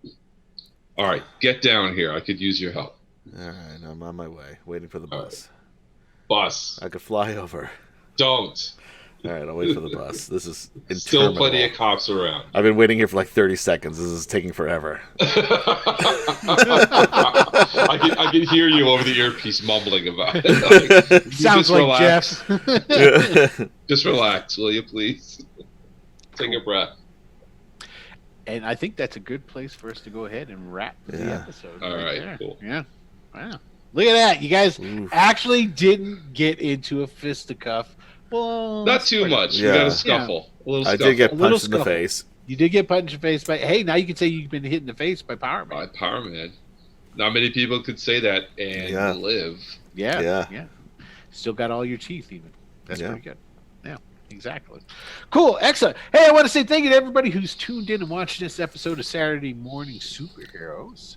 it. All right, get down here. I could use your help. All right, I'm on my way, waiting for the bus. Right. Bus. I could fly over. Don't. All right, I'll wait for the bus. This is interminable. Still plenty of cops around. I've been waiting here for like 30 seconds. This is taking forever. I can hear you over the earpiece mumbling about it. Like, sounds like relax. Jeff. Just relax, will you, please? Take a breath. And I think that's a good place for us to go ahead and wrap the episode. All right, cool. Yeah. Wow. Look at that. You guys actually didn't get into a fisticuff Well, Not too much. Yeah. We got a scuffle. A little I scuffle. did get A little punched in the scuffle. face. You did get punched in the face, but hey, now you can say you've been hit in the face by Power Man. By Power Man. Not many people could say that and Yeah. live. Yeah. Yeah. Still got all your teeth, even. That's Yeah. pretty good. Yeah, exactly. Cool, excellent. Hey, I want to say thank you to everybody who's tuned in and watched this episode of Saturday Morning Superheroes.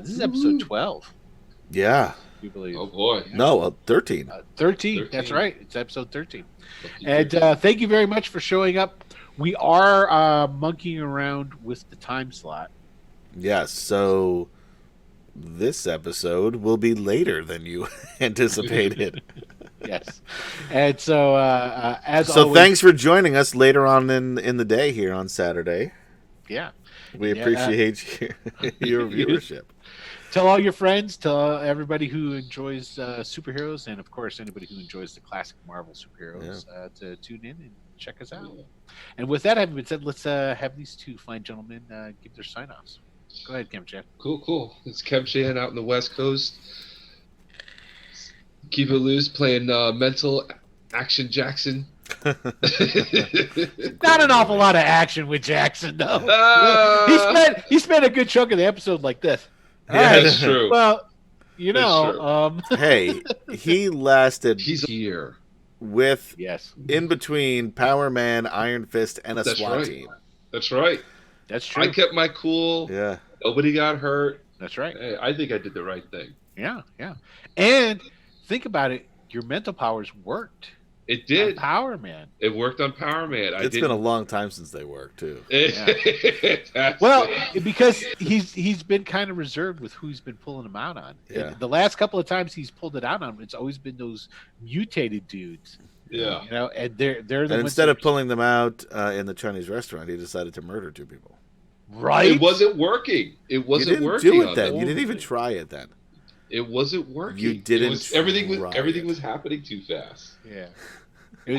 This is episode 12, Yeah. you believe. Oh boy. No, 13. 13. That's 13. right. It's episode 13. And thank you very much for showing up. We are monkeying around with the time slot. Yes. So this episode will be later than you anticipated. Yes. And so, as So always, thanks for joining us later on in the day here on Saturday. Yeah. We Yeah, appreciate your viewership. Tell all your friends, tell everybody who enjoys superheroes, and of course, anybody who enjoys the classic Marvel superheroes to tune in and check us out. And with that having been said, let's have these two fine gentlemen give their sign offs. Go ahead, Kim-chan. Cool. It's Kev out in the West Coast. Keep it loose, playing Mental Action Jackson. Not an awful lot of action with Jackson, though. He spent a good chunk of the episode like this. Yeah, That's true. Well, That's true. Hey, he lasted He's here. with yes, in between Power Man, Iron Fist, and a That's SWAT right. team. That's right. that's true. I kept my cool. Yeah. Nobody got hurt. That's right. Hey, I think I did the right thing. Yeah. And think about it. Your mental powers worked. It did. On Power Man. It worked on Power Man. It's been a long time since they worked too. Well, because he's been kind of reserved with who he's been pulling him out on. Yeah. The last couple of times he's pulled it out on, it's always been those mutated dudes. yeah. And they're the And ones instead that of pulling them out in the Chinese restaurant, he decided to murder 2 people. right. It wasn't working. It You wasn't didn't working. do it on then. that. You didn't even try it then. It wasn't working. You didn't Everything try was it. happening too fast. Yeah.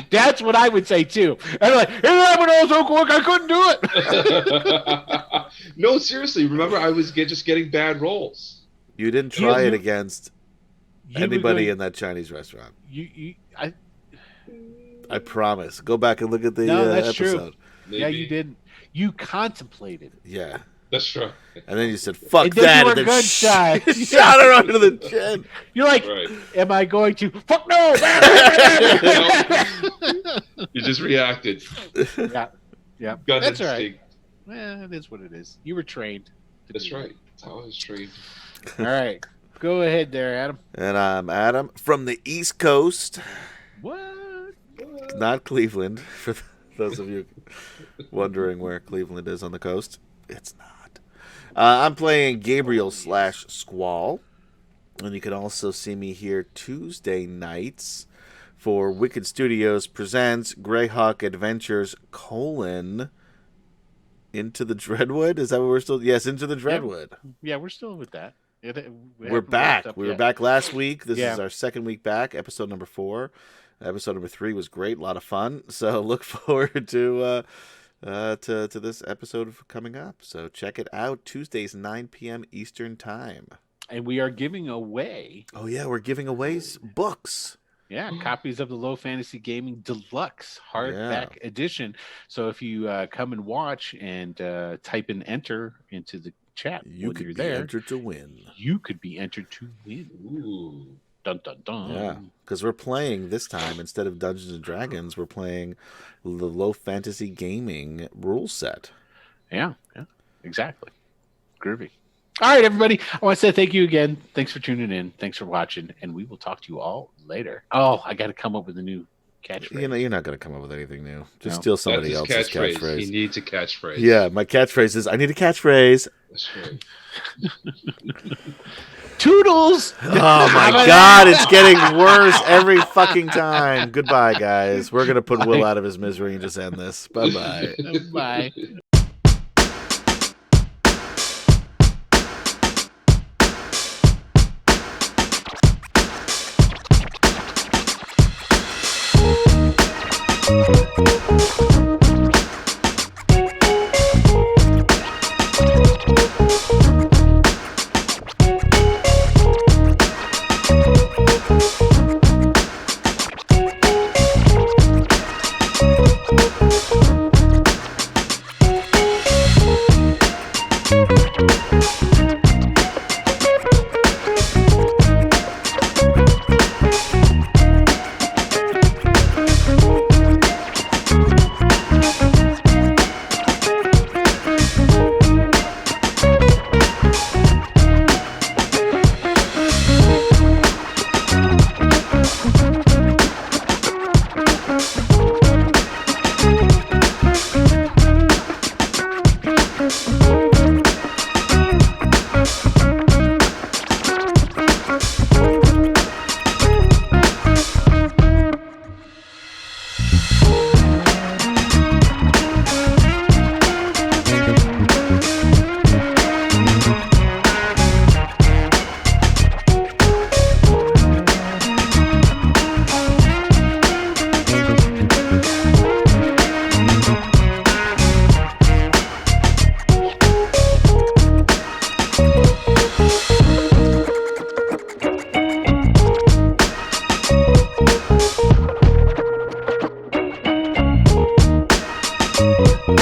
That's what I would say too. And like, hey, when I was so quick, I couldn't do it. No, seriously. Remember, I was just getting bad rolls. You didn't try You- it against You were anybody going- in that Chinese restaurant. I I promise. Go back and look at the No, that's true. episode. yeah, Maybe. you didn't. You contemplated. Yeah. That's right. And then you said, fuck And then that. you were and then gun shy. shot her under the chin. You're like, Right. am I going to? Fuck no! You just reacted. yeah. Gun That's all right. instinct. Well, it is what it is. You were trained. to That's do right. That's how I was trained. that. All right. Go ahead there, Adam. And I'm Adam from the East Coast, What? not Cleveland, for those of you wondering where Cleveland is on the coast. It's not. I'm playing Gabriel / Squall. And you can also see me here Tuesday nights for Wicked Studios Presents Greyhawk Adventures : Into the Dreadwood. Is that what we're still? Yes, Into the Dreadwood. Yeah, we're still with that. We're back. We were back last week. This Yeah. is our second week back, episode number 4. Episode number 3 was great, a lot of fun. So look forward to this episode coming up. So check it out Tuesdays 9 p.m. Eastern Time. And we are giving away, Oh yeah, we're giving away books. copies of the Low Fantasy Gaming Deluxe Hardback Edition. So if you come and watch and type in enter into the chat You when could you're be there, entered to win. you could be entered to win. Ooh. Dun dun dun. Yeah, because we're playing this time instead of Dungeons and Dragons, we're playing the Low Fantasy Gaming rule set. Yeah, exactly. Groovy. All right, everybody. I want to say thank you again. Thanks for tuning in. Thanks for watching, and we will talk to you all later. Oh, I got to come up with a new catchphrase. You know, you're not going to come up with anything new. Just No. steal somebody That's his else's catchphrase. He needs a catchphrase. Yeah, my catchphrase is, I need a catchphrase. That's right. Toodles. Oh my God, it's getting worse every fucking time. Goodbye, guys. We're going to put Will out of his misery and just end this. Bye-bye. Bye. Bye.